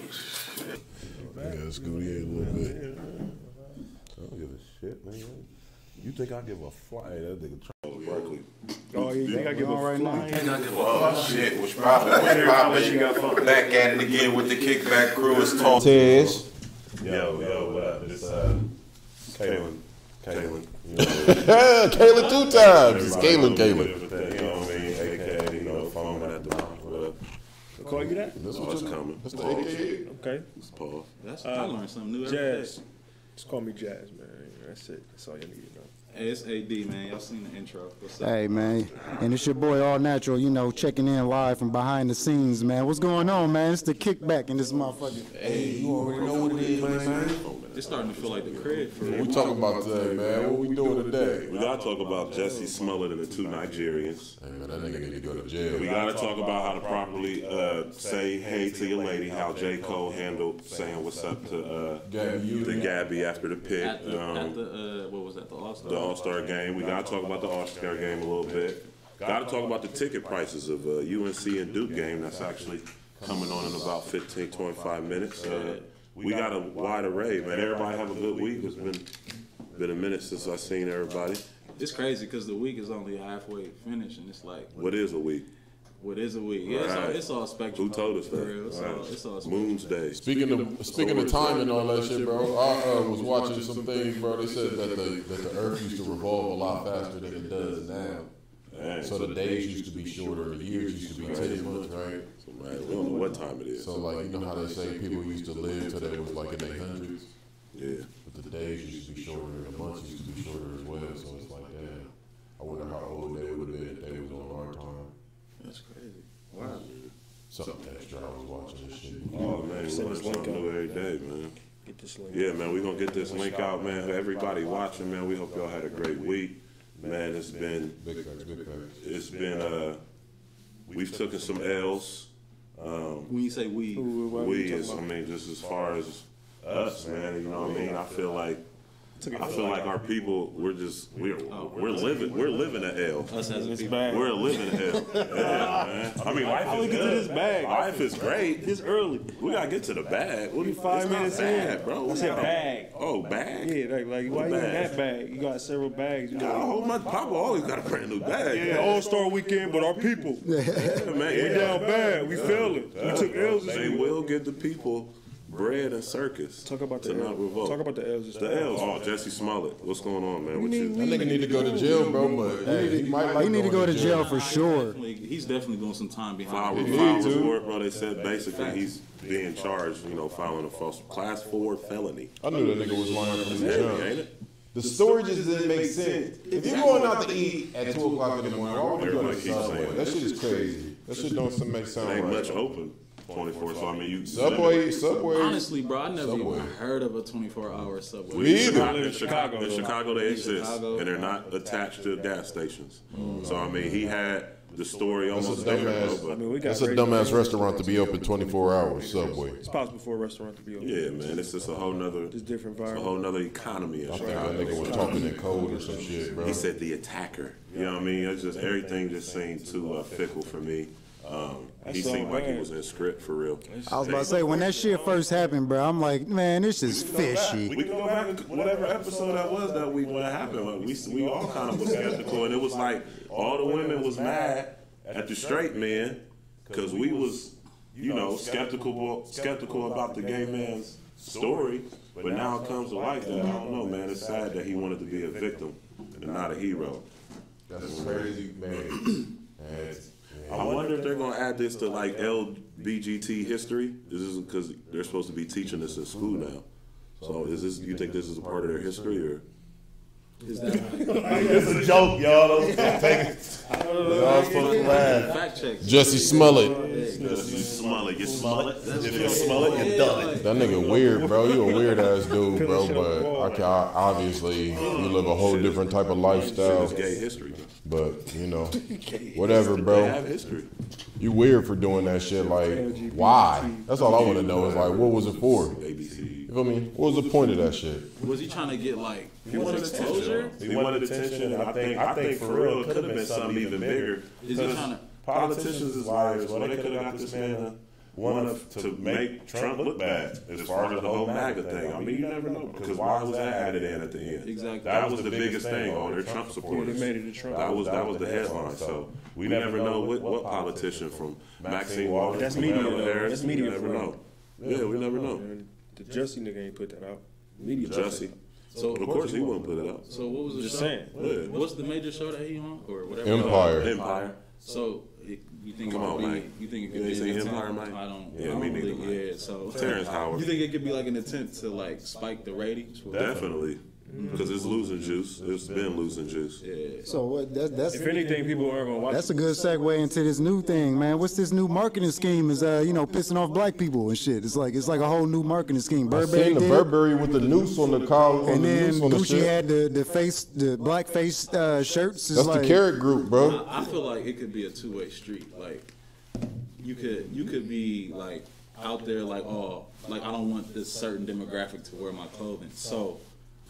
Yeah, Scooty a little bit. I don't give a shit, man. You think I give a fly? That nigga Charles Barkley. Oh, you think I give a right now? You think I give a oh shit? What's poppin'? Back at it again with the kickback crew. It's Tom. Tez. Yo, what up? It's Kaylin. Kaylin 2 times. It's Kaylin. You know what I mean? AKA, you know, phone at the mouth. Whatever. Call you that? That's what's coming. That's the AKA. Okay. It's Paul. I learned something new every Jazz. day. Just call me Jazz, man. That's it. That's all you need to know. Hey, it's AD, man. Y'all seen the intro. What's up? Hey, man. And it's your boy All Natural, you know, checking in live from behind the scenes, man. What's going on, man? It's the kickback in this motherfucker. Hey, you already know what it is, man. It's starting to feel like the crib for What we talking about today, man? What we doing today? We gotta talk about Jesse Smollett and the two Nigerians. Hey, man, that nigga need to go to jail. We gotta talk about how to properly say hey to your lady. How J. Cole handled saying what's up to Gabby after the pick. at the what was that? The All-Star. The All-Star game. We gotta talk about the All-Star game a little bit. Gotta talk about the ticket prices of UNC and Duke game. That's actually coming on in about 15, 25 minutes. We got a wide array, man. Everybody have a good week. It's been a minute since I've seen everybody. It's crazy because the week is only halfway finished, and it's like What is a week? what is a week? Yeah, it's all spectrum. Who told us that? For real. It's all spectrum. Moon's Day. Speaking of time and all that shit, bro, I was watching some things, bro. They said that the Earth used to revolve a lot faster than it does now. Dang, So the days used to be shorter, the years used to be 10 months, right? So, man, we don't know what time it is. So like, you know how they say people used to live till they was like in their hundreds? Yeah. But the days used to be shorter, and the months used to be shorter as well. So it's like, damn, I wonder how old they would have been if they was on our time. That's crazy. Wow. Something extra, I was watching this shit. Oh, man, we learn something new every day, man. Get this link. Yeah, man, we're going to get this link out, man. Everybody watching, man, we hope y'all had a great week. Man, it's been, Big facts. we've taken some L's. When you say we, We is, I mean, just as far as us, man, you know what I mean? I feel like our people, we're living an L. us as a It's people. bad. We're living an L. Yeah, man. I mean, life How we is get to this good. bag? Life is great. It's early. We gotta get to the bag. What do you 5 minutes bad, in, bro? I said bag. Oh, bag. Yeah, like why you in that bag? You got several bags. You Got a know. whole bunch. Papa always got a brand new bag. Yeah, All-Star weekend, but our people. Yeah, man. We down bad. We feel it. We took L's this They week. will give the people bread and circus. Talk about to the not L's. revolt. Talk about the L's. The L's. Oh, Jesse Smollett. What's going on, man? What you? That nigga need to go to jail, bro, but hey, he might like He need to go going to jail for sure. He's definitely doing some time File behind. report, bro. They said basically he's being charged, you know, filing a false class 4 felony. I knew that nigga was lying from the Heavy, jump. ain't it? The story just doesn't make sense. If you're going out to eat at 2 o'clock in the morning, why would you go to Subway? That shit is crazy. That shit don't make sound Ain't right. much open 24. So I mean, you Subway. Honestly, bro, I never Subway. even heard of a 24-hour Subway. Me either. In Chicago, they exist, Chicago. and they're not attached to gas stations. So I mean, he had the story That's almost a there, dumbass. bro, I but mean, we got That's a great- dumbass restaurant to be open 24 hours, Subway. It's possible for a restaurant to be open. yeah, man, it's just a whole nother, It's different a environment. whole nother economy in I think that nigga Chicago. was talking in code or some shit, bro. He said the attacker. You know what I mean? It's just everything just seemed too fickle for me. He so seemed like he bad. was in script for real. I was about to say, when that shit first happened, bro, I'm like, man, this is fishy. We can go back to whatever episode that was that week when it happened. Like we all kind of was skeptical, and it was like all the women was mad at the straight men because we was, you know, skeptical about the gay man's story. But now it comes to light that I don't know, man. It's sad that he wanted to be a victim and not a hero. That's crazy, man. I wonder if they're gonna add this to like LBGT history. This is because they're supposed to be teaching this in school now. So is this? You think this is a part of their history, or? Is that It's a joke, y'all. Don't take it. Y'all supposed to laugh. fact check? Jesse Smollett. You smell it. You smell it. If you smell it, you done it. That nigga weird, bro. You a weird ass dude, bro. But obviously you live a whole different type of lifestyle. It's gay history. But you know, whatever, They bro. have history. You weird for doing that shit. Like, why? That's all I want to know. Is like, what was it for? ABC. You feel me? What was the point of that shit? Was he trying to get like He wanted exposure? attention. He wanted attention, and I think for real, it could have been something even bigger. Is he trying to? Politicians is liars. Well, they could have got this man wanted to make Trump look bad as far as the whole MAGA thing. I mean, you never know, because why was that added in at the end? Exactly. That was the biggest thing. All their Trump supporters. They made it a Trump. That was the headline. So we never know what politician from Maxine Waters. That's from media. Kamala Harris, That's media. We never know. Yeah, we never know. The Jussie nigga ain't put that out. Media. Jussie. So Of course he wouldn't put it out. So what was the Just show? saying. Yeah. What's the major show that he on or whatever? Empire. So you think Come it on, could be? Mike. You think it You could ain't be seen an attempt? Empire, Mike? I don't. Yeah, I me don't neither, think- Mike. Yeah. So Terrence Howard. You think it could be like an attempt to like spike the ratings? Definitely. Because it's losing juice. It's been losing juice. Yeah. So what? That's If anything, people aren't gonna watch. That's a good segue into this new thing, man. What's this new marketing scheme? Is pissing off black people and shit. It's like a whole new marketing scheme. I Burberry seen the did, Burberry with the noose on the collar, and then noose on the Gucci shit. had the black face shirts. It's That's like, the Carrot Group, bro. I feel like it could be a two-way street. Like you could be like out there like, oh, like I don't want this certain demographic to wear my clothing, so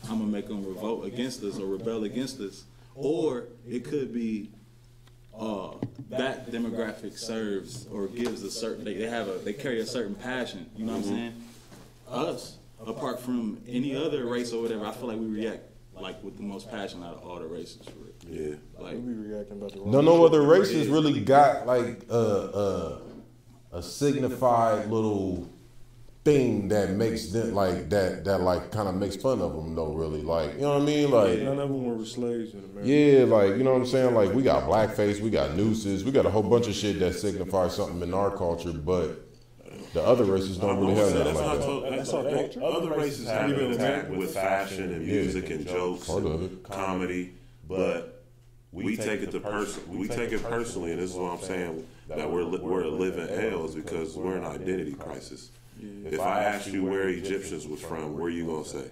I'm gonna make them revolt against us or rebel against us. Or it could be that demographic serves or gives a certain they carry a certain passion. You know what I'm saying? Us, apart from any other race or whatever, I feel like we react like with the most passion out of all the races. For it. Yeah. Like We reacting about the wrong No other races really got like a signified little thing that makes them like that like kind of makes fun of them though. Really, like, you know what I mean? Like, None of them were slaves in America. yeah, like, you know what I'm saying? Like, we got blackface, we got nooses, we got a whole bunch of shit that signifies something in our culture, but the other races don't really have nothing like that. That's our culture. Other races have been attacked with fashion and music and jokes Part of and it. comedy, but we take it personally, and this is what I'm saying, that we're living hell is because we're in an identity crisis. If I asked you where Egyptians was from, where you gonna say?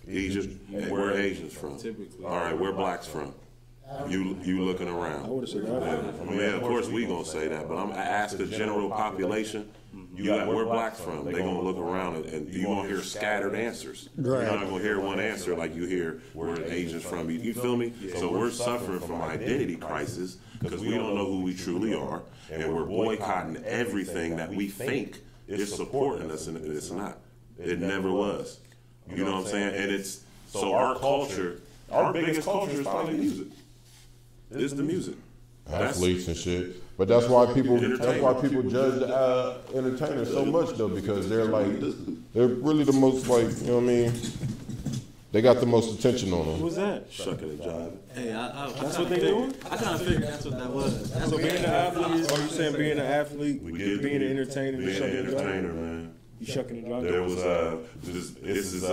Egypt. Where are Asians from? Typically. All right, where blacks from? You looking around? I would have said that. I mean, of course we gonna say that, but I ask the general population. You got where blacks from? They gonna look around and you gonna hear scattered answers. Right. You're not gonna hear one answer like you hear where Asians from. You feel me? So we're suffering from identity crisis because we don't know who we truly are, and we're boycotting everything that we think is supporting us, and it's not. It never was. You know what I'm saying? And it's so our culture, our biggest culture is probably music. It's the music. Athletes and shit. But that's why people judge the entertainers so much though, because they're really the most, like, you know what I mean? They got the most attention on them. Who's that? Shucking and jiving. Hey, That's what they doing? I kind of figured that's what that was. So being an athlete, are you saying being an athlete, We get being an entertainer, you being shucking an and driving? entertainer, man. You shucking and driving? There was this is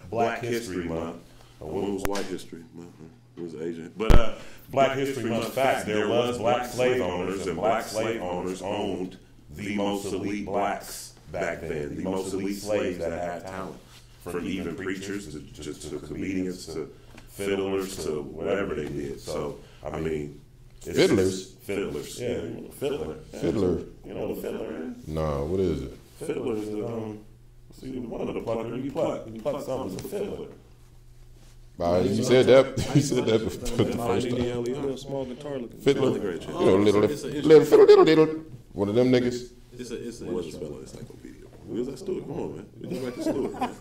Black History Month. When was White History Month? It was Asian, but Black History Month facts. There was black slave owners, and black slave owners owned the most elite blacks back then. The most elite slaves that had talent, from even preachers to comedians to fiddlers to whatever they did. So I mean, Fiddlers? fiddlers, yeah, fiddler, Fiddler? You know what a fiddler is? Nah, what is it? Fiddler is the one of the pluckers. You pluck something. It's a fiddler. You said that. You said that the first time. Little small guitar looking. Fiddler, Great you know, little it's a- fiddle. One of them niggas. It's a What's the spelling encyclopedia? We was at Stewart. Come on, man. We just went to Stewart, man.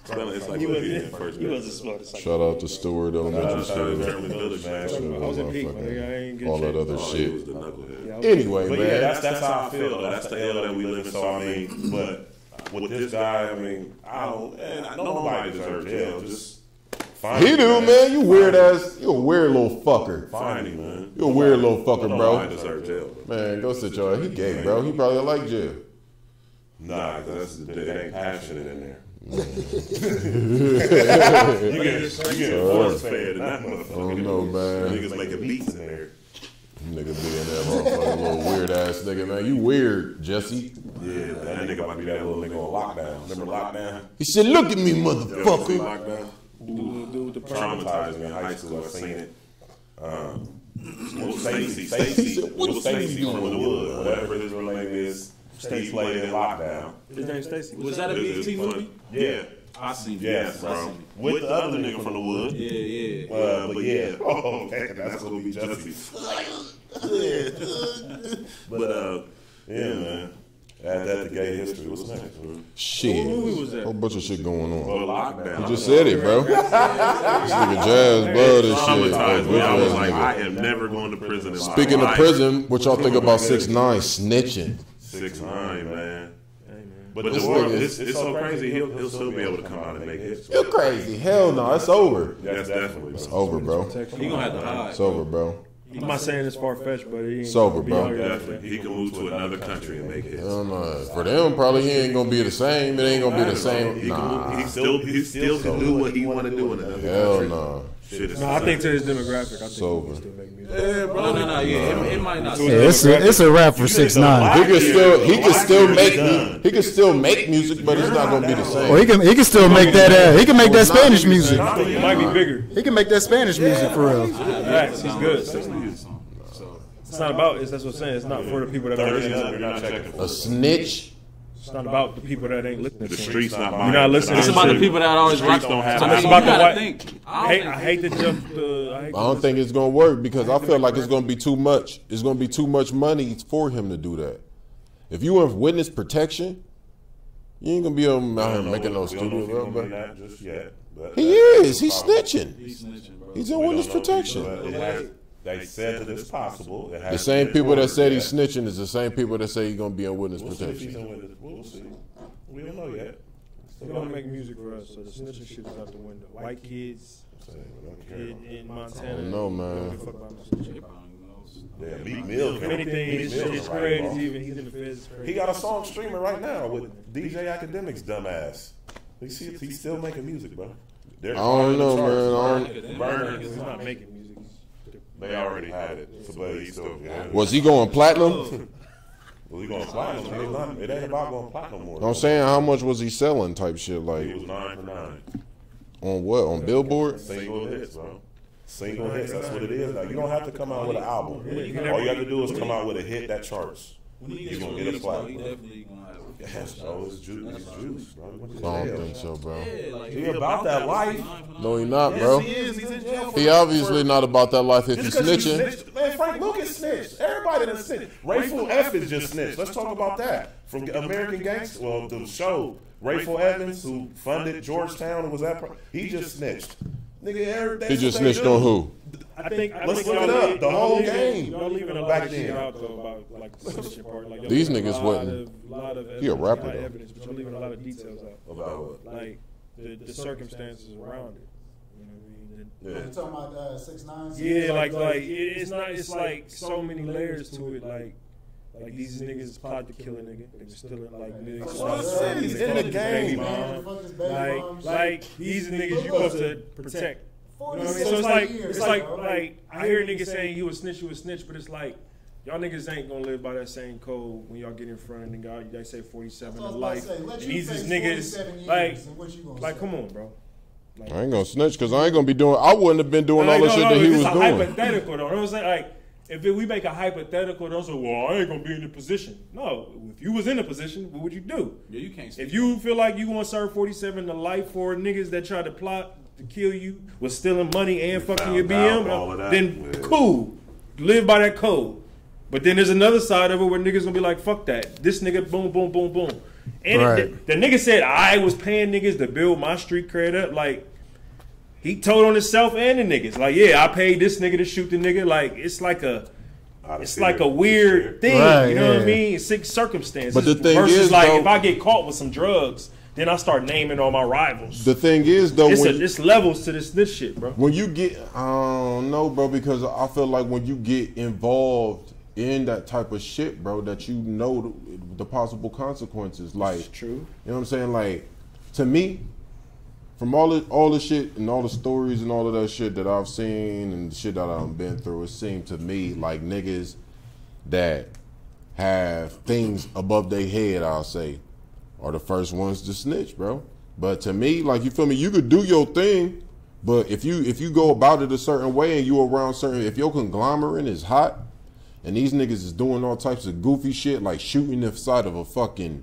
Spelling encyclopedia first. He wasn't smart. Shout out to Stewart Elementary School. German Village, man. I was in peak, my nigga. I ain't get All that shit. other Oh, he shit. was the knucklehead. Yeah, I was- Anyway, But man. yeah, that's how I feel. Though. That's the L that we live in. So I mean, but with this guy, I mean, I know nobody deserves jail. Just find He him, do, man. You weird ass. You a weird little fucker. Find him, man. You a weird little fucker, Nobody bro. deserves jail. Man, go sit your ass. He gay, bro. He probably like jail. Nah, cause it ain't passionate in there. You get a force fed in that motherfucker. I don't know, man. Niggas making beats in there. Nigga be in that motherfucking little weird ass nigga, man. You weird, Jesse. Yeah, that nigga about to be that little nigga on lockdown. Remember lockdown? He said, "Look at me, You ever see motherfucker." lockdown? Dude with the Traumatized me in high school. I seen it. Little Stacy from the Wood, whatever his real name is. He played in lockdown. His name's Stacy. Was that a It's BET movie? funny. Yeah. I seen it. Yes, I bro. seen With the other nigga from the Wood. it. Yeah. But yeah. Oh, that's gonna be Justin. But yeah, man. Add that to gay history. What's next? Shit. was that? Whole bunch of shit going on. Lockdown. You just said it, bro. This nigga Jazz Bud and shit. Traumatized me. I was like, I Nigga. am never going to prison in my Speaking of life. prison, what y'all think about 6ix9ine snitching? 6ix9ine, man. But This the world, nigga- it's so crazy. He'll still be able to come out and make hits. You're crazy. Hell no, it's over. That's definitely. It's over, bro. He gonna have to hide. It's over, bro. I'm not saying it's far fetched, but he ain't It's over, be bro. out here like Definitely. that. He can move to another country and make hits. Hell no. For them, probably he ain't gonna be the same. It ain't gonna be the same. He Nah. he still can do what he want to do in another Hell country. no. Shit is No, I think to his demographic, I think It's over. he can still make music. No. Yeah, it might not. Yeah, it's a wrap for 6ix9ine. He can still make music, but it's not gonna be the Or same. he can still make that he can make that Spanish music. He might be bigger. He can make that Spanish music for real. Facts, he's good. It's not about. That's what I'm saying. It's not for the people that are listening. You're not checking. A snitch. It's not about the people that ain't listening. The to him. streets not You're buying. not listening. It's about the people that always rock. don't have I mean, It's you about the gotta white- think. I hate to jump. I I don't think it's gonna work because I feel like it's gonna be too much. It's gonna be too much money for him to do that. If you have witness protection, you ain't gonna be out here making no studio, bro. But Not just yet. But he is. He's snitching. He's snitching, bro. He's in witness protection. They said that it's possible. It The hasn't same been people that ordered said yet. he's snitching is the same people that say he's gonna be in witness We'll see if he's protection. in with it. We'll see. We don't know yet. He don't make music for us, so the snitching shit is out the window. White kids We don't care. in Montana. I don't know, man. don't give a fuck about no snitching. Yeah, Meek Mill. If anything, this shit is crazy. Even he's in the feds. It's crazy. He got a song streaming right now with DJ Academic's dumbass. He's still making music, bro. They're I don't know, climbing man. the charts. I Burner. He's not making music. They already had it, but he's still. Was he going platinum? Well, he going platinum. It ain't about going platinum more. I'm saying how much was he selling type shit He like was 9 for 9. on what on Billboard? Single hits, bro. Single hits. That's what it is. Now you don't have to come out with an album. All you have to do is come out with a hit that charts. He's gonna get a He platinum. definitely gonna have. Yes, bro. It's juice, bro. What the I don't hell? think so, bro. He about that life. No, he not, bro. Yes, he is. He's in jail. He obviously not about that life if he's Just 'cause you snitching. snitched. Man, Frank Lucas snitched. Everybody done snitched. Rayful F is just snitched. Let's talk about that. From American Gangster, well, the show, Rayful Evans, who funded Georgetown and was that, he just snitched. Nigga, He just snitched on who? I think. Let's y'all look it up. leave- The whole y'all game. Y'all leaving a lot Back of shit then. out though about like the snitching part. Like, y'all These leaving niggas a wasn't- lot of he a evidence, rapper, not though. evidence, but you're leaving a lot of details out. About what? Like the circumstances around it. You know what I mean? Yeah. talking about 6ix9ine? Yeah, like it's not. It's like so many layers to it. Like these niggas plot to kill a nigga. They were stealing like millions. That's what I said. He's in the game. Like these niggas you supposed to protect. You know what I mean? So it's like I hear niggas saying you a snitch, but it's like y'all niggas ain't gonna live by that same code when y'all get in front of the nigga. They say 47 to life. And these is niggas like come on, bro. I ain't gonna snitch because I ain't gonna be doing. I wouldn't have been doing all the shit that he was it's a doing. hypothetical though. You know what I'm saying? Like if we make a hypothetical, don't say, well, I ain't gonna be in the position. No, if you was in a position, what would you do? Yeah, you can't. If you feel like you gonna serve 47 to life for niggas that try to plot to kill you with stealing money and fucking your found out all of BM, that. then Yeah. cool, live by that code. But then there's another side of it where niggas gonna be like, fuck that. This nigga, boom, boom, boom, boom. And Right. the nigga said I was paying niggas to build my street cred up. Like he told on himself and the niggas. Like yeah, I paid this nigga to shoot the nigga. Like it's like a weird thing, Right, you know what I yeah. mean? It's sick circumstances. But the thing versus is, like though- if I get caught with some drugs, then I start naming all my rivals. The thing is though, It's levels to this shit, bro. when you get, I don't know, bro, because I feel like when you get involved in that type of shit, bro, that you know the possible consequences. Like, True. You know what I'm saying? Like, to me, from all the shit and all the stories and all of that shit that I've seen and the shit that I've been through, it seemed to me like niggas that have things above their head, I'll say, are the first ones to snitch, bro. But to me, like, you feel me? You could do your thing, but if you go about it a certain way and you around certain, if your conglomerate is hot and these niggas is doing all types of goofy shit like shooting inside of a fucking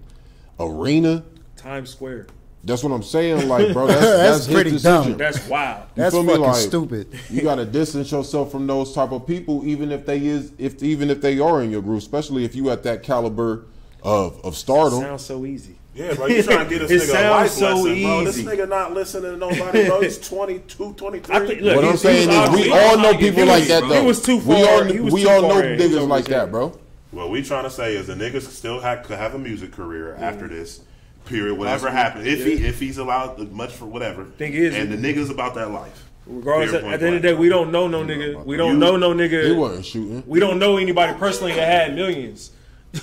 arena, Times Square. that's what I'm saying. Like, bro, that's his pretty decision. dumb. That's wild. You That's feel me? fucking Like, stupid. You gotta distance yourself from those type of people, even if they are in your group, especially if you at that caliber of stardom. Sounds so easy. Yeah, bro, you trying to get this It nigga a life sounds so lesson, bro. This easy. nigga not listening to nobody, bro. He's 22, 23. I think, look, What I'm saying is, we all know people like that, though. He was too far. We all know niggas like that, bro. What we trying to say is the niggas still could have a music career after this. Period. Whatever happens, if he's allowed much for whatever. Thing is, and the niggas about that life. Regardless, at the end of the day, we don't know no nigga. We don't know no nigga. He wasn't shooting. We don't know anybody personally that had millions.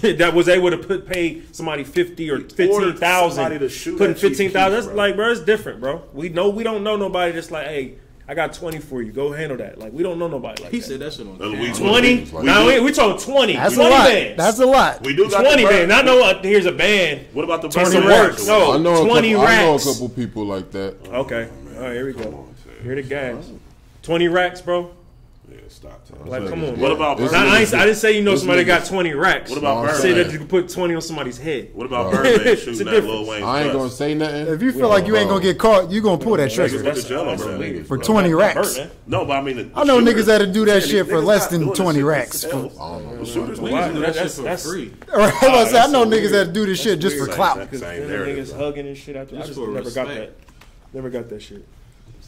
That was able to pay somebody 50 or 15,000. Putting 15,000. That's like, bro, it's different, bro. We don't know nobody that's like, hey, I got 20 for you. Go handle that. Like, we don't know nobody like that. He said that shit on 20? Now we talking 20. That's 20 a lot. bands. That's a lot. We do got 20 the bands. I know here's a band. What about the 20 racks? No, I know 20 I know a racks. couple people like that. Okay. All right, here we go. Here the guys. 20 racks, bro. Yeah, stop. Like, come on. What about This Birdman? I didn't say you know this somebody nigga- got 20 racks. What about I Birdman? said that you could put 20 on somebody's head. What about Birdman It's shooting a that Lil difference. Wayne's I ain't gonna bus? say nothing. If you feel like you ain't gonna get caught, you gonna pull that Niggas trigger went to jail on some niggas, for bro. 20 racks. Burnt, No, but I mean, I know niggas that'll do that Yeah, shit for niggas less not than doing this 20 shit racks. for sales. The shooters Why? niggas do that That shit That's- for free. I know so niggas weird. that do this shit just for weird. clout. Same Because there then it niggas is, bro. hugging and shit after. I That's just for never got respect. that. Never got that shit.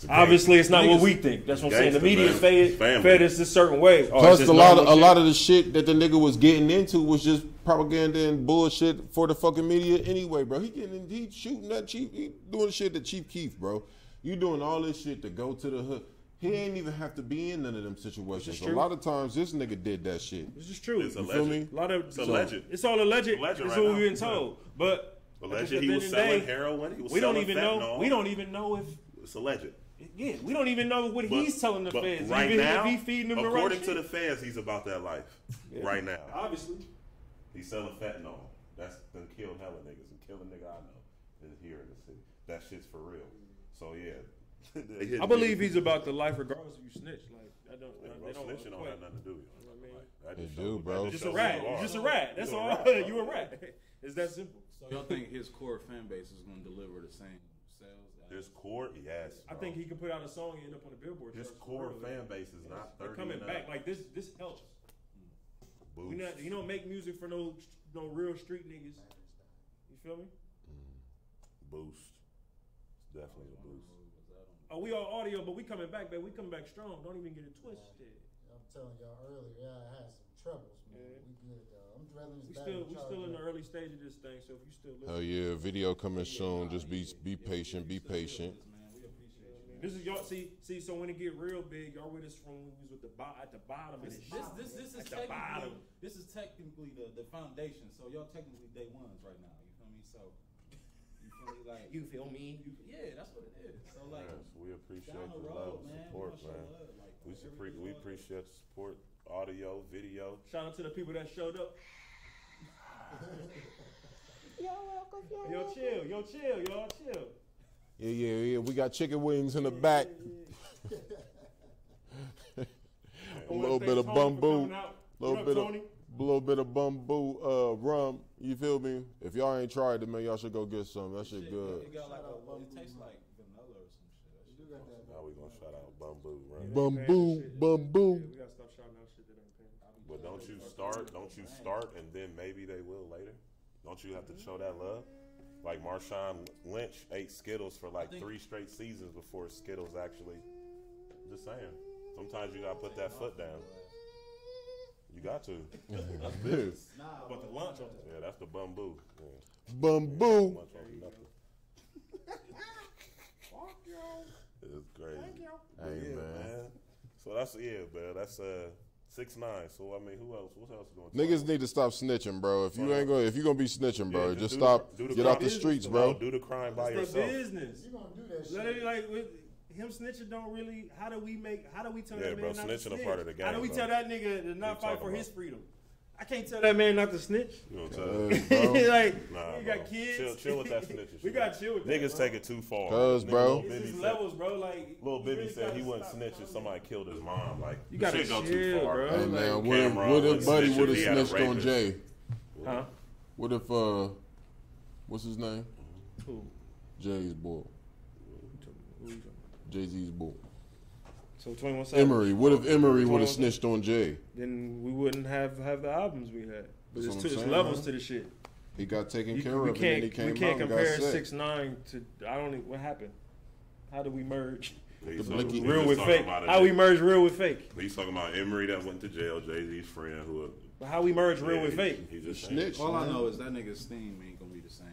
Obviously, it's not what we think. That's what I'm saying. The Gangsta, media man. Family. fed us this certain way. Oh, Plus, it's just a lot normal of the shit that the nigga was getting into was just propaganda and bullshit for the fucking media anyway, bro. He shooting that Chief. He doing shit to Chief Keef, bro. You doing all this shit to go to the hood. He ain't even have to be in none of them situations. A true. lot of times, this nigga did that shit. This is true. It's You alleged. feel me? A lot of It's alleged. It's all alleged. Alleged It's right what now. we've been told. But Alleged at the he end was of the selling day, heroin. He was we don't selling even know. fentanyl. We don't even know if. It's alleged. Yeah, we don't even know what he's telling the But feds. right even now, if he feeding them the right according to shit. the feds, he's about that life. Yeah. Right now, Obviously. he's selling fentanyl. That's done killed hella niggas and kill a nigga I know is here in the city. That shit's for real. So yeah, I believe he's about the life regardless if you snitch. Like I don't. Bro, They don't snitching don't have nothing to do with it. You know what I mean? Like, that It just do, shows- bro. that Just shows a rat. who you You're are. just a rat. That's You're all. a rat, bro. You a rat. It's that simple. So y'all think his core fan base is gonna deliver the same sales? His core, yes. I bro. think he can put out a song and end up on the Billboard. His charts for core real. fan base is not They're 30 coming and back. up. Like this helps. Boost. We not. You don't make music for no real street niggas. You feel me? Boost. It's definitely a boost. Oh, we all audio, but we coming back, baby. We coming back strong. Don't even get it twisted. I'm telling y'all earlier, I had some troubles, man. We good, though. I'm drilling We still in the early stage of this thing. So if you still Hell listen, yeah, video coming soon. Just be patient. Be patient. this is y'all. See. So when it get real big, y'all with us from when we was at the bottom of this. This is At the bottom. technically the foundation. So y'all technically day ones right now. You feel me? So you feel me? Like You feel me? yeah, that's what it is. So like Yes, we appreciate down the the love road, and man. support, we gonna man. show love, like, We whatever we you want. appreciate the support, audio, video. Shout out to the people that showed up. Yo, chill. Yo, chill. Y'all chill. Yeah. We got chicken wings in the back. A little bit of bamboo. Little bit of bamboo rum. You feel me? If y'all ain't tried it, man, y'all should go get some. That shit good. It got like it tastes like vanilla or some shit. Now we gonna shout out Bamboo, right? Bamboo. We gotta stop shouting out shit that ain't paying. But don't you start, and then maybe they will later. Don't you have to show that love? Like Marshawn Lynch ate Skittles for like 3 straight seasons before Skittles actually. Just saying. Sometimes you gotta put that foot down. You got to. That's business. But the lunch on Yeah, that's the Bamboo. Yeah. Bamboo. Lunch on nothing. It's crazy. Hey, Yeah, man. So that's man. That's 6ix9ine. So I mean, who else? What else is going? Niggas need to stop snitching, bro. If you gonna be snitching, bro, Yeah, just do stop. the Get out the crime. streets, No, bro. do the crime by It's their yourself. business. You gonna do that shit. Let it, like with him snitching don't really. How do we tell Yeah, that bro, man not to snitching a snitch? part of the How do game, we bro. tell that nigga to not you fight talking for his about? freedom? I can't tell that man not to snitch. You know what I'm Bro. saying? Like Nah, we bro. got kids. Chill with that snitching. We shit. got chill with that. Niggas bro. take it too far. Cuz, Nigga, bro. Lil This Bibby is said- levels, bro. Like Lil you Bibby really said he gotta wouldn't stop snitch if calling somebody killed his mom. Like You gotta shit go too chill, far. bro. Hey Like, man, Cameron what if wouldn't Buddy snitch would if have he had a snitched on rapist. Jay? Huh? What if what's his name? Who? Jay's boy. Jay-Z's boy. So 21 Savage. Emery. What if Emery would 21 have snitched on Jay? Then we wouldn't have the albums we had. But That's it's what I'm it's saying, levels man. to the shit. He got taken care we of, and then he can't came we can't out and compare got sick. 6ix9ine to I don't even what happened. How did we merge Blicky. real with fake? How we merge real with fake? He's talking about Emery that went to jail, Jay-Z's friend who. But how we merge real with fake? He just Snitch. All I know is that nigga's steam ain't gonna be the same.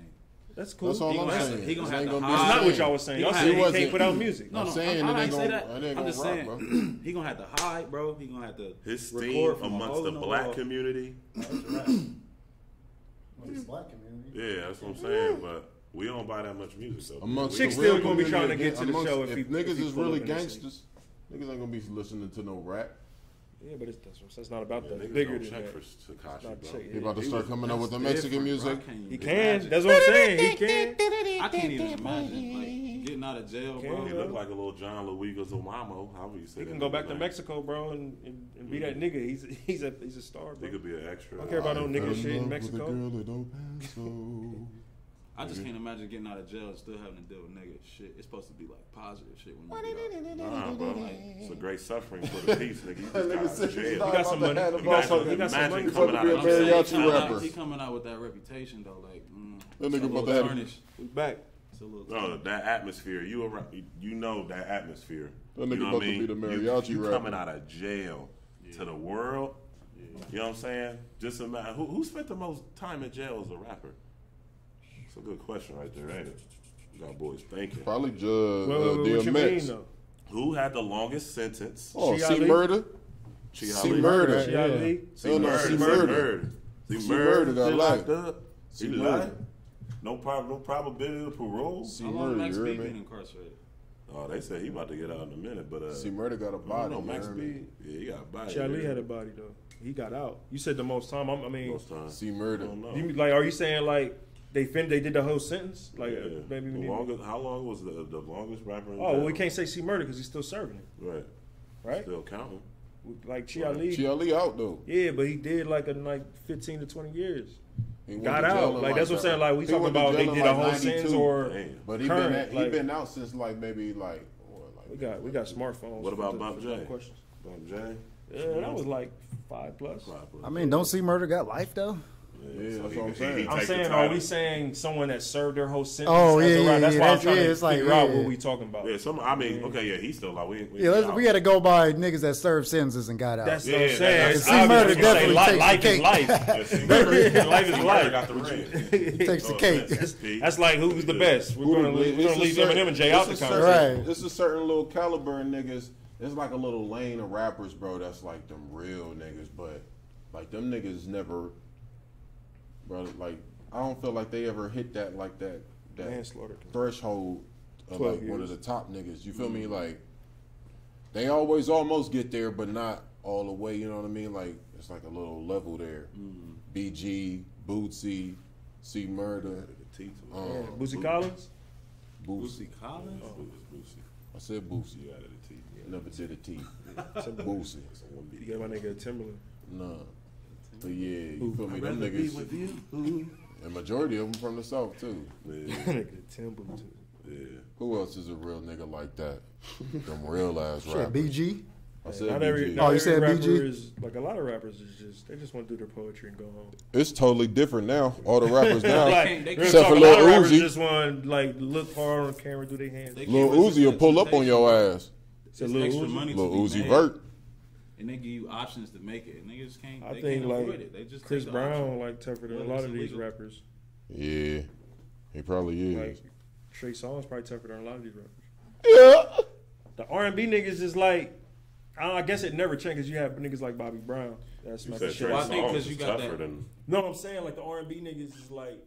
That's cool. That's all He I'm gonna have saying. to- he gonna have It ain't to gonna be That's the not same. what y'all was saying. Y'all He said he wasn't- can't put out music. I'm saying I it ain't ain't say gonna- that. it ain't I'm gonna just rock, saying, bro. he gonna have to hide, bro. He gonna have to his record steam from a amongst hole the in black wall. community. Black community. Yeah, that's what I'm saying. But we don't buy that much music though. Amongst Chicks the real still gonna be trying to community, get to the amongst- show if niggas he is pull really up in the gangsters. Niggas ain't gonna be listening to no rap. Yeah, but it's not about that. Niggas It's bigger don't than check that. for It's Takashi, not bro. check- He about to yeah. start coming up with the That's Mexican different, bro. music. I can't He even can. imagine. That's what I'm saying. He can. I can't even imagine like getting out of jail, bro. He look like a little John Luigas Omamo. However you say He that can go nigga back to name. Mexico, bro, and be that nigga. He's a star, bro. He could be an extra. I don't care about no nigga shit in With a Mexico. girl that don't pass, so. I just can't imagine getting out of jail and still having to deal with nigga shit. It's supposed to be like positive shit when you get out. Nah, bro. It's a great suffering for the peace, nigga. You just got out of jail. He got some money. He got some money. Imagine Supposed coming to out be a of I'm saying jail. mariachi rapper. he coming out with that reputation though, like That nigga it's a about little to have- tarnished. We back. It's a little No, tarnished. that atmosphere. You know that atmosphere. That nigga you know about what I to mean? be the mariachi you rapper. coming out of jail to the world. You know what I'm saying? Just imagine who spent the most time in jail as a rapper. It's a good question right there, ain't it? You got boys thinking. Probably What you mean DMX. though? Who had the longest sentence? Oh, Chi C Ali? Murder. Chi C Ali. Murder. Chi Ali? C No, C Murder. Murder. C C Murder Murder got got life. locked up. C He Murder. lied. No probability of parole. C How long Murder, Max you B heard been me? incarcerated? Oh, they said he about to get out in a minute, but C Murder got a I body. don't know, you Max heard B. me? Yeah, he got a body. Charlie had a body though. He got out. You said the most time. I mean, Most times. C I Murder. don't know. you like? Are you saying like they did the whole sentence? Like Yeah. maybe we The need. longest, how long was the longest rapper in Oh, well, we jail? can't say C murder because he's still serving it, Right. right? Still counting. Like Chi Ali. Chi Ali out though. Yeah, but he did like 15 to 20 years. He went Got to jail out. in Like that's what I'm saying. Like we he talking went to about jail they in did a like whole 92. sentence or Damn. But he current. been Like, been out since like maybe like what, we got smartphones. What about for Bump the J? questions. Bump J? Yeah, that was like 5 plus. I mean, don't see murder got life though. Yeah, that's what I'm saying. I'm saying, are we saying someone that served their whole sentence? Oh, as a yeah, rap? That's yeah, why I'm that's- trying yeah, to it's like, figure out yeah. what we talking about. Yeah, I mean, okay, yeah, he's still out. Yeah, we had to go by niggas that served sentences and got out. That's Yeah, what I'm yeah, saying. that's- It's See, obvious murder when you say definitely life, takes life the is cake. life. Life is life. got the ring. It takes the cake. That's like who's the best. We're gonna leave Eminem and Jay out the It's conversation. Right. It's a certain little caliber of niggas. It's like a little lane of rappers, bro. That's like them real niggas, but like them niggas never, bro. Like I don't feel like they ever hit that Manslaughter. threshold of 12 like one of years. the top niggas. You feel me? Like they always almost get there, but not all the way. You know what I mean? Like it's like a little level there. BG, Bootsy, C Murder, Bootsy Collins. Bootsy. Collins? I said Bootsy. You added a T. Never did a T. Some Bootsy. You got my nigga Timberland. Nah. But yeah, you feel me? Them niggas. And majority of them from the South too. Nigga Timberland. Yeah. Who else is a real nigga like that? Them real ass Shit, rappers. BG. I said Not BG. every, Oh, not you every said rapper BG? is like a lot of rappers is just they just want to do their poetry and go home. It's totally different now. All the rappers now. Like, can't- they real Except talk, for a lot Lil of rappers Uzi. just want to like look hard on camera, do their hands. They Lil can't resist Uzi will that pull up on temptation. your ass. It's Lil extra Uzi? money to Lil be Uzi made, Vert. and they give you options to make it. Niggas can't. I They think can't avoid like it. They just Chris take the Brown option. like tougher than a Whether lot it's of these illegal. rappers. Yeah. He probably is. Like Trey Songz probably tougher than a lot of these rappers. Yeah. The R&B niggas is like, I guess it never changed because you have niggas like Bobby Brown. That's You not said the shit. Trey Well, I think Songz 'cause you is got tougher that- than. No, I'm saying like the R&B niggas is like,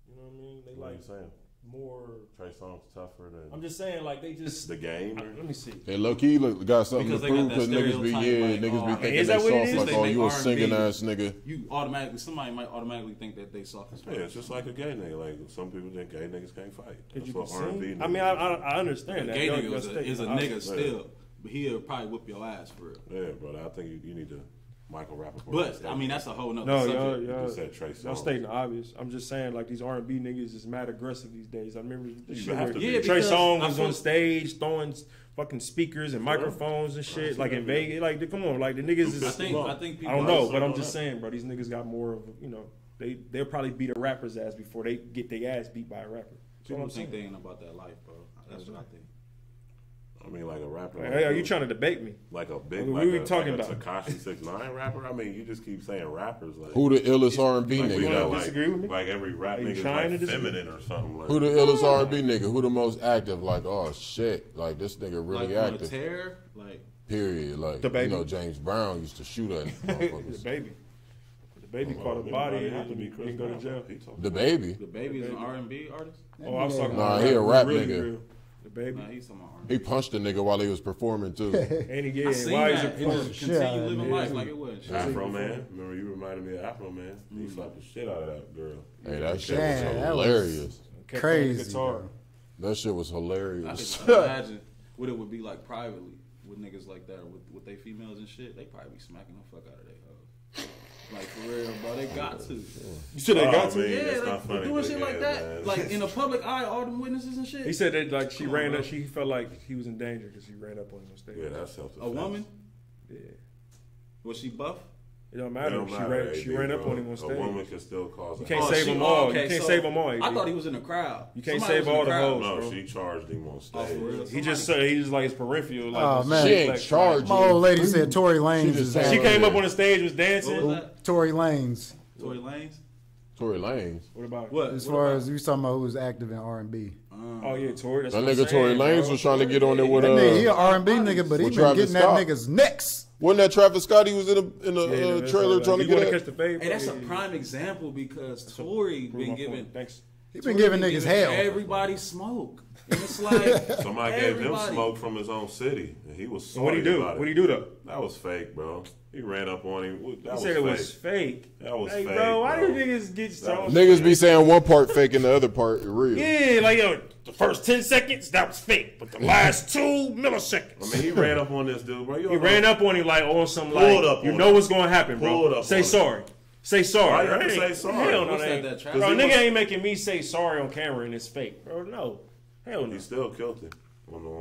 you know what I mean? They What are you like saying? more. Trey Songz tougher than I'm just saying like they just. the game. Let me see. They low key got something Because to they got prove that because niggas be stereotype, like, niggas oh, be I thinking mean, is they that what it soft is? like They oh make you a R&B. singing ass nigga. You automatically, somebody might automatically think that they soft as fuck. Yeah, it's just like a gay nigga. Like some people think gay niggas can't fight. Cause That's you what can R&B sing. niggas I mean, do. I understand A that. gay Your nigga is a statement, nigga I- still, but he'll probably whip your ass for real. Yeah, brother. I think you need to Michael Rappaport. But I mean, that's a whole nother No, subject. y'all You said Trey y'all Songz. stating the obvious. I'm just saying like these R&B niggas is mad aggressive these days. I remember the You shit have where to be. Yeah, Trey because Songz I was feel- on stage throwing fucking speakers and microphones and shit like in Vegas. Like come on, like the niggas is. I think I people. don't know, but I'm just saying, bro. These niggas got more of you know. they'll probably beat a rapper's ass before they get their ass beat by a rapper. People think they ain't about that life, bro. That's what I think. I mean, like a rapper. Hey, are you trying to debate me? Like a big, I mean, like we were talking like a about Tekashi 6ix9ine rapper. I mean, you just keep saying rappers. Like Who the illest R&B like, nigga? we though? know, like, disagree with me? Like every rap Are you nigga is trying like to disagree? feminine or something. Like Who the illest R&B nigga? Who the most active? Like, oh shit, like this nigga really Like on a active. tear, like Period. Like The Baby. you know, James Brown used to shoot at the motherfuckers. baby. The baby Well, caught a body everybody and have to be Chris didn't go to Brown. jail. He talking The Baby. the baby is an R&B artist. Oh, I was talking Nah, about he a rap really nigga. real. The baby. Nah, he's talking about R&B. He punched a nigga while he was performing too. And he I gave seen why is that. it He performing? just continue living man. life like it was. Afro Man. Remember, you reminded me of Afro Man. He slapped the shit out of that girl. Hey, that shit Damn, was that was- hilarious. Kept playing the Crazy, guitar. bro. That shit was I hilarious. can imagine what it would be like privately with niggas like that, with they females and shit. They probably be smacking the fuck out of their hoes. Like for real, bro. They got to. You said they got to? Man, Yeah, that's like not funny. doing but shit yeah, like that, man. like in the public eye, all them witnesses and shit. He said that like she Come on, ran bro. up, she felt like he was in danger because she ran up on him on stage. Yeah, that's self-defense. A woman? Yeah. Was she buff? It don't It matter. don't She matter, ran. She AD, ran up bro. on him on stage. A woman can still cause. You a can't house. save them all. You can't save them all. I AD. thought he was in the crowd. You can't Somebody save was in all the crowd. hoes. No, bro. she charged him on stage. Oh, for real? He just said he just like his peripheral. Like, Oh, was man. She ain't like- charged My you. old lady said Tory Lanez just is said- She that. came up on the stage, was What dancing. was that? Tory Lanez. Tory Lanez? Tory Lanez. What about it? What? As What far about- as you talking about who was active in R&B. Oh yeah, Tory. That's That what I'm nigga Tory saying, Lanez bro. was trying to get on there with That nigga, he an uh. R&B nigga, but he With been Travis getting that Scott. nigga's necks. Wasn't that Travis Scott? He was in a Yeah, that's trailer like, trying to you wanna get catch at. the fade. Hey, that's a bro? prime example because Tory Prove been my giving point. Thanks. He been giving niggas hell. everybody smoke. And it's like Somebody gave him everybody. smoke from his own city, and he was So what sorry he do? about it. What he do though? That was fake, bro. He ran up on him. That He was said it fake. was fake. That was Hey, fake, bro, why do bro. niggas get so? Niggas be saying one part fake and the other part real. Yeah, like yo, the first 10 seconds that was fake, but the last 2 milliseconds. I mean, he ran up on this dude, bro. He ran up on him like on some Pulled like up you on know him. what's gonna happen, bro. Pulled up Say on him. sorry. Say sorry. Why you have to Right? say sorry? Hell no, What's they that ain't. Travis? Bro, He nigga was- ain't making me say sorry on camera and it's fake, bro. No. Hell no. He still killed him.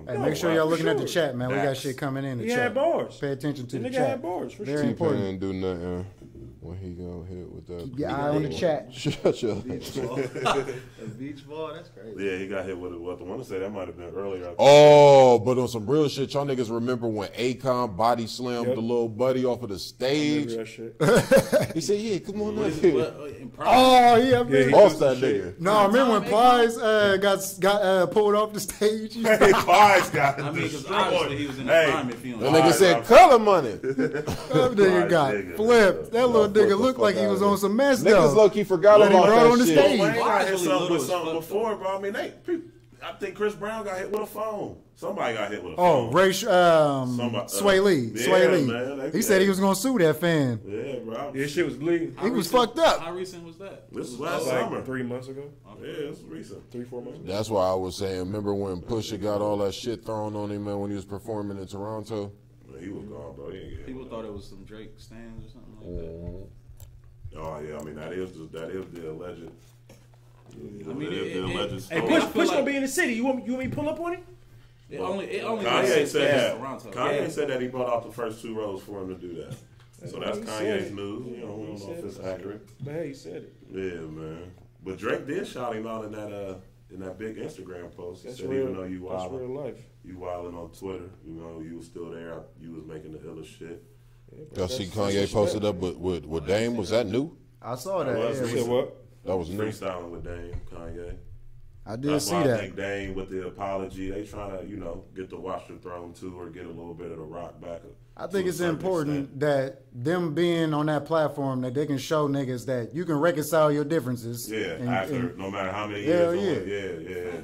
Hey, make sure y'all looking at the chat, man. We got Dax. shit coming in the He chat. had bars. Pay attention to The the nigga chat. had bars for Very sure. important. Didn't do nothing when he got hit with that. Keep your eye on the chat. Shut your. A beach ball, that's crazy. Yeah, he got hit with what the one to say that might have been earlier. Oh, but on some real shit, y'all niggas remember when Akon body slammed Yep. the little buddy off of the stage? Remember that shit. He said, "Yeah, come on What up is here." what, in prime? Oh, yeah, Yeah, man. he Off was that shit. nigga. No, remember when Tom Plies got pulled off the stage? Hey, Pies got I mean, because destroyed. obviously he was in the Hey, prime if he That don't. nigga Alright, said, bro. "Color money." That nigga got nigga, flipped. That little Y'all flipped nigga the looked like fuck he out was of on it. some mess Niggas though. low key forgot When he about brought that on the shit. stage. Wayne got hit Really something little with as something fuck, before, bro. I mean, I think Chris Brown got hit with a phone. Somebody got hit with a Oh, phone. Ray, Somebody- Sway Lee. yeah, Sway Lee. man, they- He said he was gonna sue that fan. Yeah, bro. Yeah, shit was bleeding. He was recent- fucked up. How recent was that? This was last Like summer. 3 months ago, Yeah, it's recent. 3-4 months ago. That's why I was saying. Remember when Pusha got all that shit thrown on him, man, when he was performing in Toronto? Man, he was gone, bro. He ain't get hit People with thought it was some Drake stands or something like that. that. Oh yeah, I mean that is the alleged. I mean, the alleged Hey, story. I Push feel gonna like- be in the city. You want me to pull up on him? It only Kanye makes said sense that. in Toronto. Kanye said that he brought out the first 2 rows for him to do that. So that's He said Kanye's it. news. You know, we He don't know said if it's it. accurate. But hey, he said it. Yeah, man. But Drake did shout him out in that big Instagram post. He That's said real. even though you That's real wildin', life. on Twitter, you know, you was still there. You was making the illest shit. Yeah, but Y'all see that's Kanye respect. posted up with Dame. Was that new? I saw that. was yeah. You said what? That was new. Freestyling with Dame, Kanye. I did That's see why I that. think Dame with the apology, they trying to, you know, get the watch the throne too, or get a little bit of the rock back. I think to a it's certain important extent. that them being on that platform that they can show niggas that you can reconcile your differences. Yeah, And- after and- no matter how many Hell years. yeah.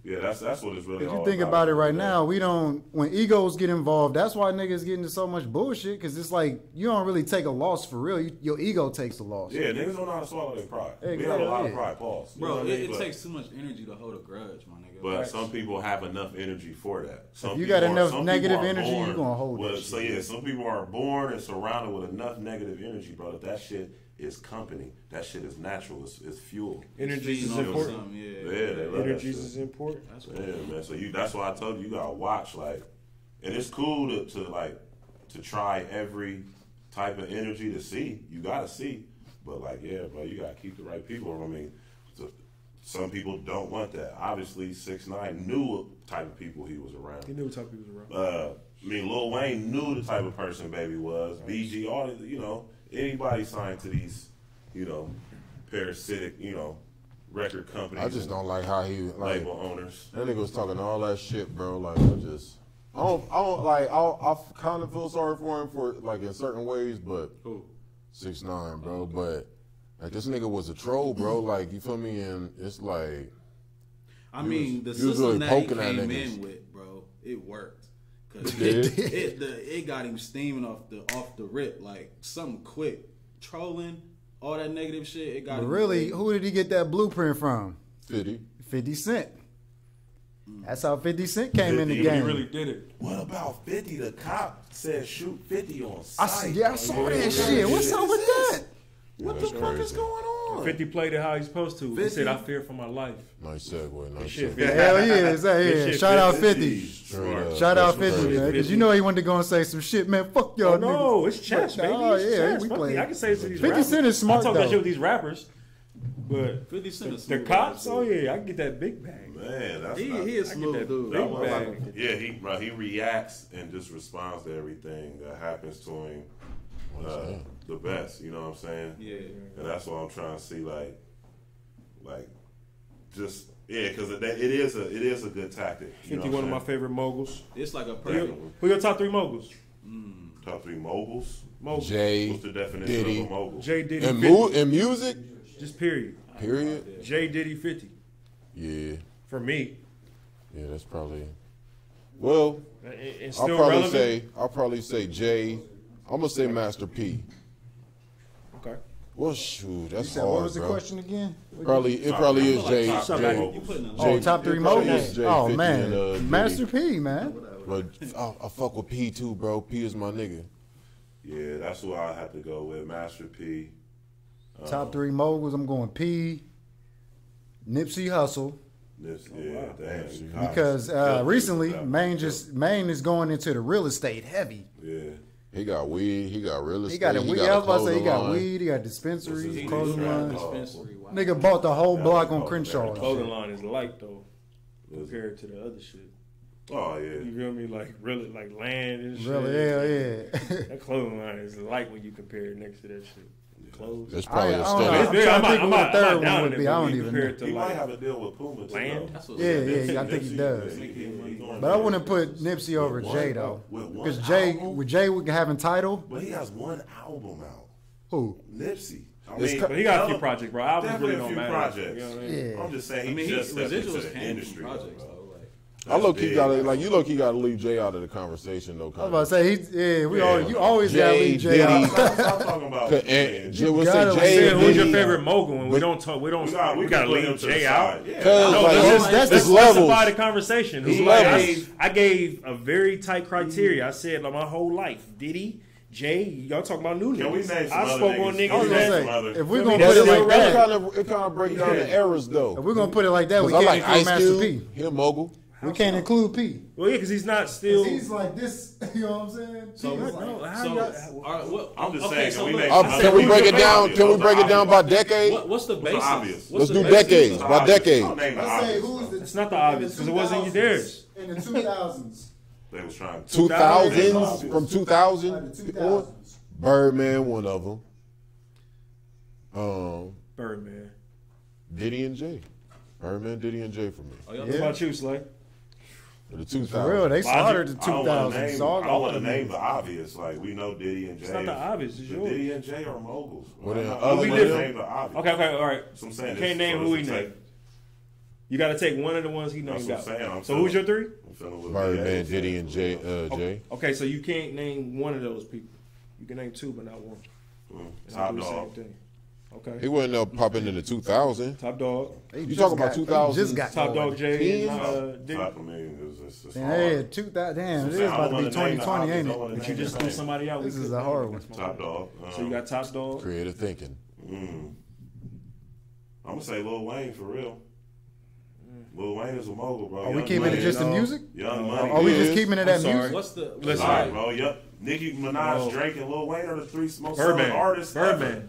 Yeah. That's what it's really. If you all think about it right Yeah. now, we don't. When egos get involved, that's why niggas get into so much bullshit. Because it's like you don't really take a loss for real. Your ego takes a loss. Yeah, niggas don't know how to swallow their pride. We have a Exactly. lot of pride, pause. You know Bro, what I mean? it But- takes too much energy to hold a grudge, my nigga. But some people have enough energy for that. Some If you people got enough some negative people are energy, you born gonna hold with, that So shit. yeah, some people are born and surrounded with enough negative energy, bro. That shit is company. That shit is natural. It's fuel. Energy is Feeding off important. something, Yeah, yeah. they love that Energy shit. is important. That's Yeah, man. So that's why I told you gotta watch, like, and it's cool to try every type of energy to see. You gotta see, But like, yeah, bro, you gotta keep the right people. I mean, some people don't want that. Obviously, 6ix9ine knew what type of people he was around. He knew what type of people was around. I mean, Lil Wayne knew the type of person Baby was. BG, all anybody signed to these, parasitic, record companies. I just don't like how he label owners. That nigga was talking all that shit, bro. Like I kind of feel sorry for him for like in certain ways, but 6ix9ine, bro. But like this nigga was a troll, bro. Like you feel me? And it's like, I mean, the he was system really that he poking at came niggas. in with, bro, it worked. Cause It it got him steaming off the rip, like something quick, trolling, all that negative shit. It got But him. really, who did he get that blueprint from? 50. 50 Cent. That's how 50 Cent came in the 50, game. He really did it. What about 50? The cop said shoot 50 on I sight. saw that shit. What's up with that? What the that's fuck is crazy. going on? 50 played it how he's supposed to. He 50? said, I fear for my life. Nice segue. Nice Shit, segue. Hell yeah, Good yeah. shit, Shout out 50. 50. Straight up. Shout out That's 50, crazy. man. Because you know he wanted to go and say some shit, man. Fuck y'all Oh, no, niggas. it's chess, baby. Oh, It's yeah, chess. we Fuck play. me. I can say it to these 50 rappers. Cent is smart, I talk that though. shit with these rappers. But 50 Cent is the smooth cops, ass oh dude. yeah, I can get that big bag. Man, that's He not, is I smooth, get that dude. big That bag. yeah, he reacts and just responds to everything that happens to him the best. You know what I'm saying? Yeah. And that's what I'm trying to see, like just because it is a good tactic. You 50, know one of what my I'm favorite moguls. It's like a Who perfect. your top 3 moguls? saying? Top 3 moguls. Moguls. Jay, What's the definition Diddy, of a mogul? J Diddy and 50. and music. Just period. Period. J Diddy 50. Yeah, For me. yeah. That's probably. Well, And I'll still probably relevant. say Jay. I'm gonna say Master P. Okay. Well, shoot, that's So hard, what was the bro. question again? It probably is Jay. top three Jay, moguls. You putting a Oh, top 3 it probably moguls? is Jay, Oh, 50 man. and, Diddy. Master P, man. But I fuck with P too, bro. P is my nigga. Yeah, that's who I have to go with. Master P. Top 3 moguls, I'm going P, Nipsey Hussle. Damn. Because recently, Maine is going into the real estate heavy. Yeah. He got weed. He got real estate. He got a weed. I was about to say he got weed. He got dispensaries, What's clothing his lines. dispensary. Wow. Nigga bought the whole block on Oh, Crenshaw. man. Clothing line is light though, compared to the other shit. Oh You yeah. feel me? Like really, like land and shit. Really, yeah. That clothing line is light when you compare it next to that shit. Clothes. That's probably I a don't know. study. I'm trying to think what the third one down would in be. it, I but don't when you even compare know. it to He might like have a deal with Puma too. land. though. That's what Yeah, I think he does. But I wouldn't put Nipsey over Jay though, With one because Jay, album? with Jay having title, But he has one album out. who? Nipsey. I It's mean, But he got a few projects, bro. Albums definitely really a don't few matter. projects. You know what I mean? Yeah. I'm just saying I he mean, just stepped into residuals the came industry. from projects though, bro. though. Like, I low key big. gotta like you low key gotta leave Jay out of the conversation though. I was about to say you always Jay, gotta leave Jay Diddy. out. Stop talking about And Jay, we'll gotta say leave Jay. Said, and who's your Diddy. favorite mogul? And we don't talk. We we gotta can put him leave to the Jay side. out. Yeah. Cause No, like let's that's let's levels. specify the conversation. It's Who, like, levels. I gave a very tight criteria. I said like my whole life, Diddy, Jay. Y'all talking about new Can we niggas? name some I other spoke on niggas? I was niggas gonna that. Some say, other- if we're I gonna mean, put it that's like that, it kind of breaks down the eras though. if we're gonna put it like that, we 'Cause I can't like include Ice Master Cube. P. He a mogul. We can't include P. Well, yeah, because he's not still. He's like this, you know what I'm saying? so, P is like- no, how so, y'all- all right, what, I'm just okay, saying, so can we look, make- I said, Can we who's break your it down? favorite? Can we break it down by decade? what's the basis? obvious? What's Let's the do basis? decades. By decade. I'll name the Let's say obvious. who's the. It's not the obvious, in 'cause it wasn't 2000s, theirs. In the 2000s. They was trying to. 2000s from Like 2000 the 2000s. Birdman, one of them. Birdman. Diddy and Jay. Birdman, Diddy and Jay for me. Oh, y'all What about you, Slay? For the For real, 2000s. they slaughtered the I don't want to 2000s. name. So I want to name the obvious. Like we know Diddy and Jay. It's not the obvious. It's yours. Diddy and Jay are moguls. Well, then, I other want than to them- name the obvious. Okay, all right. So I'm saying You this can't name for who us he to named. take. You got to take one of the ones he That's named what out. I'm saying. So who's your 3? I'm feeling with Birdman, BA. Diddy and Jay. Jay. Okay, so you can't name one of those people. You can name 2, but not one. And I Top do the same dog. thing. Okay. He wasn't up popping in the 2000. Top dog. You talking about 2000? Just got Top going. dog Jay and Top, Diddy. I mean, it's Man, hard. hey, 2000. Damn, it is I about to wanna be name the 2020, ain't obvious. I it? wanna But you name just the threw name. somebody out. This we is couldn't a hard name. one. That's my Top bad. dog. So you got top dog. Creative thinking. I'm gonna say Lil Wayne for real. Lil Wayne is a mogul, bro. Are we Young keeping Money, it just the no. music? Young Money. Are we just is. keeping it I'm at sorry. music? What's the Listen, All right, bro. Yep. Nicki Minaj, No. Drake, and Lil Wayne are the 3 most selling Birdman. artists. Birdman. Ever.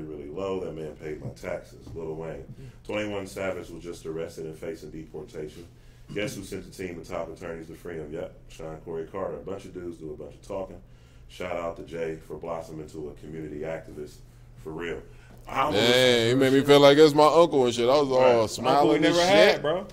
really, really low. That man paid my taxes. Lil Wayne. 21 Savage was just arrested and facing deportation. Guess who sent the team of top attorneys to free him? Yep, Sean Corey Carter. A bunch of dudes do a bunch of talking. Shout out to Jay for blossoming into a community activist. For real. Dang, he made me feel like it's my uncle and shit. I was all smiling Uncle we and never shit. had, bro.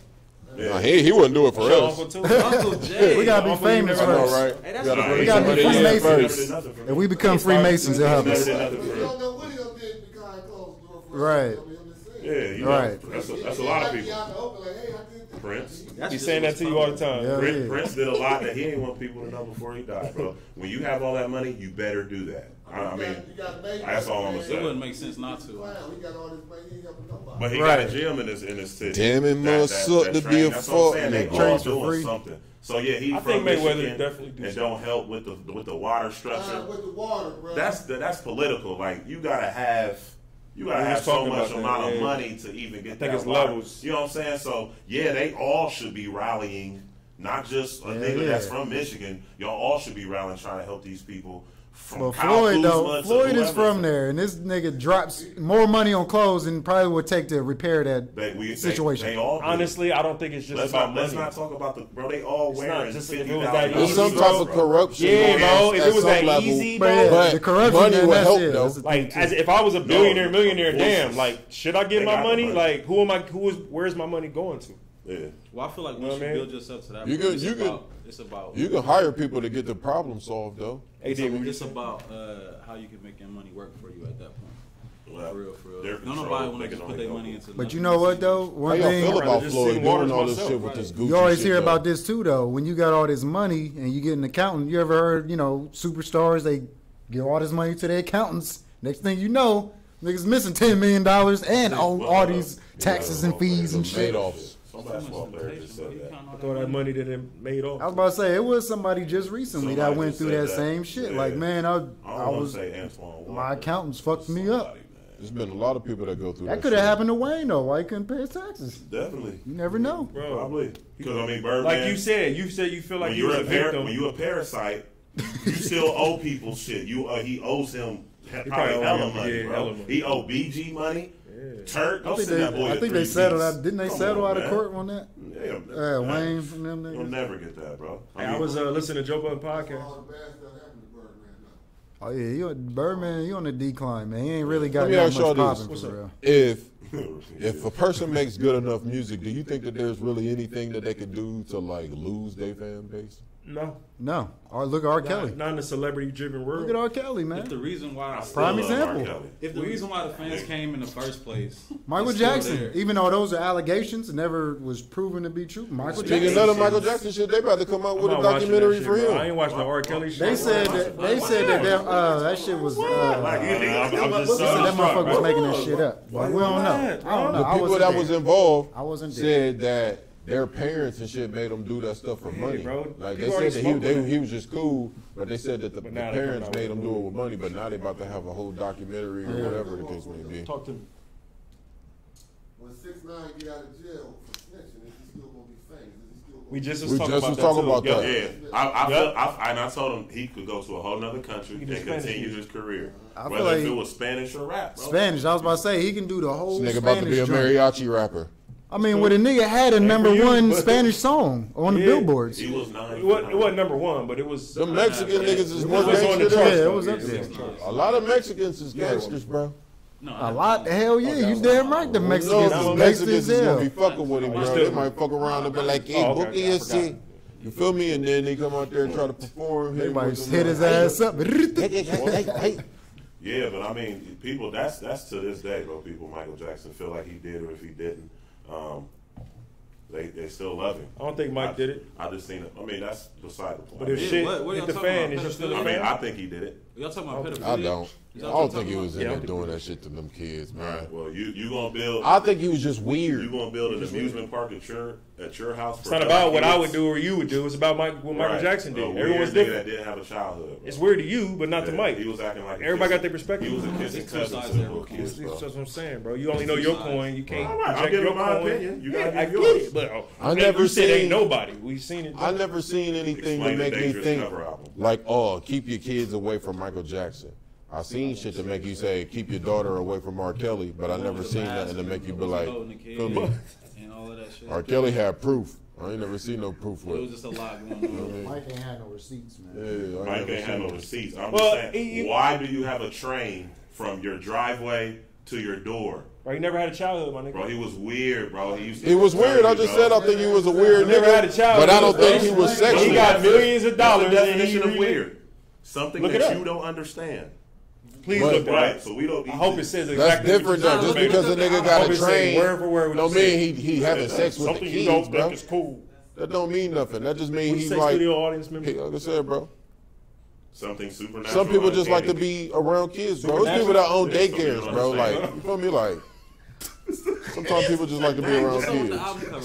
Nah, he wouldn't do it for Show us. Uncle too. Uncle Jay. We gotta be Uncle, you famous never I know, first. right? Hey, that's Gotta right. bring We gotta be somebody in Freemasons. first. If we become Freemasons, it'll help us. Never did nothing You for don't us. know what he done did behind closed doors for us. Right. I mean, I'm just saying. Yeah, you know, Right. that's a lot of He people. out in the open like, hey, I did this. Prince. He's saying that to you all the time. Yeah. Prince did a lot that he didn't want people to know before he died, bro. When you have all that money, you better do that. I mean, You got made that's all I'm gonna It say. wouldn't make sense not to. Clown. He got all this money. He ain't helping nobody. But he Right. got a gym in his city. Damn, it must suck to train. be a That's what I'm fuck saying. They nigga. all Trains for doing free. something. So yeah, he I from think Mayweather Michigan definitely do and something. don't help with the water structure. With the water, bro. That's political. Like you gotta have We was so talking much about that, amount of yeah. money to even get think that it's water. levels. You know what I'm saying? So yeah, they all should be rallying. Not just a nigga yeah. that's from Michigan. Y'all all should be rallying, trying to help these people. From Well, Kyle Floyd Kuzma though, to Floyd is whoever. from there, and this nigga drops more money on clothes than probably would take to repair that situation. They all do. Honestly, I don't think it's just let's about not, let's money. not talk about the bro. They all It's wearing not just $50,000. if it was that There's easy, some bro. type of corruption. Yeah, going bro. on If at it was some that level. easy, But bro. yeah, But the corruption money and would that's help, it. though. That's the Like, thing, as too. if I was a billionaire, millionaire, forces. damn, like, should I get They my got the money? money. Like, where's my money going to? Yeah. Well, I feel like You know once what I you mean? build yourself to that, You point, could- it's about You can hire people to get the problem solved, though. Hey, it's, Dick, what you it's saying? about how you can make your money work for you at that point. Well, For real, for real. they're Don't controlled. nobody want They to just can put only their go money for- into. But you know what though? How One y'all thing feel I'd about just Floyd sing waters doing all this myself, shit with right? this Gucci you always shit, hear though? about this too, though. When you got all this money and you get an accountant, you ever heard, superstars, they give all this money to their accountants. Next thing you know, niggas missing $10 million and all these taxes and fees and shit. Madoffs. Some basketball player just said that. All that money that they made off. I was about to say, it was somebody just recently that Somebody went just through said that that. same shit. Yeah. Like, man, I I don't want was, to say Antoine Walker. my accountants fucked me up. Somebody, man. There's been a lot of people that go through that. That could have shit. happened to Wayne, though. Why he couldn't pay his taxes? Definitely. You never know. Bro, Probably. Because I mean, Birdman. like you said you feel like when you was you're a a victim. when you a parasite, you still owe people shit. He owes him probably probably owe hella him, money, yeah, bro. hella money. He owe BG money. Turk, I go think send that boy they, a I think they 3 settled piece. out. Didn't they Come settle on, out of man. court on that? Yeah, Wayne from them You'll niggas. never get that, bro. I was listening to Joe Budden podcast. All the bad stuff happened to Birdman. Now. Oh yeah, Birdman, you on the decline, man. He ain't really got Let me that ask y'all much this. popping for real. If a person makes good enough music, do you think that there's really anything that they could do to like lose their fan base? No, No, or look at R. Kelly. not in a celebrity-driven world. Look at R. Kelly, If the man. reason why, Prime example. if the reason why the fans came in the first place, Michael it's still Jackson, there. even though those are allegations, never was proven to be true. Michael Speaking Jackson. of the Michael Jackson shit, they about to come out I'm with a not watching that documentary shit, for bro. I him. ain't watching the R. Kelly shit. They said that shit was. I'm just They said that motherfucker was bro. making that shit up. But we don't know. I don't know. The I people wasn't that there. was involved I wasn't there. said that their parents and shit made them do that stuff for money. bro. Like they People said that already spoke he was just cool, but they said that the But now they parents come out made with him do it with money. But now they about to have a whole documentary or whatever the case may be. Talk to me. When 6ix9ine get out of jail for snitching, is he still gonna be famous? Is he still gonna We just We was talking just about was that. talking too. about Yup. that. Yeah, and I told him he could go to a whole nother country He and can Spanish continue music. his career. I feel Whether like if it was Spanish or rap, bro. Spanish. I was about to say he can do the whole This nigga Spanish about to be a joint. mariachi rapper. I mean, when a nigga had a number for you, one but- Spanish song on the Yeah. billboards. He was 9. It wasn't number one, but it was. The Mexican niggas is more It was on gangster the than charts. Yeah, it though. was up Yeah, there. on the charts. a lot of Mexicans is gangsters, bro. No, A lot, hell yeah, you damn right. The No, Mexicans the is gangsters Mexicans as is gonna hell. be fucking with him, bro. They might fuck around and be like, hey, Oh, okay, bookie I and forgot. shit. You feel me? And then they come out there and try to perform. They might hit his ass up. Yeah, but I mean, people. That's to this day, bro. People, Michael Jackson feel like he did, or if he didn't, they still love him. I don't think Mike did it. I just seen it. I mean, that's beside the point. But if Yeah, shit what hit y'all the talking fan, about? is you still a I mean, fan? I think he did it. y'all talking about pedophilia? I don't. I Y'all don't talking think he about- was in Yeah, I there don't doing that shit to them kids, All man. right. Well, you gonna build. I think he was just You weird. gonna build an amusement park at your house? It's not about what I would do or you would do. It's about what Michael Jackson did. Everyone's That different. didn't have a childhood. Bro. It's weird to you, but not to Yeah, Mike. He was acting like Everybody got their perspective. He was a kissing It's two cousin sides to to little every kids, That's bro. what I'm saying, bro. You only know your coin. You can't All right, I'm project giving your my coin. opinion. You Yeah, gotta I give get yours. it, but I never you said ain't seen- nobody. We've seen it. I never seen anything to Explain the make me Dangerous think cover album. like, oh, keep your kids away from Michael Jackson. I seen shit to make you say, keep your daughter away from R. Kelly, but I never seen nothing to make you be like, feel me? And all of that shit. R. Kelly had proof. I ain't never seen no proof It was with it. just a lot going on. Mike ain't had no receipts, man. Yeah, I Mike never ain't seen have no no- receipts. I'm Well, just saying, you- why do you have a train from your driveway to your door. Bro, he never had a childhood, my nigga. Bro, he was weird, bro. He was weird. I just said I think he was a weird He never nigga, had a child. but I don't think he was sexual. He got millions of dollars. That's the and he definition of weird. Something Look it that up. you don't understand. Please But- look that Right, up. so we don't. I hope it says That's exactly. different though. Just because a nigga got hope a it say train, word for word what don't it say. mean he having sex with the Something you don't kids, bro. think is cool. That don't mean nothing. That just means What you he's say, like, studio audience member? like I said, bro. Something supernatural. Some people just like to uncanny. be around kids, bro. There's people that own daycares, bro. Like, you feel me? Like, sometimes people just like to be around So with the kids. album cover,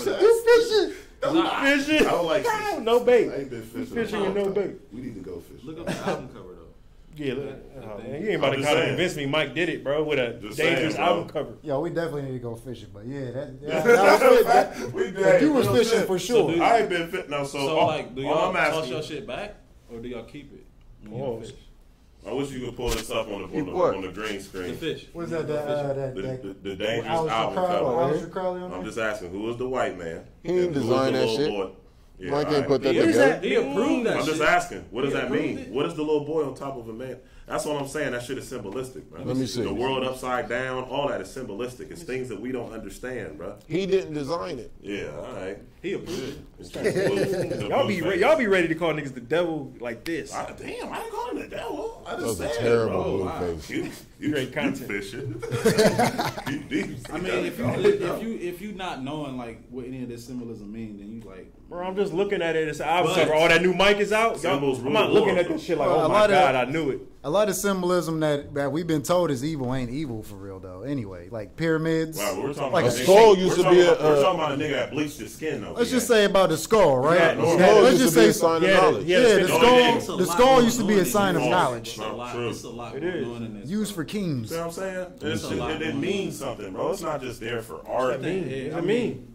Fishing. I don't like fishing. No bait. I ain't been fishing. Fishing and no bait. We need to go fishing. look up the album cover though. Yeah, look. Oh, man, you ain't about I'm to just kind of saying. convince me Mike did it, bro, with a Just dangerous saying, bro. album cover. Yo, we definitely need to go fishing, but yeah, that was We it. You was fishing for So sure. do- I ain't been fit. No, so, So all, like, do all y'all I'm toss asking. your shit back or do y'all keep it? when y'all Pause. fish? I wish you could pull this up on Keep what? the green The screen. fish. What's that? The dangerous Alistair album Crowley. cover. Alistair Crowley on I'm there? just asking, who is the white man? He ain't And who is design the that little shit. boy? Yeah, Mike ain't alright. put that What is together. that? He approved that I'm shit. just asking, what does He that approved mean? it. What is the little boy on top of a man? That's what I'm saying. That shit is symbolistic, bro. Let me see. The world upside down, all that is symbolistic. It's things that we don't understand, bro. He didn't design it. Yeah, all right. He approved it. It's the Y'all be blue face. y'all be ready to call niggas the devil like this. Damn, I didn't call him the devil. I That just was a said, terrible bro. blue Wow. face. You Great content. fishing. You deep. I mean, if you not knowing like what any of this symbolism mean, then you like. Bro, I'm just looking at it. It's an album But- cover. All that new Mike is out. Y'all, Symbols I'm rule not the looking world, at this shit like, Well, oh a my lot of- God, I knew it. A lot of symbolism that we've been told is evil ain't evil for real though. Anyway, like pyramids. Wow, we're talking Like about a nigga- skull used we're to be talking about- a- We're talking about a nigga that bleached his skin, though. Let's just say about the skull, right? Yeah, The Yeah, skull let's used just to be say a sign of yeah, knowledge. yeah. Yeah, the It's a skull. lot The skull used to be a going sign of on in knowledge, this. It's a lot. True. It's a lot It going is. on in this. used for kings. See what I'm saying? It's a lot It going means something, bro. It's not just there for art. What does it mean?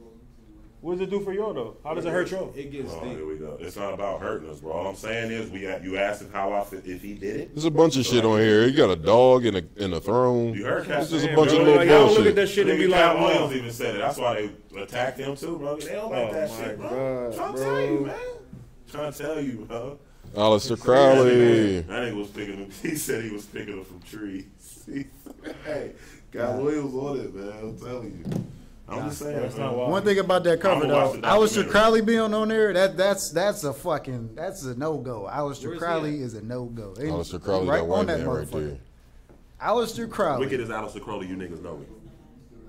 What does it do for y'all though? How does it hurt y'all? It gets Oh, deep. here we go. It's not about hurting us, bro. All I'm saying is, you asked him how if he did it. There's a bunch of shit on here. You got a dog and a throne. You heard Cat It's just a saying, bunch bro, of little Like, y'all don't look at bullshit. that shit and be Nigga, like, Cat Williams oh, even said it. That's why they attacked him too, bro. They don't like Oh, that my shit, bro. God, Trying to bro. tell you, man. Trying to tell you, bro. Alistair Crowley. That nigga was picking them. He said he was picking them from trees. Hey, Cat Williams on it, man. I'm telling you. I'm just saying, that's man. not wild. One thing about that cover I'm gonna watch though, the Alistair documentary. Crowley being on there, that's a no go. Alistair Where's he Crowley at? is a no go. Alistair Crowley, that white man right there. Alistair Crowley. Wicked as Alistair Crowley, you niggas know me.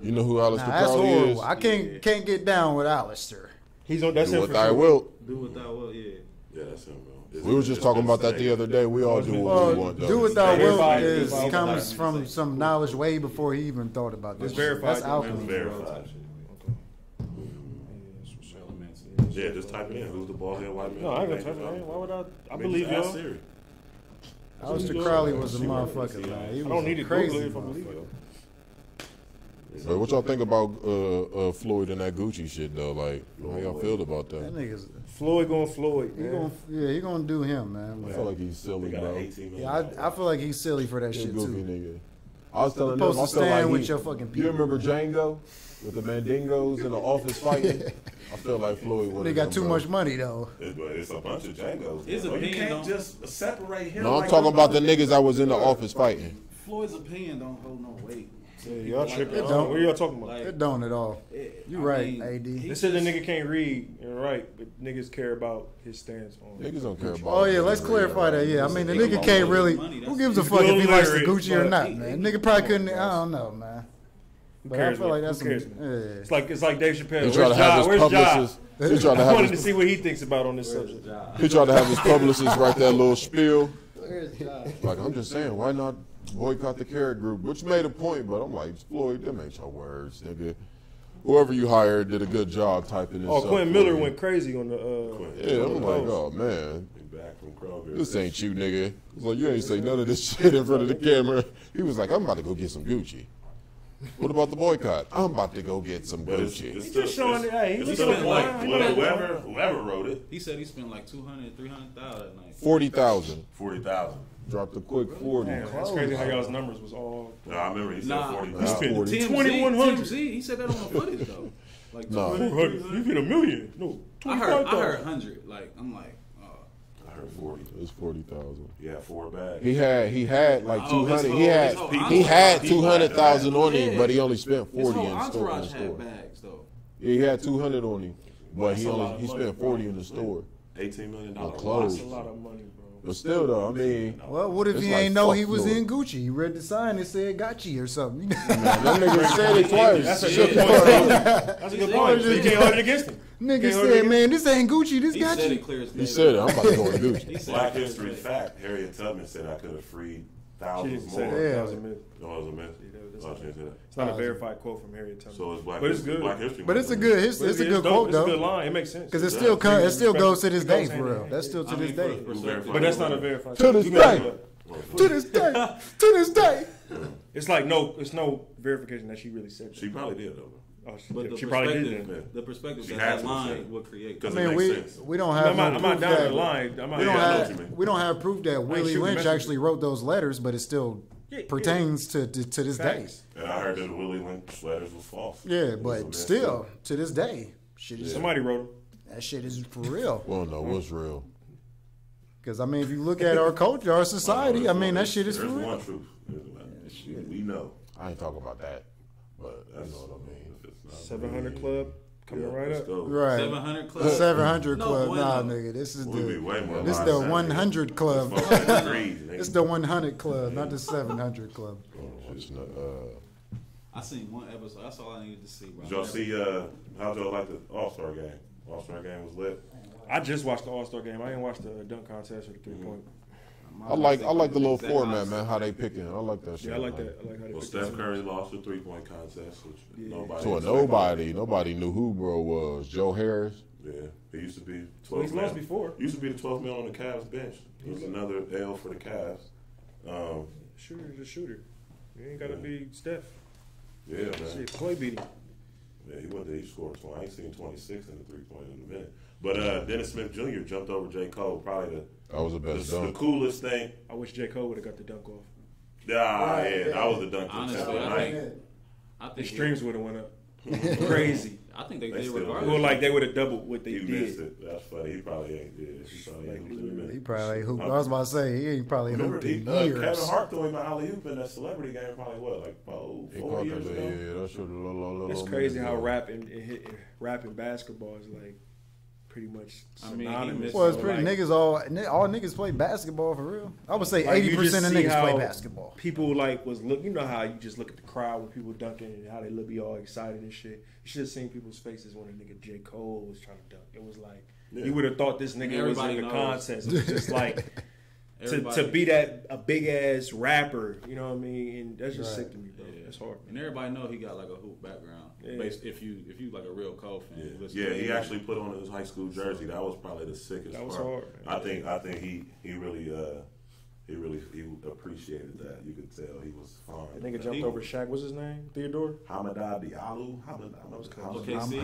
You know who Nah, Alistair that's Crowley horrible. is? I can't get down with Alistair. He's on. That's Do it what for thy sure. will. Do what thou will, yeah. Yeah, that's him, bro. We were just talking about that the other day. We all do what we want, though. Do what thou will Verified. is Verified. comes from some knowledge way before he even thought about this. It's verified. That's alchemy. Verified. Yeah, just type it in. Who's the bald head white man? No, I ain't gonna touch it. Why would I? I mean, believe just ask y'all. Siri. Alistair Crowley was a motherfucker, man. He I was don't need a to crazy Google it if I believe motherfucker. y'all. But what y'all think about Floyd and that Gucci shit, though? Like, how y'all feel about That that? nigga's Floyd going Floyd. he Man. he gonna do him, man. I feel like he's They silly, got an bro. 18 million. Yeah, I feel like he's silly for that He's a shit goofy too. nigga. I was telling Supposed them, I to feel stand like with your fucking You people. remember Django with the Mandingos in the office fighting? I feel like Floyd would. They got too much money though. It's a bunch of Django's. His bro. You opinion can't don't- just separate him. No, I'm like talking that. about the niggas that was in the office fighting. Floyd's opinion don't hold no weight. Yeah, y'all tripping. It don't. What are y'all talking about? Like, It don't at all. You right, AD. They said the nigga can't read and write, but niggas care about his stance on it. Niggas don't care about. Oh yeah, let's clarify that. Yeah, I mean the nigga can't really. Who gives a fuck if he likes the Gucci or not, man? Nigga probably couldn't. I don't know, man. But I cares, feel like man? that's Who cares, some. Yeah. It's like Dave Chappelle. He tried to have his Where's Ja? publicist. He tried to I have wanted to his. see what he thinks about on this subject. He tried to have his publicist write that little spiel. Like, I'm just saying, why not boycott the Carrot Group? Which made a point, but I'm like, Floyd, them ain't your words, nigga. Whoever you hired did a good job typing this Oh, up. Quentin Miller went crazy on the. Yeah, I'm like, oh man, Back from Kroger. this ain't you, nigga. He's like, you ain't say none of this shit in front of the camera. He was like, I'm about to go get some Gucci. What about the boycott? I'm about to go get some But it's Gucci. still, just showing it, hey, he it's was still showing like it. whoever wrote it, He said he spent like 200, 300,000 that night. 40,000. 40,000. Dropped a quick 40. Damn, that's crazy how y'all's numbers was all. No, I remember he said Nah, 40,000. 40. TMZ, 2100. TMZ, he said that on the footage though. Like No. 200, 400. You get $1 million. No, I heard 25,000. 100. Like I'm like, I heard 40. It was 40,000. Yeah, 4 bags. He had like Oh, 200. his He had whole he had entourage. 200,000 on him, Yeah. but he only spent His 40 whole in the store. entourage had bags though. Yeah, he had 200 on him, but That's a lot of he money, spent bro. 40 in the store. $18 million. On clothes. That's a lot of money, bro. But still, though, I mean, Well, what if It's he like, ain't know fuck he was Lord. in Gucci? He read the sign and said Gotchi or something. that nigga said it twice. That's a Shit. good point. That's a good point. You can't hold it against him. Nigga Can't hold it said, against man, this ain't Gucci, this He said Gotchi. it clear as day. He said it. I'm about to go to Gucci. He said Black it clear as history day. fact. Harriet Tubman said I could have freed She thousands didn't say more. that. Yeah. That was a myth. No, it was a myth. That's Oh, not- she didn't say that. It's not a verified quote from Harriet Tubman. So it's Black But it's history. good. Black history. But it's a Month. good, But it's a it's good dope. quote It's a good though, line. It makes sense. because it Yeah. still goes to this day It goes for real. hand in That's still to this day. But that's not a verified. To this You gotta day. look. To this day, to this day. It's no verification that she really said that. She probably did though. Oh, But she probably did perspective- that. The perspective She that had that to line say. will create. Because I it mean, makes we sense. we don't I'm have not no down proof to the that line. I'm not- we don't Yeah, I know what you have mean. we don't have proof that Willie shooting Lynch messages. actually wrote those letters, but it still Yeah, pertains to this day. Facts. And I heard that the Willie Lynch letters was false. Yeah, It was a but myth. still to this day, shit is Somebody wrote them. that shit is for real. Well, no, what's real? Because I mean, if you look at our culture, our society, I mean, that shit is for There's real. one truth. We know. I ain't talking about that, but you know what I mean. 700 Club coming right up. Right. 700 Club. 700 No, Club. bueno. Nah, nigga, this is We be way more. this live the Saturday. 100 Club. It's fucking degrees, nigga. It's the 100 Club, not the 700 Club. It's not, I seen one episode. That's all I needed to see, bro. Did y'all see how'd y'all like the All-Star game? All-Star game was lit. I just watched the All-Star game. I didn't watch the dunk contest or the three-point. I like the little format, man. How they picking? I like that shit. Yeah, I like that. I like how they Well, picked Steph that. Curry lost the 3-point contest, which nobody. To a nobody knew who bro was. Joe Harris. Yeah, he used to be 12th Well, he's lost man. before. He used to be the 12th man on the Cavs bench. He was another L for the Cavs. Shooter's a shooter. You ain't got to be Steph. Yeah, man. Shit, Clay beat him. Yeah, he went to each score 20. I ain't seen 26 in the 3-point in a minute. But Dennis Smith Jr. jumped over J. Cole, probably That was the best the dunk. coolest thing. I wish J. Cole would have got the dunk off. Yeah, that was the dunk. Honestly, contest. I The think streams would have went up. Crazy. I think they They did still regardless. Well, like they would have doubled what they He missed did. it. That's funny. He probably ain't did. He probably ain't hooped in a minute. He probably ain't hooped. I was about to say he ain't probably Remember, hooped in Kevin years. Hart threw him an alley oop in that celebrity game. Probably what, like He 4 caught years that, ago. yeah, that shit a little. It's crazy how rap and basketball is like pretty much I mean, he synonymous. missed Well, it's So, pretty like, niggas all niggas play basketball for real. I would say Like, you 80% just of see niggas play how basketball. People like was look. You know how you just look at the crowd when people dunking and how they look be all excited and shit. You should have seen people's faces when a nigga J. Cole was trying to dunk. It was like you would have thought this nigga was Everybody in the knows. contest. It was just like to Everybody- be that a big ass rapper. You know what I mean? And that's just Right. sick to me, bro. Yeah. That's hard. And everybody know he got like a hoop background. Yeah. Based, if you like a real Cole fan, you listen Yeah, to he him. actually put on his high school jersey. That was probably the sickest That was part. hard. I think he really appreciated that. You could tell he was fine. That nigga jumped over Shaq. What's his name? Theodore. Hamadad Diallo. OKC.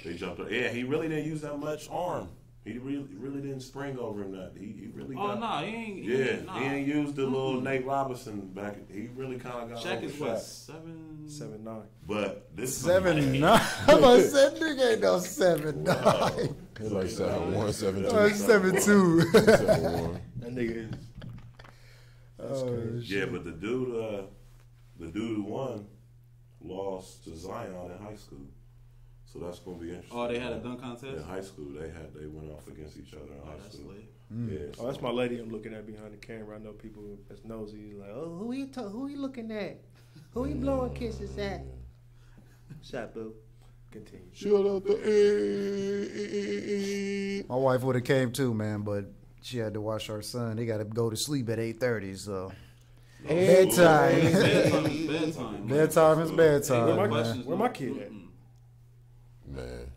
They jumped over. Yeah, he really didn't use that much arm. He really didn't spring over him. That he really. Oh got, no, he ain't. Yeah, he ain't used the little Nate Robinson back. He really kind of got. Shaq over is what 7'9". But this 7'9". I'm about to say nigga ain't no 7'9". He's like 7'1", 7'2". 7'2". 7'1". That nigga is. Oh, Yeah, but the dude who won lost to Zion in high school, so that's gonna be interesting. Oh, they had a dunk contest. in high school. They went off against each other in high That's school. lit. Yeah, Oh, that's my lady I'm looking at behind the camera. I know people that's nosy. Like, oh, who he looking at? Who he blowing kisses at? Shot, boo. Continue. Shout out to My wife would have came too, man, but she had to watch our son. They got to go to sleep at 8:30, so bedtime. Bedtime. Bedtime is bedtime, Where man. my kid at? man.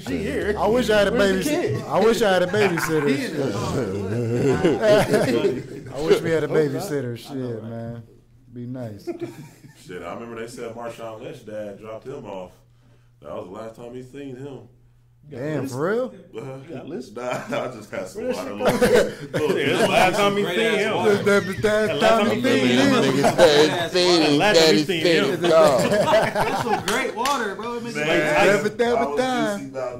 She here. I wish I had a babysitter. I wish I had a babysitter. I wish we had a babysitter. Shit, man. Be nice. Shit, I remember they said Marshawn Lynch dad dropped him off. That was the last time he seen him. Damn, for real? Nah, I just had some water. That's last time we seen him. Last time he seen him. That's some great water, bro. It makes you like I ice. was just about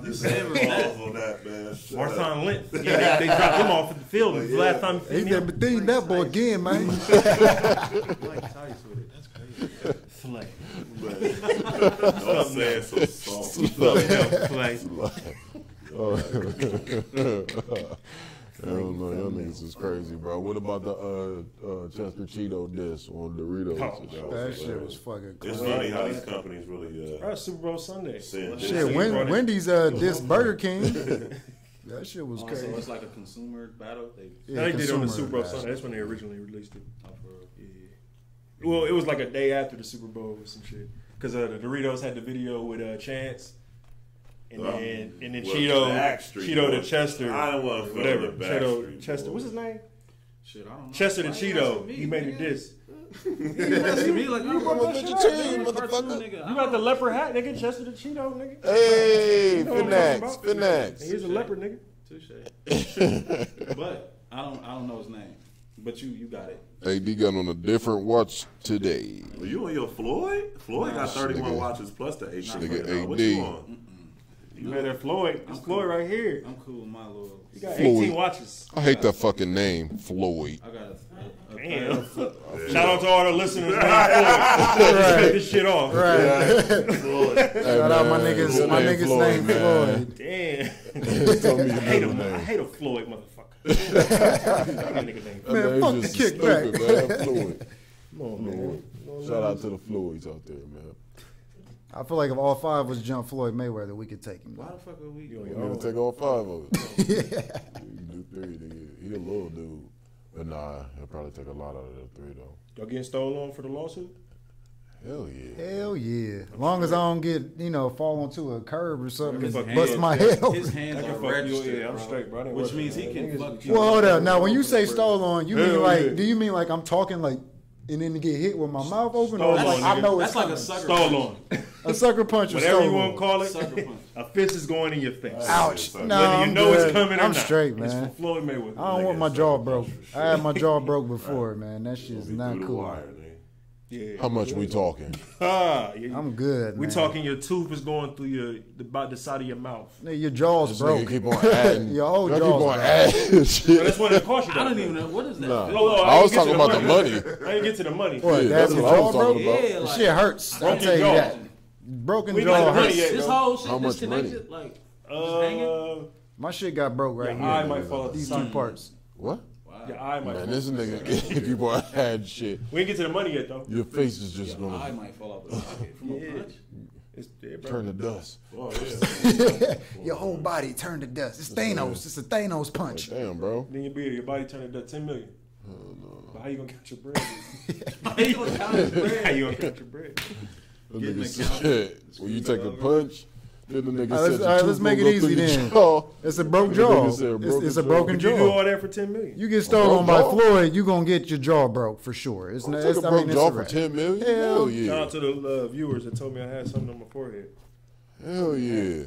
this balls on that, man. Marshawn Lynch. Yeah, they dropped him off at the field. But yeah. Last time He never seen that boy again, man. That's crazy. Slay. Don't say it so soft. Slay. I don't know, y'all niggas is crazy, bro. What about the Chester Cheeto diss on Doritos? That shit was fucking It's crazy. funny how these companies really That's Super Bowl Sunday. send Shit, Wendy's dissed Burger King. That shit was So crazy. it's like a consumer battle. Yeah, I think they did it on the consumer Super Bowl battle. Sunday. That's when they originally released it. Yeah. Well, it was like a day after the Super Bowl or some shit. Because the Doritos had the video with Chance. And then well, Cheeto Backstreet to Boys. Chester. I don't want to feel Whatever. the Cheeto, Backstreet Chester. Boys. What's his name? Shit, I don't know. Chester to Why you Cheeto. asking me, He made a nigga? diss. You asking me like, I'm brought that shit up, you motherfucker. You got the leopard hat, nigga. Chester to Cheeto, nigga. Hey, You know what I'm talking about? Finax. Here's a leopard, nigga. Touche. But I don't know his name. But you got it. AD got on a different watch today. Well, you on your Floyd? Floyd got 31 nigga. watches plus the 8. Nigga What AD. you on? You better Floyd. It's Floyd right here. I'm cool with my little. You got Floyd. 18 watches. I hate that fucking name, Floyd. I got a Damn. Shout out to all the listeners. Right. This shit off. Right. Floyd. Shout out my niggas. Good My name, niggas Floyd, named man. Floyd. Damn. Tell me I your hate middle him. I name. hate a Floyd motherfucker. That nigga name. That Man, name's fuck the just kickback. stupid, man. Floyd. Come on, man. Shout out to the Floyds out there, man. I feel like if all five was jump Floyd Mayweather, we could take him. Why the fuck are we? We're gonna take all 5 of it. You can do 3, nigga. He a little dude. But nah, he'll probably take a lot out of the 3 though. Y'all getting stolen for the lawsuit? Hell yeah. Hell yeah. As long as I don't get, fall onto a curb or something His and bust hands- my head His open. hands I are can fuck you. registered. Yeah, I'm bro. straight, bro. I didn't Which work means for he that. can Niggas- fuck you. Well, hold up. Now, when you say Stolen. stolen, you Hell mean like, yeah. do you mean like I'm talking like, and then to get hit with my mouth open, or Stolen, like I nigga. know it's That's like coming? a sucker. Stole on. A sucker punch or Whatever you stolen. want to call it. Sucker punch. A fist is going in your face. Ouch. Whether No, Whether you I'm know good. it's coming or I'm not. straight, It's man. for Floyd Mayweather. I don't want my jaw broke. I had my jaw broke before, man. That shit's not Through the cool. wire, nigga. Yeah. How much we talking? Ah, yeah. I'm good, We man. talking your tooth is going through about the side of your mouth. Nigga, your jaw's Nigga broke. keep on adding. Your whole Y'all jaw's keep on broke. adding shit. That's what it cost you. I don't even know what is that. Nah. Oh, I was didn't get talking to about the money. I didn't get to the money. What, Yeah, that's that's your what I jaw was broke? talking about. Yeah, That like, shit hurts. I'll Broken tell you jaw. that. Broken We jaw like the money hurts. yet. this whole shit How much disconnected, like Uh, hanging. My shit got broke right your eye here. might fall out the These two side. parts. What? Your eye might Man, fall. this nigga keep on adding shit. We didn't get to the money yet, though. Your face is just Your eye gonna might fall out the socket from a punch. It's, yeah, bro. turn to dust. Oh, yeah. Your whole body turned to dust. It's Thanos. It's a Thanos punch. Damn, bro. Then your body turned into 10 million. But how you gonna count your bread? How you gonna count his bread? How you gonna count your bread? The Getting nigga accounted. said, when you take a punch, then the nigga All right, said, let's make it easy then. It's a broke The jaw. nigga said broken It's a jaw. broken You do all jaw. that for 10 million. You get stolen broke by jaw? Floyd, you gonna get your jaw broke for sure. It's not. Take It's, a I broke mean, it's jaw a for wrap. 10 million? Hell Hell Shout yeah. out to the viewers that told me I had something on my forehead. Hell yeah.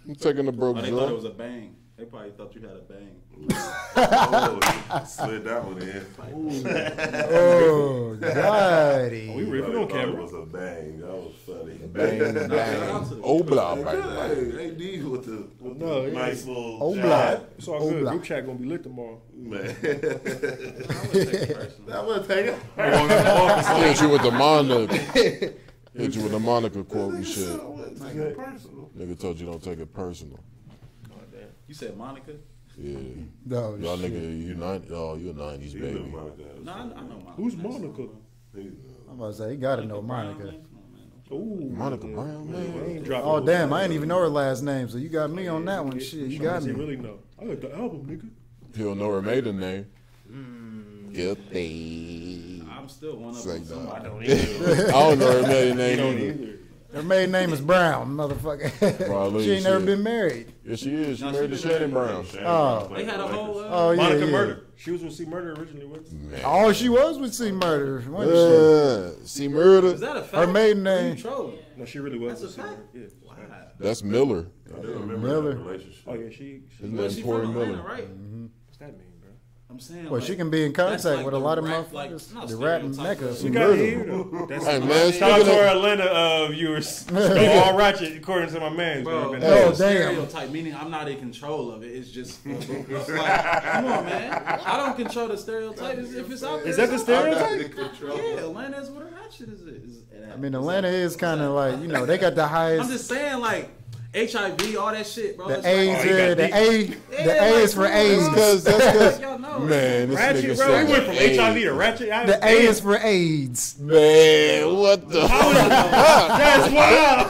I'm taking a broke Oh, they thought it jaw. was a bang. They probably thought you had a bang. Oh, you slid that one in. Oh, daddy. We ripping on It camera. was a bang. That was funny. Bang, bang. Oh, blah, bang, bang. Hey, AD with the No, yeah. nice little Oh, jab. blah. It's all good. Obla. Group chat gonna be lit tomorrow. Man. I wouldn't take it personally. That would take it. Hit you with the Monica. Hit you with the Monica quote and shit. I wouldn't take it personal. Nigga told you don't take it personal. You said Monica? Yeah. No, Y'all shit. nigga, you 90, oh, you a 90s You baby. know Monica. No, I know Monica. Who's Monica? I'm about to say, you gotta know Monica. Ooh, Monica Brown, I man. ain't dropping Oh, no- damn, I didn't even know her last name, so you got me on that one. Shit, you got Somebody me. really know. I heard the album, nigga. He'll know her maiden name. Guilty. I'm still one up Say on no. somebody. I don't either. I don't know her maiden I name don't either. either. Her maiden name is Brown, motherfucker. Probably She ain't never shit. been married. Yeah, she is. She No, married to she been Shannon Brown. Oh. They had a whole. Oh, yeah, Monica yeah. Murder. She was with C Murder originally. With Oh, she was with C Murder. Wasn't See Is murder. that a fact? Her maiden Or you name. trolling? no, she really was. That's with a C fact? Murder. Yeah. Wow. That's Miller. I do remember Miller. that relationship. Oh yeah, she. His Well, name she Corey from Atlanta, Miller. right? What's that mean, bro? I'm saying. Well, like, she can be in that's contact like with a the lot of rap, like, motherfuckers. not The rap stereotype, mecca. She She got murdered. here though. That's Hey, man, shout out speaking to of- our Atlanta viewers. They're all ratchet according to my man. Bro, Bro, Oh, it's a damn. stereotype, meaning I'm not in control of it. It's just, it's like, come on, man. I don't control the stereotype. If it's out there, Is that the it's out there. stereotype? Yeah, Atlanta is where the ratchet is. I mean, Atlanta is kind of like, you know, they got the I'm highest. just saying, like, HIV, all that shit, bro. The It's AIDS, like, he got the deep. A, the A is for AIDS. That's y'all know. man, this Ratchet, nigga bro. said We went from AIDS. HIV to ratchet. The A is for AIDS. Man, what the fuck? That's wild.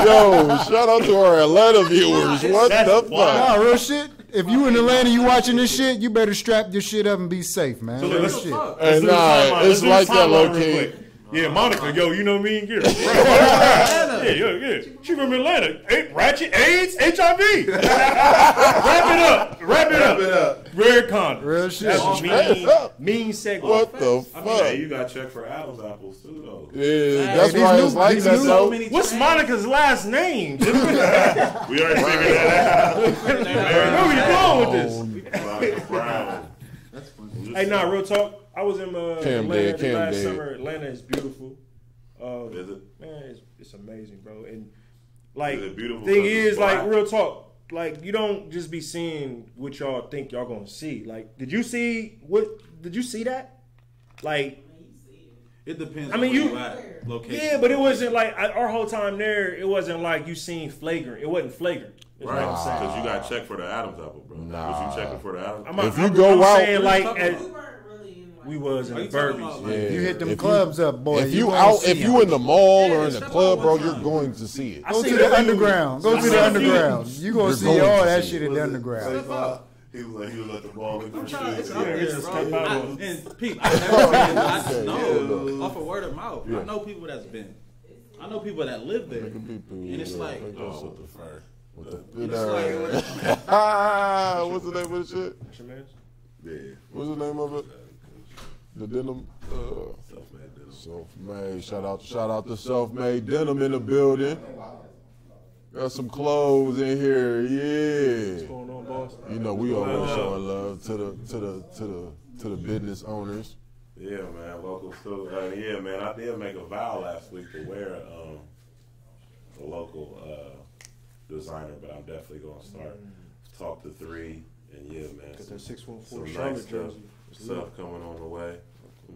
Yo, shout out to our Atlanta viewers. What That's the fuck? Nah, real shit. If you in Atlanta, you watching this shit, you better strap your shit up and be safe, man. So Real let's- shit. Hey, nah, it's like that, low key. Yeah, Monica, yo, you know me? Get her. Yeah. She from Atlanta. Ratchet, AIDS, HIV. Wrap it up. Rare condom. Real shit. That's mean segue. What the I mean, hey, fuck? you got checked for Adam's apples too, though. Yeah, that's these why new- it's like these that, new- though. What's Monica's last name? We already figured that Where we going with this? out. Monica Brown. That's funny. Hey, nah, real talk. I was in Cam Atlanta dead, Cam last dead. summer. Atlanta is beautiful. Is it? Man, it's amazing, bro. And like, Is it beautiful thing 'cause it's is, like, black? real talk. Like, you don't just be seeing what y'all think y'all gonna see. Like, did you see that? Like, It depends. I mean, on you- where at, location. yeah, but it wasn't like our whole time there. It wasn't like you seen flagrant. It wasn't flagrant. Is what I'm saying. Because you got checked for the Adam's apple, bro. Nah. Was you checking for the Adam's? If you go out- saying like What are you talking about? we was in Are the you talking Burbies. about, like, Yeah. You hit them If clubs up, boy. If you gonna out, see if you them. in the mall or in the step club, out bro, one you're time. going to see it. I Go seen to the a few. underground. Go I to seen the a few. underground. You gonna You're see going all to that see shit it. in the underground. He was at the ball looking I'm for trying, it's shoes. out Yeah, there, it's a bro. step out. And Pete, I never been. I just Yeah. know off of word of mouth. I know people that's been. I know people that live there, and it's like, Oh, the fur. What's the name of the shit? What's your man's? Yeah. What's the name of it? The denim. Self-made denim. Self-made. Shout out to self-made denim in the building. Got some clothes in here. Yeah. What's going on, boss? You know we always showing love to the business owners. Yeah, man. Local still. Yeah, man. I did make a vow last week to wear a local designer, but I'm definitely gonna start. Talk to 3, and yeah, man. Got that 614 some Charlotte nice stuff, jersey. stuff coming on the way.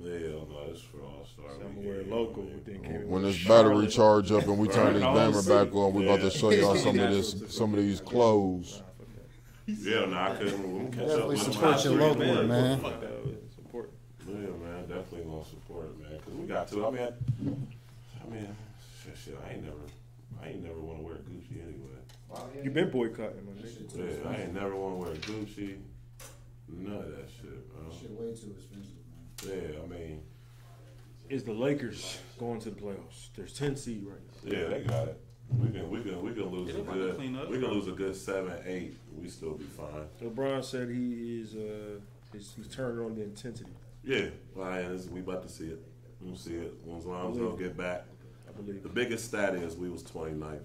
Yeah, no, it's for All Star. I'm gonna wear local, but then came in When with this battery Charlotte. charge up and we turn this dammer back on, we about to show y'all some of these clothes. Yeah, no, I couldn't. We'll catch up Definitely with support them. your local, Yeah, man. Fuck that, it's important. Yeah, man, definitely gonna support it, man. Cause we got to. I mean, shit. I ain't never want to wear Gucci anyway. You been boycotting, my nigga. Yeah, I ain't never want to wear Gucci. None of that shit, bro. Shit way too expensive, man. Yeah, I mean, Is the Lakers going to the playoffs? There's 10 seed right now. yeah, they got it. We can lose They a about to good. clean up. We can lose a good 7, 8. We still be fine. LeBron said he is he's turned on the intensity. Yeah, well, we about to see it. We'll see it as long as they'll get back. I believe. The biggest stat is we was 29th.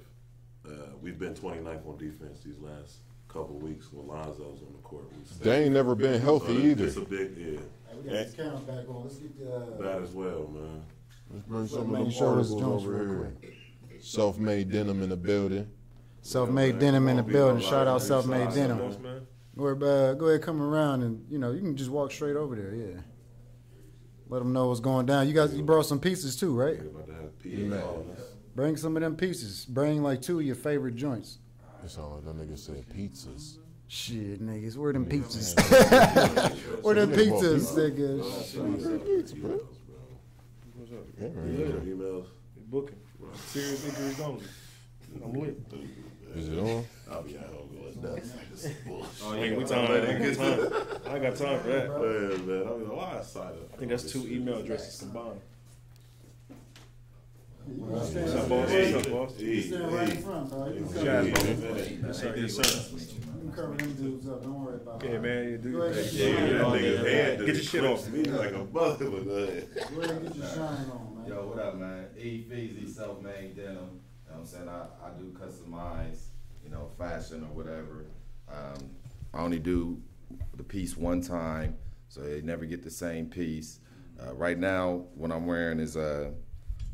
We've been 29th on defense these last couple weeks when Lonzo's on the court. They ain't never been healthy either. It's a big, Hey, we got these cameras back on. Let's get the. that as well, man. Let's bring some of Make them sure it's articles Jones over real here. Self-made denim in the building. Self-made man, denim in the won't be building. no Shout out lies. self-made Boss, denim. Boss, man. Go ahead, come around, and you can just walk straight over there. Yeah. Let them know what's going down. You brought some pieces too, right? We're about to have PA calling us. Bring some of them pieces. Bring like 2 of your favorite joints. It sound like that nigga said pizzas. Shit, niggas, where them pizzas? Where them pizzas, nigga? Pizza, bro. What's up? Yeah, Emails. Booking. Serious injuries only. I'm lit. Is it on? I'll be at home going nuts. This is bullshit. I ain't got time. I ain't got time for that. Yeah, man. I mean, why I signed up? I think that's 2 email addresses combined. What's up, boss? What's up, boss? You stand right in front, dog. You can Jazz, cover bro. Yes, sir. Yes, sir. you can cover them dudes up. Don't worry about it. Yeah, man. You do Go your ahead, thing. get your shine on. Get your shit off. Me like a mother, but Go ahead and get your shine on, man. Yo, what up, man? Feezy, self-made denim. You know what I'm saying? I do customize, fashion or whatever. I only do the piece one time, so they never get the same piece. Right now, what I'm wearing is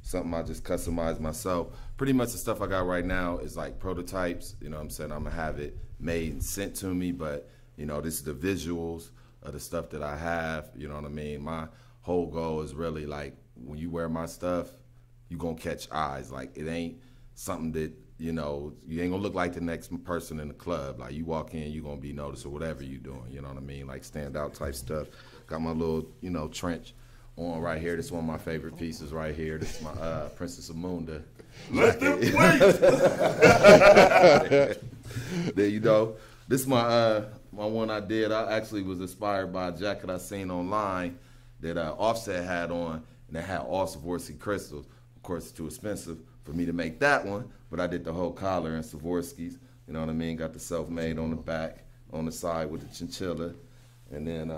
something I just customized myself. Pretty much the stuff I got right now is like prototypes. You know what I'm saying? I'm gonna have it made and sent to me, but this is the visuals of the stuff that I have. You know what I mean? My whole goal is really like when you wear my stuff, you gonna catch eyes. Like it ain't something that you ain't gonna look like the next person in the club. Like you walk in, you gonna be noticed or whatever you doing. You know what I mean? Like standout type stuff. Got my little trench on right here. This is one of my favorite pieces right here. This is my Princess Amunda. let them wait. There this is my one I did. I actually was inspired by a jacket I seen online that Offset had on, and it had all Swarovski crystals. Of course, it's too expensive for me to make that one, but I did the whole collar in Swarovskis. You know what I mean? Got the self-made on the back, on the side with the chinchilla, and then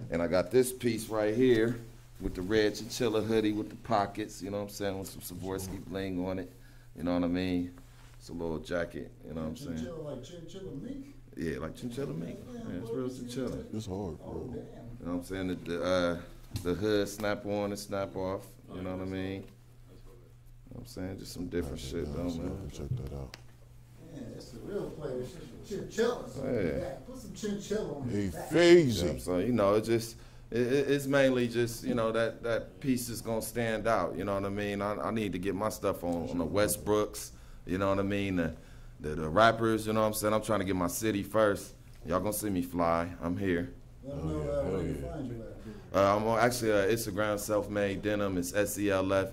and I got this piece right here with the red chinchilla hoodie with the pockets, you know what I'm saying, with some Swarovski bling on it. You know what I mean? It's a little jacket, you know what I'm saying? Chinchilla, like chinchilla mink? Yeah, like chinchilla mink. Yeah, it's real chinchilla. It's hard, bro. Oh, damn. You know what I'm saying? The hood snap on and snap off, you know what I mean? You know what I'm saying? Just some different shit though, man. Check that out. Yeah, it's the real player. Chinchilla. Yeah. Put some chinchilla on Hey, his back. Feezy. So it's mainly just that piece is gonna stand out. You know what I mean? I need to get my stuff on the Westbrooks. You know what I mean? The rappers. You know what I'm saying? I'm trying to get my city first. Y'all gonna see me fly. I'm here. Let them know where to find you at. I'm on actually Instagram self-made denim. It's SELFMADNIM.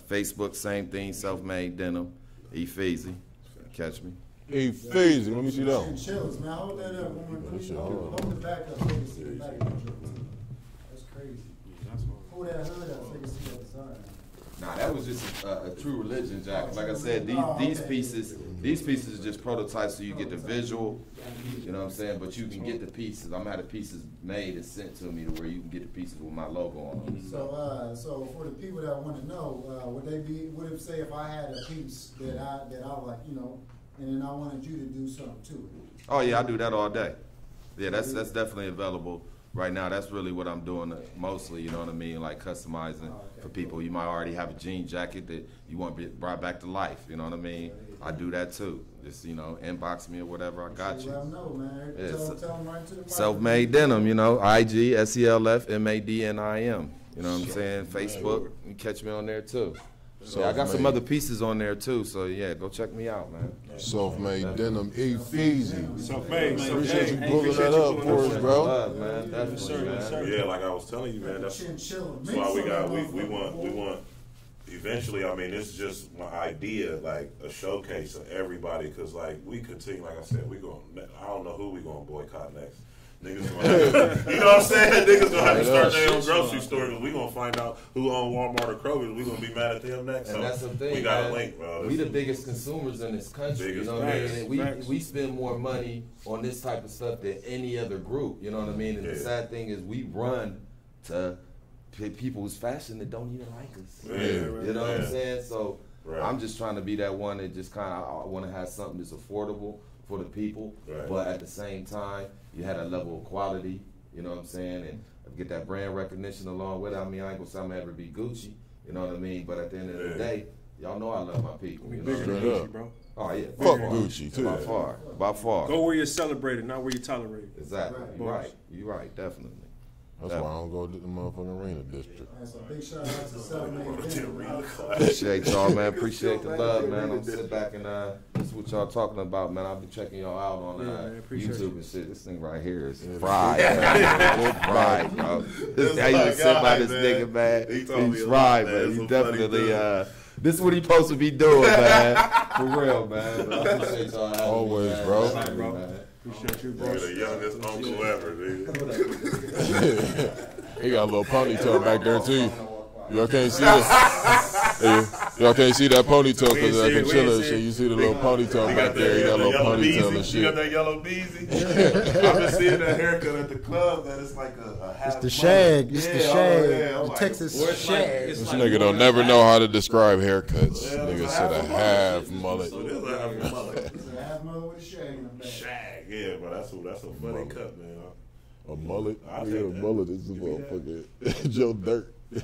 Facebook same thing, self-made denim. Feezy. Catch me. Hey, Feezy, let me see that one. Chinchillas, man. Hold that up. Hold the back up so you can see the back of the drip. That's crazy. Pull that hood up so you can see that design. Nah, that was just a true religion jacket. Like I said, these pieces are just prototypes so you get the visual, you know what I'm saying? But you can get the pieces. I'm gonna have the pieces made and sent to me to where you can get the pieces with my logo on them. So for the people that want to know, would it say if I had a piece that I like, and then I wanted you to do something to it? Oh yeah, I do that all day. Yeah, that's definitely available right now. That's really what I'm doing mostly, you know what I mean? Like customizing for people. You might already have a jean jacket that you want brought back to life, you know what I mean? I do that too. Just, inbox me or whatever, I got you. Let them know, man. Yeah, Tell them right to the mic. Self-made denim, IG, SELFMADNIM. You know what I'm saying? Facebook, you catch me on there too. Yeah, I got some other pieces on there too, so yeah, go check me out, man. Self-made denim. Hey, Feezy. Self-made. Appreciate you pulling that up for us, bro. Love, man. Definitely, man. Yeah, like I was telling you, man. That's why we want. Eventually, I mean, this is just my idea, like a showcase of everybody, because we continue, like I said, I don't know who we gonna boycott next. Niggas gonna have to, you know what I'm saying? Niggas gonna have to start their own grocery store. We gonna find out who own Walmart or Kroger. We gonna be mad at them next. And that's the thing, we got man. a link, bro. We the biggest consumers in this country. You know what I mean? And we spend more money on this type of stuff than any other group. You know what I mean? And the sad thing is, we run to people's fashion that don't even like us. You know what I'm saying? So I'm just trying to be that one that just kind of want to have something that's affordable for the people, but at the same time, you had a level of quality, you know what I'm saying, and get that brand recognition along with it. I mean, I ain't gonna say I'm ever be Gucci, you know what I mean, but at the end of the day, y'all know I love my people. You know what I mean? Gucci, bro. Oh yeah, Fuck Gucci too. By far. Go where you're celebrated, not where you're tolerated. Exactly. You're right, definitely. That's why I don't go to the motherfucking arena district. That's a big shout out to self-made denim. Appreciate y'all, man. Appreciate the love, man. I'm gonna sit back and this is what y'all talking about, man. I'll be checking y'all out on YouTube and shit. This thing right here is fried, man. Fried, bro. This how you sit by this nigga, man. He's fried, man. He's definitely this is what he supposed to be doing, man. For real, man. But I appreciate y'all having Always, me, bro. Man. Appreciate you, bro. You're the youngest uncle ever, dude. He got a little ponytail back there too. Y'all can't see it. Y'all can't see that ponytail because I can chill and shit. You see the little ponytail back there. He got a little ponytail and You got shit. that yellow beezy? I've been seeing that haircut at the club. That it's like a half. It's the shag. It's the shag. I'm The like, Texas shag. This nigga don't never know how to describe haircuts. Nigga said a half mullet. It is a half mullet. It's a half mother with a shag in the back. Shag, yeah, but that's a funny cut, man. A mullet? I'll Nigga, take a that. mullet is a motherfucker. Joe Dirt. I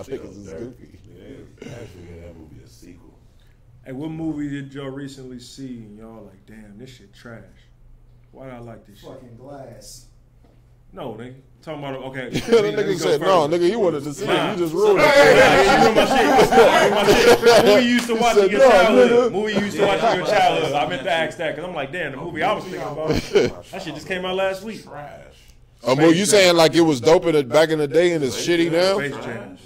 think it's a Dirt. goofy. Yeah, actually, that movie a sequel. Hey, what movie did y'all recently see and y'all like, damn, this shit trash? Why do I like this shit? Fucking Glass. No, nigga. Talking about, okay. The nigga said, no, nigga, he wanted to see it. You just ruined it. You know my shit. Movie you used to watch in your childhood. Movie you used to watch in your childhood. I meant to ask that because I'm like, damn, the movie I was thinking about. That shit just came out last week. Trash. Well, you saying like it was dope back in the day and it's shitty now? Space Jam.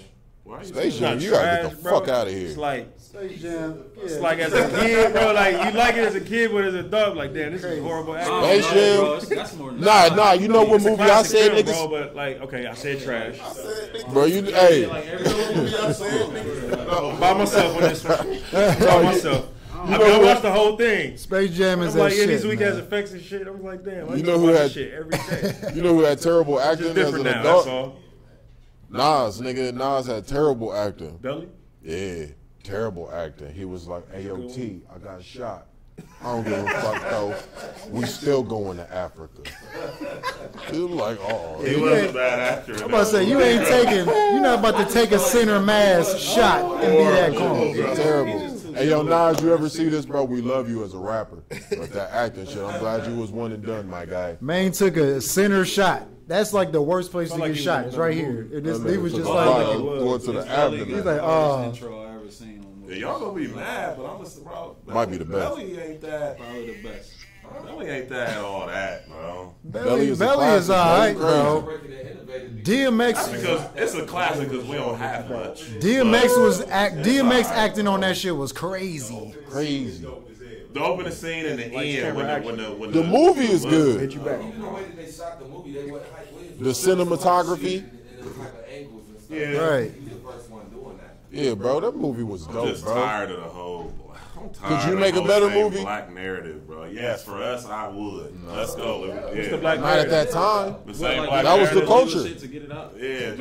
Why you Space It's not Jam, you gotta get trash, the bro. fuck out of It's here. like, Space Jam. it's like as a kid, bro, like you like it as a kid, but as a adult, like, damn, this is horrible acting. Space Jam. Bro, that's more than Nah, you know what It's a movie I classic said, film, niggas? bro, but like, okay, I said trash. Bro, you, hey. By myself on this one. By myself. I watched the whole thing. Space Jam is I'm that like, yeah, shit, these week has man. effects and shit. I was like, damn, I You used know to who watch had- this shit every day. You know who had terrible acting Just as different an now, that's adult? all. Nas, nigga. Nas had terrible acting. Belly? Yeah, terrible acting. He was like, AOT, I got shot. I don't give a fuck though. We still going to Africa. He was like, oh. He was a bad actor. I'm about to say, you're not about to take a center mass shot and be that calm. Terrible. Hey, yo, Nas, you ever see this, bro? We love you as a rapper. But that acting shit, I'm glad you was one and done, my guy. Maine took a center shot. That's like the worst place to Like get he shot. was It's right here. He was just Took a like, bottle, going to the he's abdomen. like, oh. intro I ever seen on Yeah, movie. y'all gonna be mad, but I'm gonna bro. Might be the best. Belly ain't that. Probably the best. Belly ain't that all that, bro. Belly is a Belly is classic, alright, bro. bro. That's DMX because it's a classic because we don't have much. DMX acting on that shit was crazy. Crazy. The opening scene and the end when The movie is good. Hit you back. Even the way that they shot the movie, they went Hype Williams. The cinematography. And the type of angles and stuff. Yeah. Right. He was the first one doing that. Yeah, bro, that movie was I'm dope, just bro. tired of the whole. I'm tired Could you of make the a whole better same movie? Black narrative, bro. Yes, for us, I would. Let's go. Yeah. the black Not at that time. The same Like, black that was the narrative. culture. Shit to get it out. Yeah,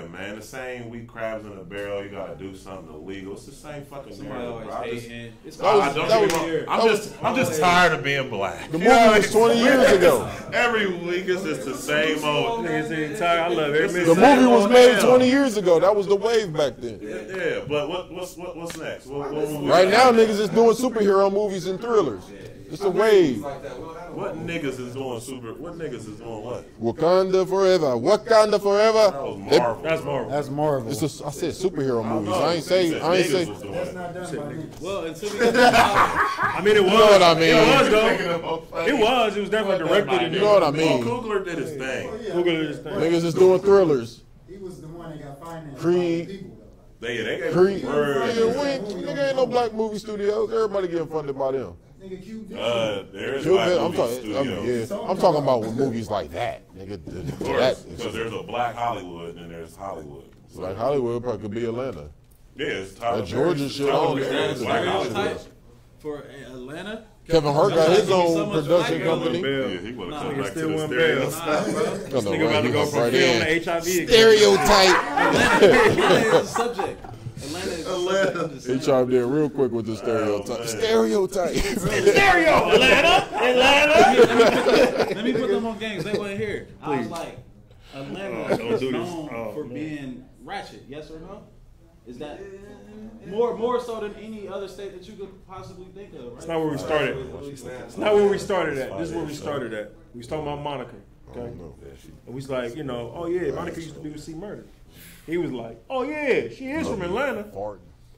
man. The same we crabs in a barrel. You gotta do something illegal. It's the same fucking Somebody narrative, always bro. I just- hating. It's That was- I don't that get me was- wrong. I'm just tired of being black. The movie was 20 years ago. Every week it's just the same old. Niggas ain't tired. I love every minute. The movie was made 20 years ago. That was the wave back then. Yeah, but what's next? What movie Right we now, got? niggas is doing superhero movies and thrillers. It's a wave. Like that. We don't have a What niggas is doing super? What niggas is doing what? Wakanda forever. Wakanda That forever. was They- Marvel. That's Marvel. That's Marvel. I said superhero movies. I ain't He say. said I ain't niggas say. was doing That's it. not done by niggas. Well, until we get out. I mean, it was. You know what I mean? It was, though. It It was. It was definitely directed. You know what I Oh, mean? Kugler did his thing. Google this thing. Niggas is doing thrillers. He was the one that got financed. Creed. People, They gave Creed. him word. Nigga, nigga ain't no black movie studios. Everybody getting funded by them. Nigga, Q. There is Cuban, black I'm movie talking. studios. Yeah, I'm talking about with movies like that, nigga. That Because there's a black Hollywood and there's Hollywood. So, like Hollywood probably could be Atlanta. yeah, it's Tyler That Georgia Perry. shit, Tyler oh, Perry yeah, is black stereotype. Hollywood. For Atlanta? Kevin Hart got his So own much production black company. Bell. Yeah, he would Nah, have come nigga back to still the won stereo. Bell. I know, Nigga about right? to He go hop from right film in. to HIV. Stereotype. Atlanta is the subject. Atlanta is the subject. He chimed in real quick with the stereotype. man. Stereotype. Stereo, Atlanta. Let me put them on games. They weren't here. I was like, Atlanta don't is do this. known Oh, for man. being ratchet. Yes or no? Is that more so than any other state that you could possibly think of? Right? That's not where we started. It's not where we started at. This is where we started at. We was talking about Monica. Okay. And we was like, you know, oh yeah, Monica used to be with C Murder. He was like, oh yeah, she is from Atlanta.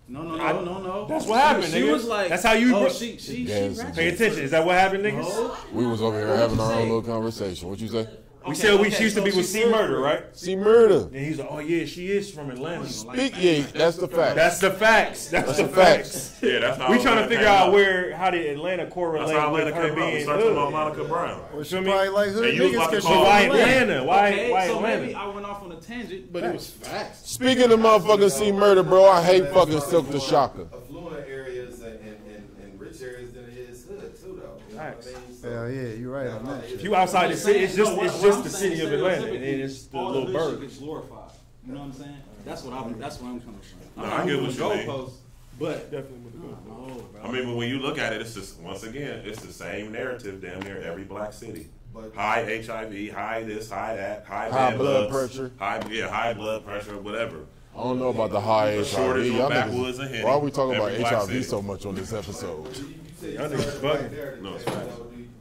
No. That's what happened, She nigga. was like, That's how you Oh, bro- she Yes. ratchet. Pay attention. Is that what happened, niggas? No. We was over here having our own little conversation. What you say? She used to be with C Murder, right? See murder. And he's like, oh yeah, she is from Atlanta. Yeah, that's the fact. That's the facts. That's the facts. Yeah, that's how We trying to Atlanta figure came out up. how did Atlanta correlate That's how with Atlanta her came up. We being started talking hood. about Monica Brown. Well, she probably like hood And you was niggas about to because call she Why from Atlanta. Atlanta? Why so Atlanta? maybe I went off on a tangent, But it was facts. Speaking of motherfucking see murder, bro, I hate fucking Silk the Shocker. Affluent areas and rich areas than it is hood too, though. You know what I mean? So, Hell yeah, you're right on that. If you outside the city, it's just the city of Atlanta, and it's the all little the hood shit bird. gets glorified. You know what I'm saying? That's where I'm coming from. No, I get what you mean. Goalposts, but Definitely with the goalpost. I mean, but when you look at it, it's just once again, it's the same narrative damn near every black city. High HIV, high this, high that, high bad blood bugs, pressure. high blood pressure, whatever. I don't know about the high Shortage HIV. on Y'all backwoods and niggas, Henny. why are we talking about Every black city. HIV so much on this episode? Y'all niggas bugging. No, it's facts.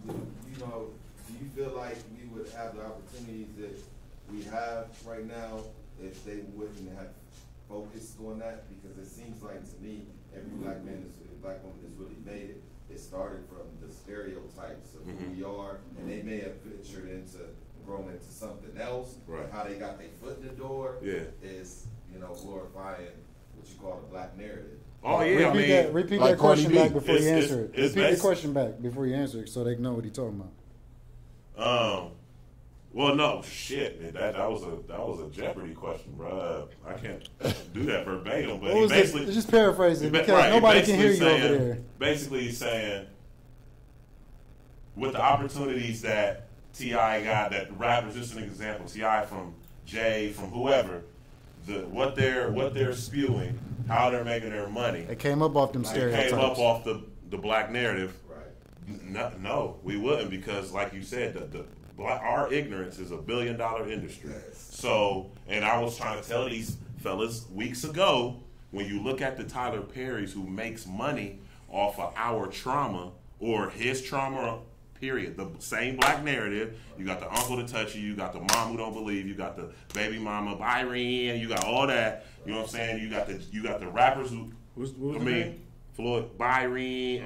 Do you feel like we would have the opportunities that we have right now if they wouldn't have focused on that? Because it seems like to me, every black woman that's really made it. It started from the stereotypes of who we are, and they may have ventured into grown into something else. Right. But how they got their foot in the door is, glorifying what you call the black narrative. Oh yeah, Repeat like that question Cardi B. back before you answer it. it's Repeat the basi- question back before you answer it so they know what he's talking about. Well, no, shit, man. That was a Jeopardy question, bro. I can't do that verbatim, but What he was basically just paraphrase it because right, nobody can basically hear you saying, over there. Basically, he's saying with the opportunities that T.I. got, that rappers, just an example, T.I. from Jay, from whoever, what they're spewing, how they're making their money. It came up off them It stereotypes. came up off the black narrative. Right. No, we wouldn't, because like you said, our ignorance is $1 billion industry. So, and I was trying to tell these fellas weeks ago, when you look at the Tyler Perrys who makes money off of our trauma or his trauma, period, the same black narrative, you got the uncle to touch you got the mom who don't believe, you got the baby mama Byron, you got all that, you know what I'm saying? You got the rappers who, Floyd, Byron,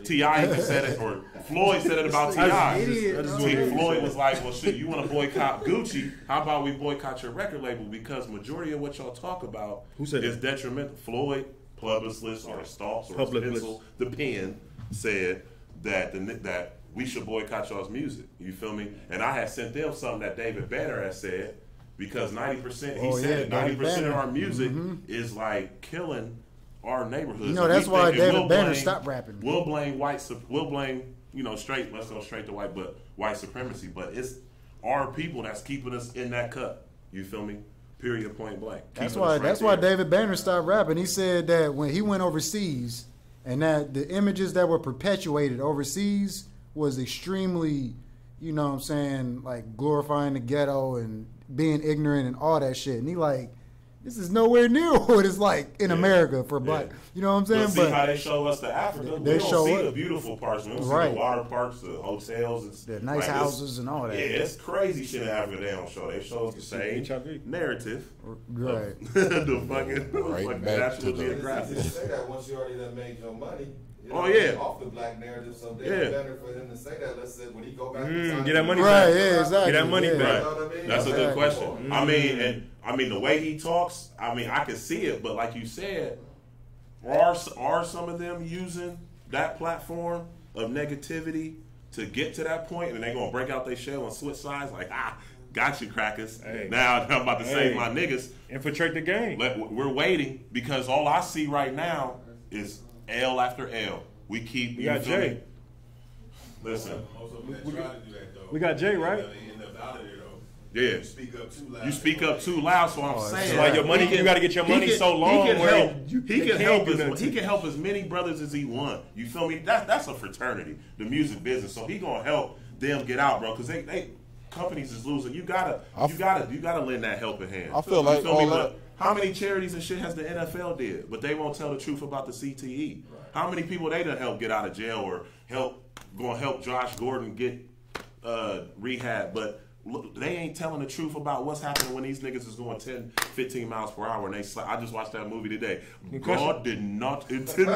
T.I. even said it, or Floyd said it about T.I. Floyd was like, well, shit, you want to boycott Gucci? How about we boycott your record label? Because majority of what y'all talk about is detrimental. Floyd, Publicist, or Stalks, or Pencil, the pen, said that we should boycott y'all's music. You feel me? And I had sent them something that David Banner had said, because 90%, he said 90% of our music is like killing our neighborhoods. You know, that's why David Banner stopped rapping. We'll blame straight, let's go straight to white supremacy, but it's our people that's keeping us in that cut. You feel me? Period, point blank. That's why David Banner stopped rapping. He said that when he went overseas, and that the images that were perpetuated overseas was extremely, you know what I'm saying, like glorifying the ghetto and being ignorant and all that shit. And he like, this is nowhere near what it's like in America for black. You know what I'm saying? But see how they show us the Africa. They we don't show see us the beautiful parts. We don't see right. the water parks, the hotels, the nice houses and all that. Yeah, it's crazy shit in Africa they don't show. They show us the same narrative. Right. The fucking Right back National to the- Geographic. You say that once you already done made your money. You know, Oh, yeah. Off the black narrative, so it's better for him to say that. Let's say when he go back, Get that money Right, back. yeah, exactly. Get that money Yeah. back. You know what I mean? That's a good Exactly. question. I mean, the way he talks, I can see it, but like you said, are some of them using that platform of negativity to get to that point, and they gonna break out their shell and switch sides? Like, got you, crackers. Hey. Now I'm about to save my niggas. Infiltrate the game. We're waiting, because all I see right now is L after L. We keep. We got you feel me? Jay. Listen. We got Jay, right? Yeah. You speak up too loud, so I'm saying. like your money, you gotta get your money so long He can where help. you- He they can can't help. do nothing. He can help as many brothers as he want. You feel me? That's a fraternity, the music business. So he gonna help them get out, bro. Because they companies is losing. You gotta lend that helping hand. I feel like You feel me? all that- But how many charities and shit has the NFL did? But they won't tell the truth about the CTE. How many people they done help get out of jail or gonna help Josh Gordon get rehab? But look, they ain't telling the truth about what's happening when these niggas is going 10, 15 miles per hour and they I just watched that movie today. God did not intend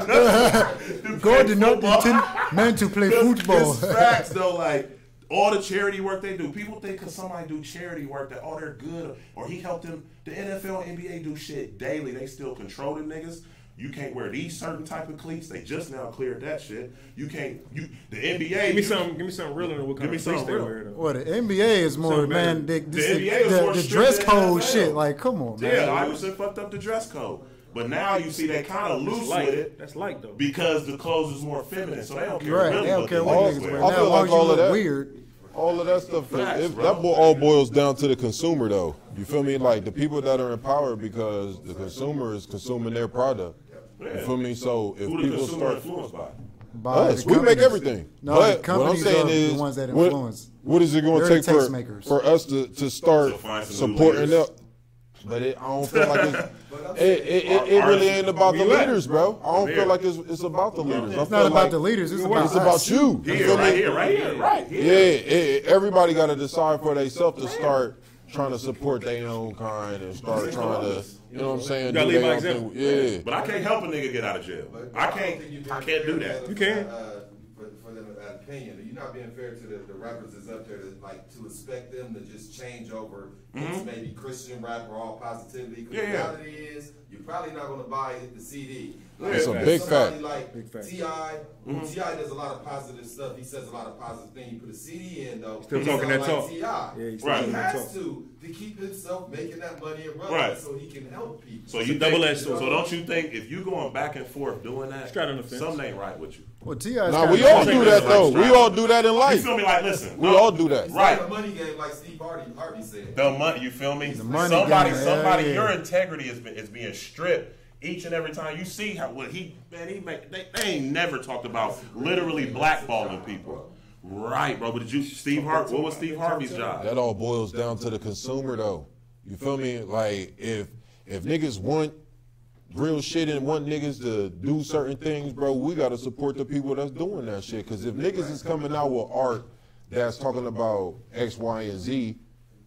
God did not intend man to play football. It's facts though, like all the charity work they do. People think because somebody do charity work that, oh, they're good, or he helped them. The NFL, NBA do shit daily. They still control them niggas. You can't wear these certain type of cleats. They just now cleared that shit. You can't. The NBA. Give me something realer than what kind of cleats they wear. Though. Well, the NBA is more man. The NBA is more the strict dress than code NFL. shit. Like, come on, man. Yeah, Iverson fucked up the dress code. But now you see they kind of loose with it. That's light though. Because the clothes is more feminine, so they don't care. Right, Really they don't care what all- niggas wear. I Now, feel as long like as you all of look that- weird. All of that stuff, Facts, that bro. all boils down to the consumer, though. You feel me? Like the people that are in power, because the consumer is consuming their product. You feel me? So if Who the people consumer start influenced by? By us, the we make companies. everything. No, but the what I'm companies saying are is, the ones that influence. what is it going to They're take the tastemakers. for us to start So find some new supporting leaders. them? But I don't feel like it really ain't about the leaders, bro. I don't feel like it's about the leaders. It's not about the leaders. It's about It's about us. you. You feel me? Right here. Yeah, everybody got to decide for themselves to start trying to support their own kind and start trying to, you know what I'm saying? gotta do lead their by own example. thing. Yeah. But I can't help a nigga get out of jail. I can't do that. You can. For them opinion, you're not being fair to the rappers that's up there to expect them to just change over. It's maybe Christian rap or all positivity. Because the reality is, you're probably not going to buy the CD. Like, It's a if big somebody fact. Like Big fact. T.I. T.I. does a lot of positive stuff. He says a lot of positive things. You put a CD in though. Still he talking sound that like talk. T.I. Yeah, he's still Right. He talking that has talk. to keep himself making that money and running Right. so he can help people. So you double-edged sword. So don't you think if you going back and forth doing that, Straight on the fence. something ain't right with you? Well, T.I. Now we all do that though. We all do that in You life. feel me? Like, listen, We all do that. It's Right. like a money game, like Steve Harvey said. The money, you feel me? money Somebody, game, somebody, yeah. your integrity is being stripped each and every time. You see how what he make. They ain't never talked about literally blackballing people, right, bro? But did you, Steve Harvey? What was Steve Harvey's job? That all boils down to the consumer though. You feel me? Like if niggas want real shit and want niggas to do certain things, bro, we gotta support the people that's doing that shit. Cause if niggas is coming out with art that's talking about X, Y, and Z,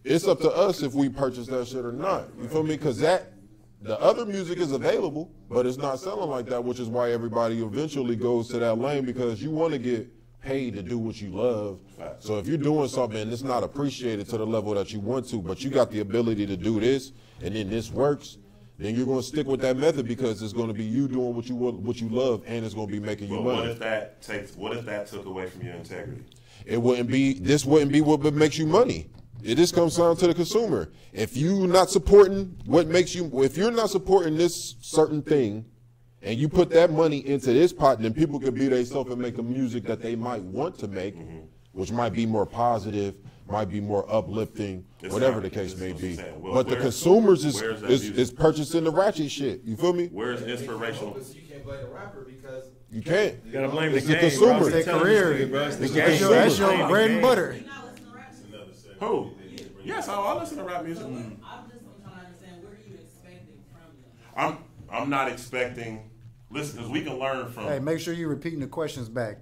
it's up to us if we purchase that shit or not. You feel me? Cause the other music is available, but it's not selling like that, which is why everybody eventually goes to that lane, because you want to get paid to do what you love. So if you're doing something and it's not appreciated to the level that you want to, but you got the ability to do this and then this works, then you're going to stick with that method because it's going to be you doing what you love, and it's going to be making you But money. what if that took away from your integrity? This wouldn't be what makes you money. It just comes down to the consumer. If you're not supporting if you're not supporting this certain thing, and you put that money into this pot, then people can be themselves and make the music that they might want to make, which might be more positive, might be more uplifting, whatever the case may be. But the consumers is purchasing the ratchet shit. You feel me? Where's inspirational? You can't blame the rapper because You can't. You gotta blame the It's the game, consumer. bro. It's their career. Bro. It's the It's the game. consumer. That's your Blame the bread and game. butter. You're not listening to rap music? Who? Yes, I listen to rap music. I'm trying to understand, what are you expecting from them? I'm not expecting. Listen, because we can learn from. Hey, make sure you're repeating the questions back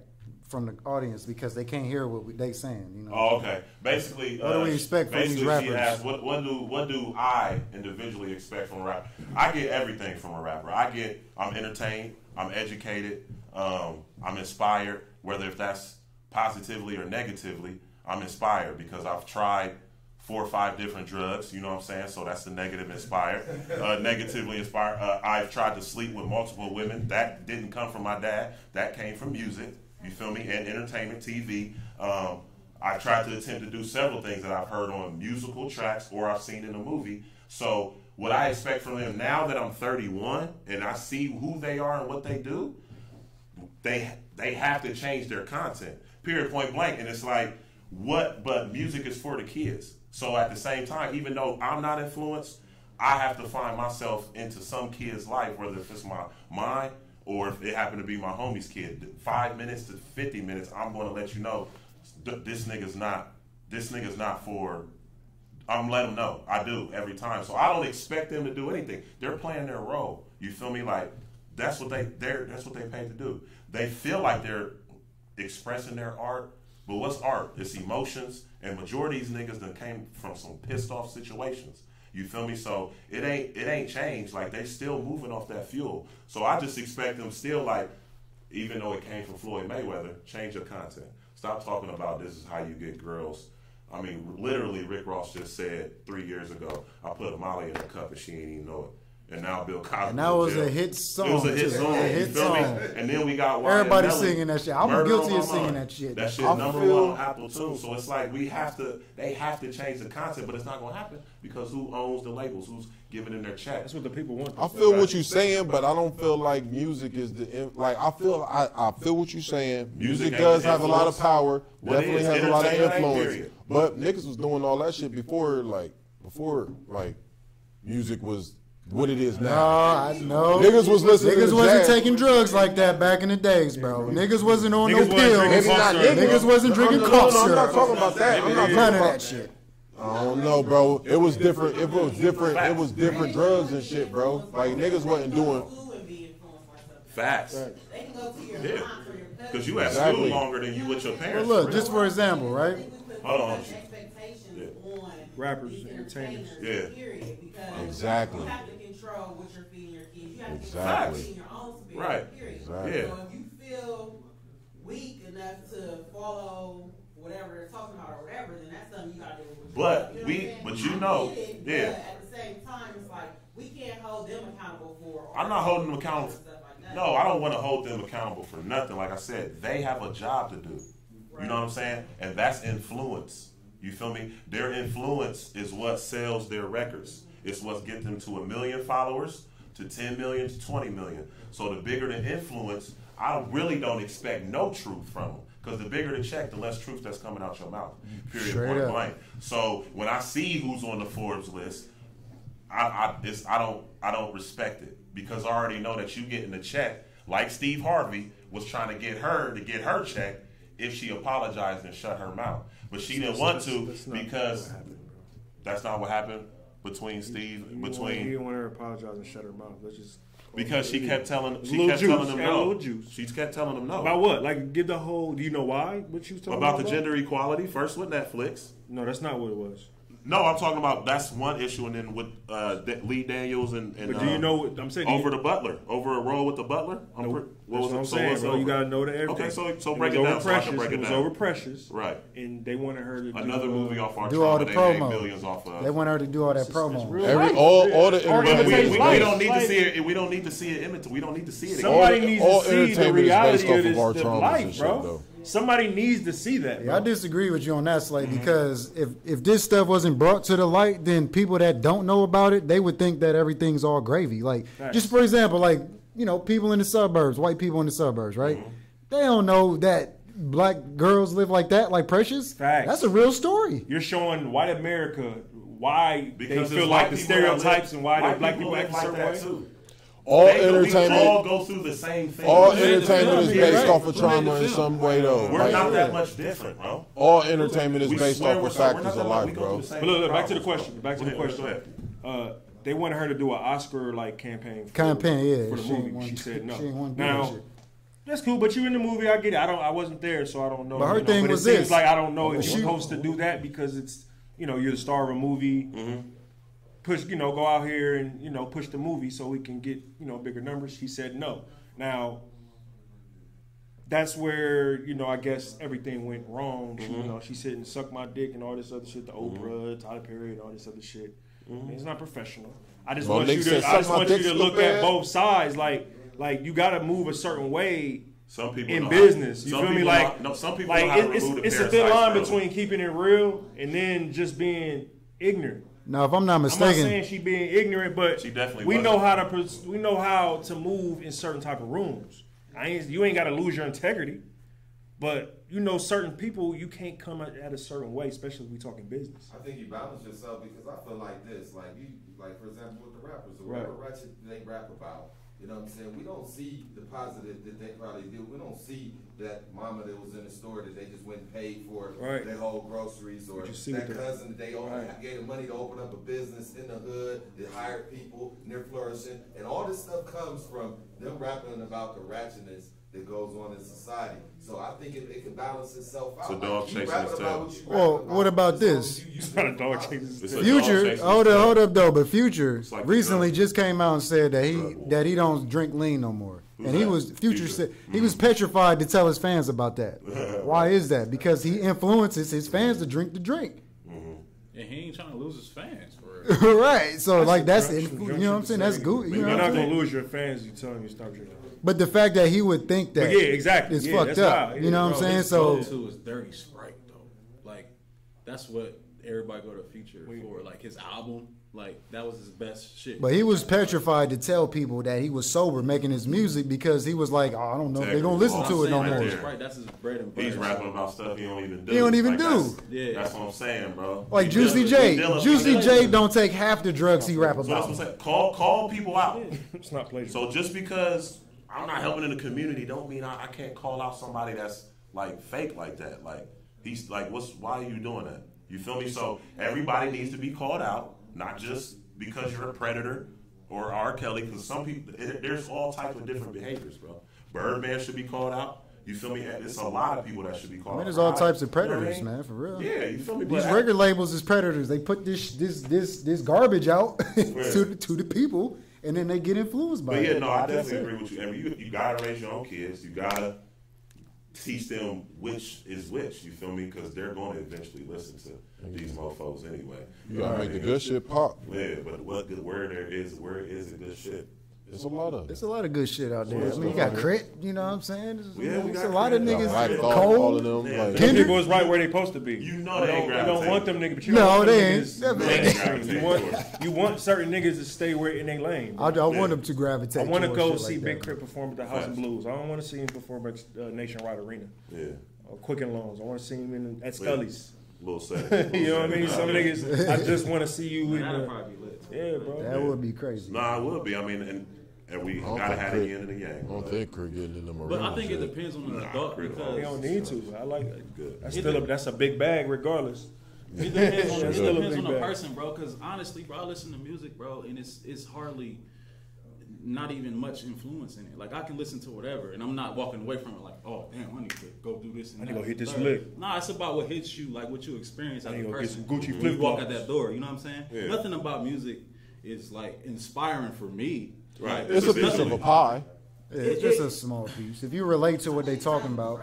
from the audience because they can't hear what they saying. You know. Oh, okay. Basically, What do we expect from these basically, she rappers? asked, what do I individually expect from a rapper? I get everything from a rapper. I'm entertained, I'm educated, I'm inspired. Whether if that's positively or negatively, I'm inspired because I've tried 4 or 5 different drugs, you know what I'm saying? So that's the negative inspired. Negatively inspired, I've tried to sleep with multiple women. That didn't come from my dad. That came from music, you feel me? And entertainment, TV. I've tried to attempt to do several things that I've heard on musical tracks or I've seen in a movie. So what I expect from them now that I'm 31 and I see who they are and what they do, they have to change their content, period, point blank. And it's like, but music is for the kids. So at the same time, even though I'm not influenced, I have to find myself into some kid's life, whether if it's mine or if it happened to be my homie's kid. 5 minutes to 50 minutes, I'm going to let you know this nigga's not for. I'm letting them know. I do every time. So I don't expect them to do anything. They're playing their role. You feel me? Like that's what they paid to do. They feel like they're expressing their art, but what's art? It's emotions, and majority of these niggas that came from some pissed off situations. You feel me? So it ain't changed. Like they still moving off that fuel. So I just expect them still, like, even though it came from Floyd Mayweather, change your content. Stop talking about this is how you get girls. I mean, literally, Rick Ross just said 3 years ago, I put a Molly in her cup and she ain't even know it. And now Bill Cosby. And that was a hit song. It was a hit song. A hit song. And then we got everybody singing that shit. I'm guilty of singing that shit. That shit number one on Apple too. So it's like they have to change the concept, but it's not gonna happen because who owns the labels? Who's giving in their check? That's what the people want. I feel what you're saying, but I don't feel like music is I feel what you're saying. Music does have a lot of power. Definitely has a lot of influence. But niggas was doing all that shit before music was what it is now. No, I know. Niggas was listening Niggas to wasn't jazz. taking drugs like that back in the days, bro. Niggas wasn't on Niggas no wasn't pills. drinking cough syrup. Niggas wasn't drinking cough No, I'm syrup. not talking about that. I'm not None talking of about that shit. I don't know, bro. It was different. It was different drugs and shit, bro. Like niggas wasn't doing. Facts. They can go to your Yeah. aunt or your cousin. Because you at school longer than you with your Well, parents. look, just for example, right? Hold on. Expectations on Rappers, these entertainers. Yeah. Period, because Exactly. you have to control what you're feeding your kids. You have to Exactly. control your own spirit. Right. Period. Exactly. Yeah. So if you feel weak enough to follow whatever they're talking about or whatever, then that's something you gotta do with But yourself. we- You know what I'm but saying? you know, I get it, yeah. But at the same time, it's like we can't hold them accountable for. I'm not holding them accountable. and stuff like that. No, I don't want to hold them accountable for nothing. Like I said, they have a job to do. You know what I'm saying? And that's influence. You feel me? Their influence is what sells their records. It's what gets them to 1 million followers, to 10 million, to 20 million. So the bigger the influence, I really don't expect no truth from them. Because the bigger the check, the less truth that's coming out your mouth. Period. Straight Point up. blank. So when I see who's on the Forbes list, I don't respect it because I already know that you getting a check like Steve Harvey was trying to get her check if she apologized and shut her mouth, but she didn't want to because that's not what happened between Steve He didn't want her to apologize and shut her mouth. Let's just because she kept telling them Add a no. little juice. She kept telling them no About what? Like, give the whole. Do you know why? What she was talking about the gender equality first with Netflix. No, that's not what it was. No, I'm talking about that's one issue, and then with Lee Daniels and But do you know what I'm saying? over the Butler, over a role with the Butler? That's what I'm saying, bro. You gotta know that everything. Okay, so break it down. So I can break it It was down. over Precious, Right. And they wanted her to Another movie off our Do all the trauma, they made promo. millions off of. They want her to do all that promo. All the But entertainment we is don't need based. to see it. We don't need to see it. We don't need to see it. Somebody again. needs all to see the entertainment is reality based off of of our this traumas and life, shit, bro. though. Somebody needs to see that. Yeah, Bro. I disagree with you on that, Slate, because if this stuff wasn't brought to the light, then people that don't know about it, they would think that everything's all gravy. Like, just for example, like, you know, people in the suburbs, white people in the suburbs, right? They don't know that black girls live like that, like Precious. Facts. That's a real story. You're showing white America why Because they it's feel white like the people that stereotypes live- and why the white black people live act a like certain that way. too. All We all entertainment, go through the same thing. all Who made the entertainment is film? based Right. off of Who made trauma the in film? some way, though. We're Like, not that much different, bro. all entertainment is We based swear off we're of not factors that of much. life, We go bro. through the same But look, back to the problems, question. bro. Back to the Go question. ahead. They wanted her to do an Oscar like campaign. Yeah, for the she movie. ain't want- She said no. she ain't want to do Now that shit. that's cool, but you in the movie. I get it. I wasn't there, so I don't know. But her you know, thing but was it seems this. like I don't know if She- you're supposed to do that because it's you're the star of a movie. Push go out here and push the movie so we can get bigger numbers. She said no. Now that's where I guess everything went wrong. She said and suck my dick and all this other shit. The Oprah, Tyler Perry, and all this other shit. It's not professional. I just Well, want you nigga to. said, I just "Suck my want you dick to so look bad." at both sides. Like you got to move a certain way. Some people In know business, how, you some feel me? people Like, know, no, some people know how to remove the it's a thin parasites line early. between keeping it real and then just being ignorant. Now, if I'm not I'm not mistaken, saying she being ignorant, but She definitely we wasn't. know how to move in certain type of rooms. You ain't got to lose your integrity, but certain people you can't come at a certain way, especially if we talking business. I think you balance yourself because I feel like this, like for example with the rappers or whatever ratchet they rap about. You know what I'm saying? We don't see the positive that they probably do. We don't see that mama that was in the store that they just went and paid for their whole groceries, or that cousin that they gave the money to open up a business in the hood, that hired people and they're flourishing. And all this stuff comes from them rapping about the ratchetness that goes on in society. So I think it can balance itself out. It's a dog You chasing rapping his about tail. what you well, rapping what about as this? long as you It's not a dog chasing his It's tail. a dog Future, chasing hold his up though, but Future like recently just came out and said that he don't drink lean no more. And he was Future said he was petrified to tell his fans about that. Why is that? Because he influences his fans to drink the drink. And he ain't trying to lose his fans for real. Right. So that's you know what I'm saying? That's good. You know You're what I'm not gonna saying? lose your fans. You tell them you stop drinking. But the fact that he would think that But yeah, exactly. is Yeah, fucked that's up. why. You know what I'm saying? His So go-to is Dirty Sprite though. Like that's what everybody go to Future for. Like his album, like that was his best shit. but he was petrified to tell people that he was sober making his music because he was like, I don't know if they're gonna listen to it no more. Sprite, that's his bread and butter. He's rapping about stuff he don't even do. He don't even Like, do. That's what I'm saying, bro. Like He Juicy dealing- J. Juicy J don't take half the drugs he rap So that's what I'm about. saying. Call people out. It's not pleasure. So just because I'm not helping in the community, don't mean I can't call out somebody that's like fake like that. Like he's like, why are you doing that? You feel me? So everybody needs to be called out, not just because you're a predator or R. Kelly. Because some people, there's all types of different behaviors, bro. Birdman should be called out. You feel me? It's a lot of people that should be called out. I mean, there's all types of You know what I predators, mean? man, for real. Yeah, you feel me? These But record labels is predators. They put this garbage out to the people, and then they get influenced by But yeah, it. no, I definitely agree with you. I mean, you gotta raise your own kids. You gotta teach them which is which. You feel me? Because they're going to eventually listen to these mofos anyway. You gotta make the good shit pop. Yeah, but where is the good shit? It's a lot of. There's a lot of good shit out there. I mean, you got Crit, you know what I'm saying? Yeah, we There's got a lot of Crit. niggas. Black Thought, Cole. all of them. Yeah. Like, Them people is right where they supposed to be. You know they ain't You don't gravitating. want them niggas, but you No, don't want they them ain't. niggas Definitely. mainstream. You want certain niggas to stay where in their lane. I want them to gravitate. I want to towards go shit see like Big that. Crit perform at the House of Blues. I don't want to see him perform at Nationwide Arena Yeah, or Quicken Loans. I want to see him at Scully's. little sad. You know what I mean? Some niggas, I just want to see you in That'll the. probably be lit. Yeah, bro. That would be crazy. Nah, it would be. I mean, and we don't gotta think have the Crit- yin and the yang. I don't think Crit getting in the But marina. I think it shit. depends on the adult Crit because They don't need to. I like that. Good. That's a big bag regardless. it depends on, That's it still a depends big on the bag. person, bro. Because honestly, bro, I listen to music, bro, and it's hardly not even much influence in it. Like I can listen to whatever, and I'm not walking away from it like, oh damn, I need to go do this. And I need to go hit this Third. lick. Nah, it's about what hits you, like what you experience as I a need to go get person. some Gucci When you walk flip-flops. out that door, you know what I'm saying? Yeah. Nothing about music is like inspiring for me. Right. Like, It's a piece of a pie. Yeah, it's just a small piece. If you relate to what they talking about,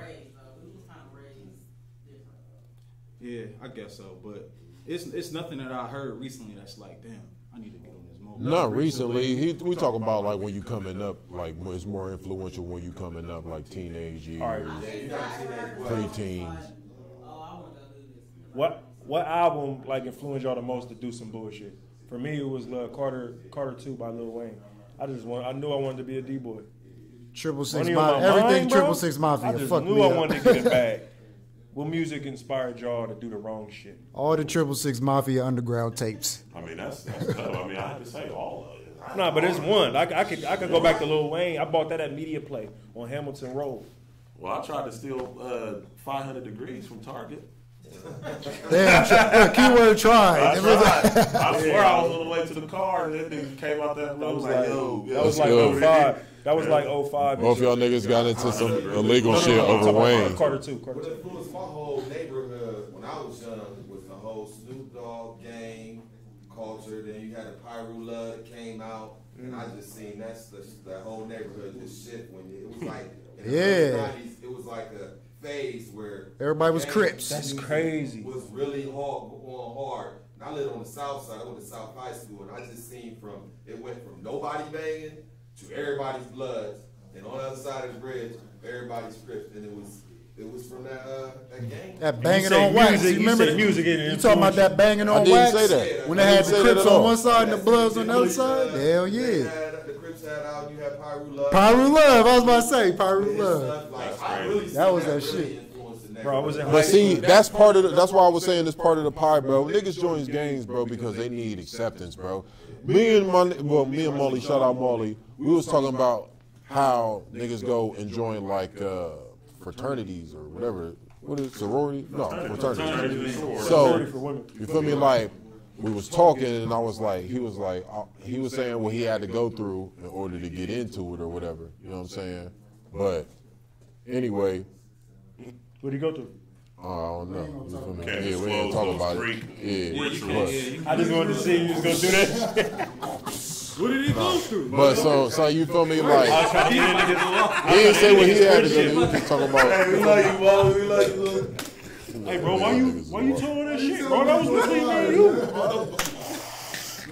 Yeah, I guess so, but it's nothing that I heard recently that's like, damn, I need to get on this mode. Not recently. We talk about like when you coming up, like it's more influential when you coming up, like teenage years, preteens. What album like influenced y'all the most to do some bullshit? For me, it was Carter 2 by Lil Wayne. I knew I wanted to be a D-boy. 666 Money on my Mafia, everything mind, bro. 666 I Mafia just fucked knew me I up. wanted to get it back. What music inspired y'all to do the wrong shit? All the 666 Mafia underground tapes. I mean, that's tough. I mean, I have to say all of it. Nah, but it's one. I could go back to Lil Wayne. I bought that at Media Play on Hamilton Road. Well, I tried to steal 500 Degrees from Target. Damn, keyword tried. I tried. I swear I was on the way to the car and that nigga came out that blue. I was like, yo, That was Let's like go. 05. That was like 05. Both y'all niggas got into some illegal shit I'm over talking about Wayne. Carter 2. What influenced my whole neighborhood when I was young was the whole Snoop Dogg gang culture. Then you had the Pyru Love that came out, and I just seen that whole neighborhood just shift when it was like in the early 90s, it was like a phase where Everybody was gang Crips. That's music crazy. Was really hard. And I lived on the south side. I went to South High School, and I just seen it went from nobody banging to everybody's Bloods, and on the other side of the bridge, everybody's Crips, and it was from that gang. That banging say on wax. music, You remember you say music You talking about that banging on I didn't wax? say that. When I they had didn't the say that Crips at on all. one side and the Bloods on the other side? Hell yeah. The Crips had out, you had Pyru Love. Pyru Love. I was about to say Pyru and Love. stuff. Like, I really That seen was that really shit. influenced the Bro, I was in neighborhood. high But see, school. that's part of that's why I was saying it's part of the pie, bro. Niggas joins gangs, bro, because they need acceptance, bro. Me and Molly, shout out Molly, we was talking about how niggas go and join like fraternities or whatever. What is it, sorority? No, fraternity. So you feel me? Like we was talking, and I was like, he was saying what he had to go through in order to get into it or whatever. You know what I'm saying? But anyway. What'd he go through? I don't know. You feel me? Can't Yeah, we ain't disclose talking those about three it. Yeah, I just wanted to see you was gonna do that. What did he go through? But so you feel me? Like he didn't say what he had to do. He was just talking about. Hey, we love you, bro. We love you. Hey, bro, why you told that shit, bro? That was between me and you.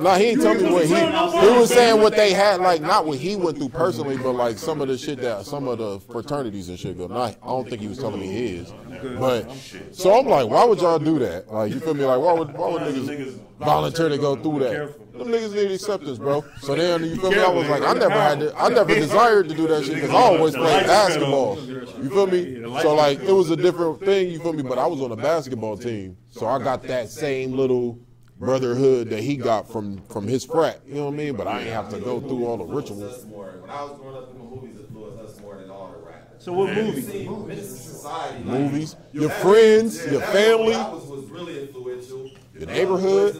Nah, he didn't tell me what he was saying what they had, like not what he went through personally, but like some of the shit that some of the fraternities and shit go. Not, I don't think he was telling me his, but so I'm like, why would y'all do that? Like, you feel me? Like, why would niggas volunteer to go through that? Them niggas need acceptance, bro. So then you feel me? I was like, I never desired to do that shit because I always played basketball. You feel me? So like, it was a different thing. You feel me? But I was on a basketball team, so I got that same little brotherhood that he got from his frat, you know what I mean? But I ain't have to go through all the rituals. When I was growing up, the movies influenced us more than all the rappers. So what movie? Society, Movies, your friends, your family, was really influential. your neighborhood.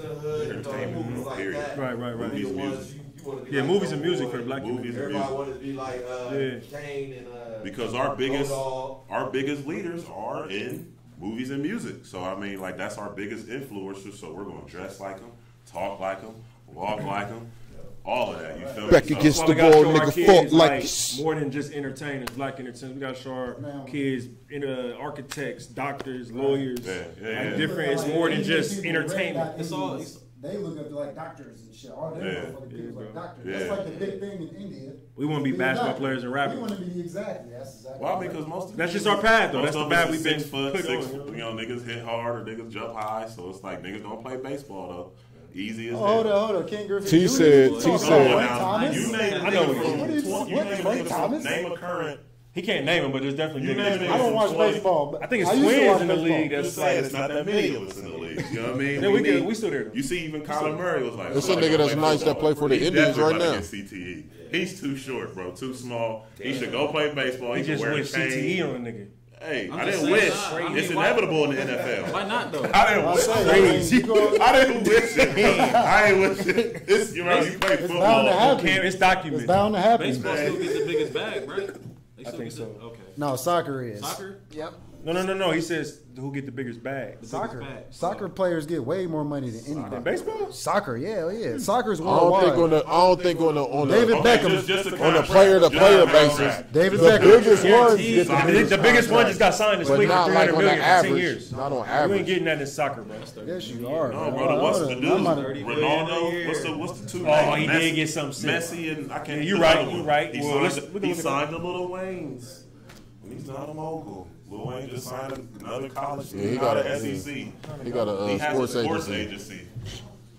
Entertainment, period. Right. Yeah, movies and music for the black movies community. and Everybody music. wanted to be like Kane and Because our biggest leaders are in movies and music. So I mean, like, that's our biggest influencers. So we're gonna dress like them, talk like them, walk like them, all of that. You feel me? Back So, against the gotta ball, show our nigga, kids, fought like more than just entertainers, black entertainers. We gotta show our kids architects, doctors, lawyers, different. It's more than just entertainment. It's all. They look up to like doctors and shit. All they motherfucking kids like doctors. That's like the big thing in India. We want to be basketball players and rappers. We want to be exactly. Well, because most of that's just our path, though. most That's the of path us we've been 6 foot, put 6. on. You know, niggas hit hard or niggas jump high. So it's like niggas don't play baseball though. Easy as Hold hell. on. King Griffin. T said, Frank Thomas. You name I know Frank Thomas. Name a current. He can't name them, but there's definitely niggas. I don't watch baseball, but I think it's I used to twins watch in the baseball. league. That's Just like saying, it's not that many of us in the league. You know what I mean? Yeah, we still there. You see, even Kyler Murray was like, It's a nigga that's nice that play for the He's Indians definitely right about to now. get CTE. He's too short, bro. Too small. He should go play baseball. He He should just wear a went CTE chain. on a nigga. Hey, I'm I just didn't saying, wish. I mean, It's why- inevitable in the NFL. Why not though? I didn't wish. I didn't wish it. I ain't wish it. It's, you know, you play It's bound to football. happen. It's documented. It's bound to happen. Baseball still gets the biggest bag, right? They still think get so. Okay. No, soccer is. Soccer? Yep. No. He says who get the biggest bag. Soccer. bag. Soccer players get way more money than anybody. In baseball? Soccer, yeah. Soccer's I don't worldwide. think on the David Beckham. on a player-to-player basis. David The Beckham. biggest ones get The biggest one just got signed this but week for not like $300 on the million for 10 average. years. Not on You ain't average. getting that in soccer, bro. Yes, you are. No, brother. What's the dude? Ronaldo? What's the two? Oh, he names? did get something sick. Messi and I can't. Yeah, you're the right, other you're one. right. He Well, signed. let's- The, we can he look at signed the Lil Wayne's. He's not a mogul. Lil Wayne just signed another college. Yeah, he got a SEC. He got a He has sports a sports agency. agency.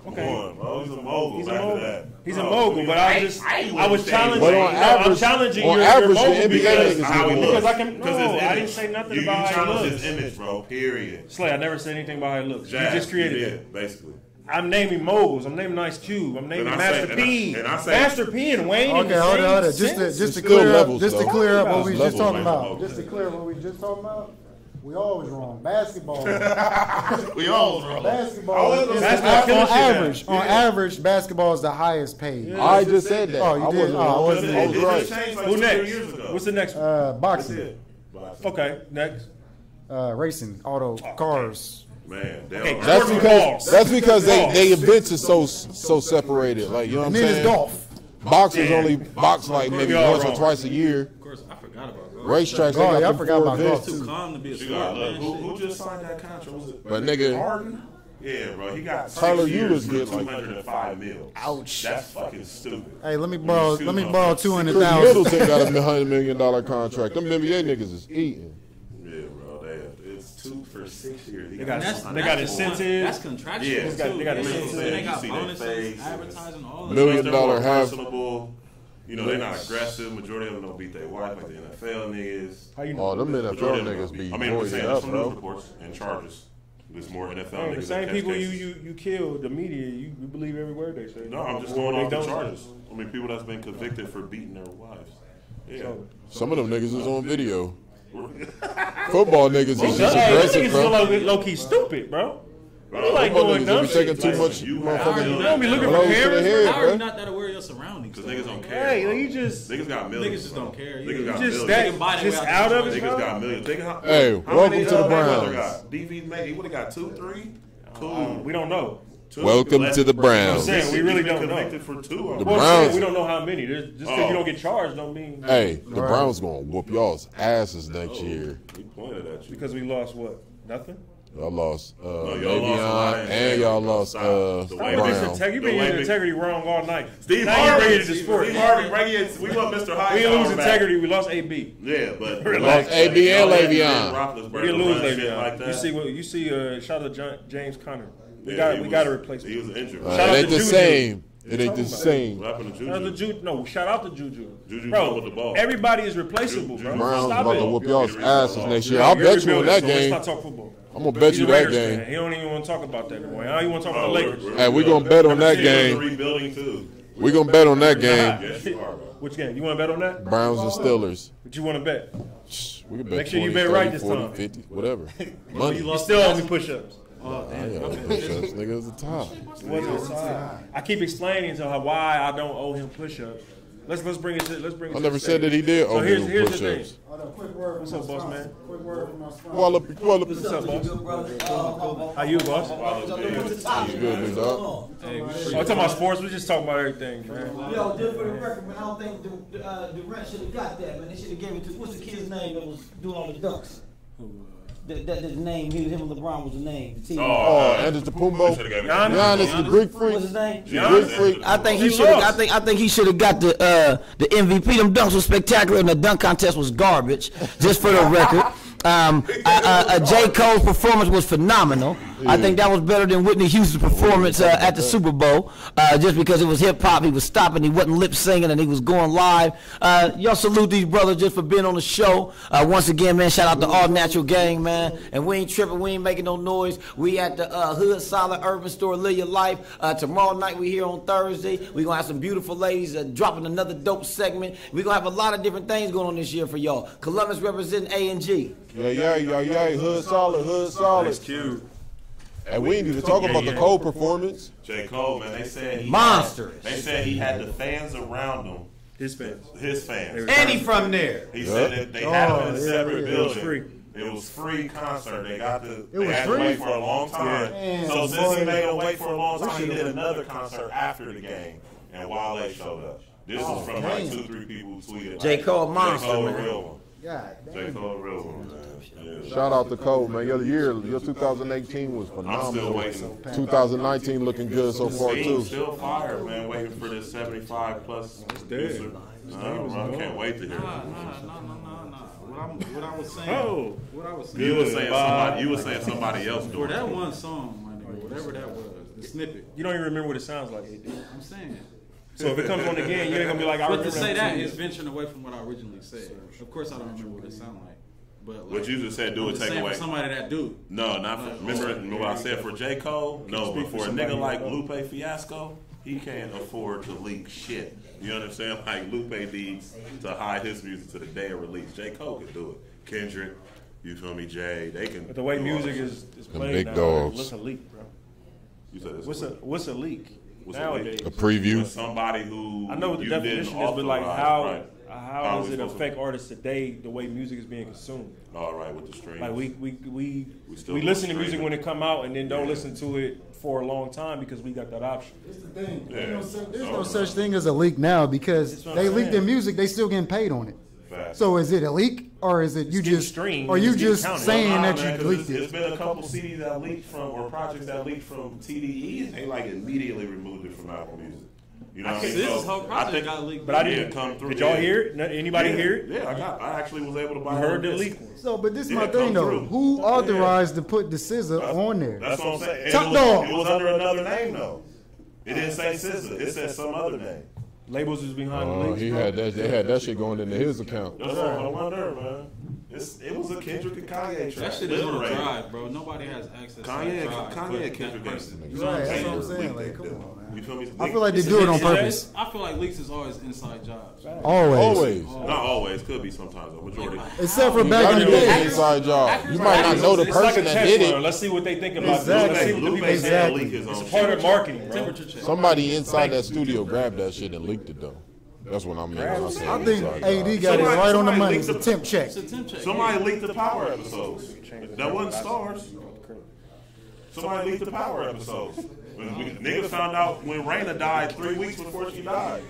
Okay. Come on, bro. He's a mogul. He's a after mogul. that. He's a No, mogul, but I was challenging. But on I'm average- challenging on your average, the mogul NBA because niggas how he get looks. because I can. Because No, his I image. didn't say nothing You about how he challenge looks. his image, bro. Period. Slay, I never said anything about how he looks. Jazz, You just created you it. did, basically. I'm naming moguls. I'm naming Ice Cube. I'm naming And I Master say- P. and I say- Master P and Wayne. in Okay, the hold same on. Just sentence? to still clear up, levels, just to though. clear up what we It's just levels, talking man. about. Just to clear up what we just talking about. We always wrong. Basketball. We all wrong. Basketball. is- Basketball killing shit on average, basketball is the highest paid. I just said that. Oh, you I did? wasn't. Oh, I I wasn't- was It right. just changed like Who 2 next? years ago. What's the next one? Boxing, Okay, next. racing, auto, cars. Man, Okay, That's because they events is so separated. Like, you know what I'm And then it's saying? golf. Boxers only box like maybe Y'all once or wrong. twice a year. Of course, I forgot about golf. Racetracks, they Oh, got yeah, I them forgot 4 about golf, events. Too calm to be a You sport, got, man. who just signed that contract? Was it But nigga, Harden? Yeah, bro. He got Tyler 6 years Eulis for get like- $205 million. Ouch. That's fucking stupid. Hey, let me borrow Chris 200,000. Middleton got a $100 million contract. Them NBA niggas is eating. Yeah, bro. It's 2 for 6 years. They got That's incentives. That's contractual. Yeah. too. They got incentives. They got You see their bonuses, face. advertising, all of $1 that. million They're more half. personable. You know, they're not aggressive. Majority of them don't beat their wife like the NFL niggas. How you know? Oh, them Majority NFL of them niggas don't. be I mean, I'm boys saying up, that's from news bro. reports and charges. There's more NFL Hey, niggas the that same catch people cases. you killed, the media, you believe every word they say. No, I'm just Or going they off the don't. charges. I mean, people that's been convicted for beating their wives. Yeah. Some of them niggas is on video. Football niggas is just Hey, these aggressive, niggas bro. is low key stupid, bro. You like Football doing niggas dumb be taking shit. too much You motherfucking don't be looking for blows to the cameras, head, How are you bro. not that aware of your surroundings? Because though? niggas don't care. Hey, bro. you just Niggas got millions. Niggas just bro. don't care. Niggas You got just millions. that just out of it, Niggas bro. got millions. Think how, Hey, how welcome many, to the Mayweather Browns. got? DV made. He would have got 2, 3. Cool. We don't know. Welcome to the I'm Browns. saying we really He's been don't know. convicted for 2 of The them. Well, I'm Browns- saying we don't know how many. Just because you don't get charged don't mean Hey, the Browns gonna whoop y'all's asses next year. We pointed at you. because we lost what? Nothing? Y'all lost y'all lost a Le'Veon lot. and y'all lost The way You've Brown. been using integrity wrong all night. Steve now you Harvey. ready to sport. Steve Harvey, bring it. We want Mr. High. We didn't lose integrity. We lost AB. Yeah, but We lost AB and Le'Veon. We didn't lose Le'Veon. Le'Veon. Like that. You see. Shout out to James Conner. We Yeah, got to replace He him. was injured. Shout It out ain't to the Juju. same. It ain't the same. What happened to Shout out to Juju? shout out to Juju. Juju Bro, come with the ball. everybody is replaceable, Juju- bro. Browns Stop about it. to whoop y'all's asses next year. Yeah, I'll you're bet you on rebuilding, that so game. Let's not talk football. I'm gonna bet He's you a that Raiders fan. game. He don't even want to talk about that anymore. Now you want to talk about the Lakers. Hey, we gonna bet on that We're game. rebuilding too. We gonna bet on that game. Yes, you are, bro. Which game? You want to bet on that? Browns and Steelers. What you want to bet? We can bet Make sure you 20, bet 30, right this 40, time. 50, whatever. Money. You still owe me push-ups. Push-ups, nigga, it was a tie. I keep explaining to her why I don't owe him push-ups. Let's bring it to I never said that he did So owe here's me the thing. push-ups. Quick word. What's up, boss man? Quick word from my sponsor. What's What's up, boss? How you, boss? good, big dog? I'm talking about sports. We're just talking about everything, man. Yo, just for the record, man, I don't think Durant should have got that, man. They should have given it to, what's the kid's name that was doing all the dunks? That the name, him and LeBron was the name. The team. Oh, Anders the Pumbo. Giannis, the Greek freak. What's his name? The Greek freak. I think he should. I think he should have got the MVP. Them dunks were spectacular, and the dunk contest was garbage. Just for the record, J. Cole's performance was phenomenal. I think that was better than Whitney Houston's performance at the Super Bowl. Just because it was hip hop, he was stopping, he wasn't lip singing, and he was going live. Y'all salute these brothers just for being on the show. Once again, man, shout out to All Natural Gang, man. And we ain't tripping, we ain't making no noise. We at the Hood Solid Urban Store, Live Your Life. Tomorrow night we here on Thursday. We gonna have some beautiful ladies dropping another dope segment. We gonna have a lot of different things going on this year for y'all. Columbus representing A&G. Yeah. Hood solid. That's cute. And we need to talk about the Cole performance. J. Cole, man, they said he Monsters. They said he had the fans around him. His fans. His fans. And he from there. He said that they had him in a separate It was building. free. It was free concert. They got the. was They had to free? wait for a long time. Yeah. So Man, since he boy. made him wait for a long time, he did another concert after the game, and Wale showed up. This is from like 2-3 people who tweeted. J. Cole J. monster, Cole, a man. real one. God J. Cole, a real one. Man. Yeah. Shout out to Cole, man. Your 2018 was I'm still phenomenal. waiting. 2019 looking good so far Steam too. still fire, man. Waiting for this 75 plus producer. I can't wait to hear it. Nah. What I was saying. Oh. What I was saying. You were saying somebody else For doing that it. one song, my nigga, whatever that was, the snippet. You don't even remember what it sounds like. I'm saying. So if it comes on again, you ain't gonna be like, I But remember to say that too. is venturing away from what I originally said. Of course, I don't remember what it sounded like. But What you just said, do I'm it, just take saying away. for somebody that do. No, not for. Remember what I said for J. Cole? No, but for a nigga like Lupe Fiasco, he can't afford to leak shit. You know what I'm saying? Like Lupe needs to hide his music to the day of release. J. Cole can do it. Kendrick, you feel me? Jay, they can. But the way do all music that is shit. played big now, dogs. what's a leak, bro? You said it's What's a leak What's a nowadays? leak? A preview. With somebody who I know what the you definition didn't is, but like authorize, how How does we it supposed to- affect artists today? The way music is being consumed. All right, with the streams. Like we still listen to streaming. music when it come out and then don't Yeah. listen to it for a long time because we got that option. It's the thing. Yeah. There's no such thing as a leak now because That's what they I'm leak saying. their music. They still getting paid on it. Facts. So is it a leak or is it you getting just streamed, or you it's getting just counted. saying Nah, that man, you 'cause leaked it's it? been a couple CDs that leaked from, or projects that leaked from TDE, and they like immediately removed it from Apple Music. You know what I mean? This So, whole project got leaked. But I Yeah, didn't. come through. Did y'all Yeah. hear it? Anybody Yeah. hear it? Yeah, I actually was able to buy I heard one the disc. leak one. So, but this is Yeah, my come thing though. through. Who Yeah. authorized to put the scissor on there? That's what I'm saying. And Top it Dog. was under another name though. It didn't say SZA. It said some other name. Labels is behind the Oh, leaks. he bro. had that. They had that shit going into his account. That's what I wonder, man. It was a Kendrick and Kanye track. That shit is on a Liberated. drive, bro. Nobody has access to Kanye, that drive. Kanye, but and Kendrick that ain't. person- You Right, know what that's what I'm saying? saying. Leaked Like, come that. on, man. You feel me? I feel like they do it on Is purpose. I feel like leaks is always inside jobs. Always. Always. Not always. Could be sometimes. A majority. Except for You back in gotta the do an day. inside job. You might not know the It's like person a that test did run. it. Let's see what they think about Exactly. this. Let's see what the Lupe people said Exactly. leak his own It's part of marketing, bro. Temperature check. Somebody inside that studio grabbed that shit and leaked it though. That's what I mean when I say I think inside AD job. got it right on the Somebody money. leaked It's a the- temp check. It's a temp check. Somebody leaked the Power episodes. That wasn't stars. Somebody leaked the Power episodes. Niggas found out when Raina died 3 weeks before she died.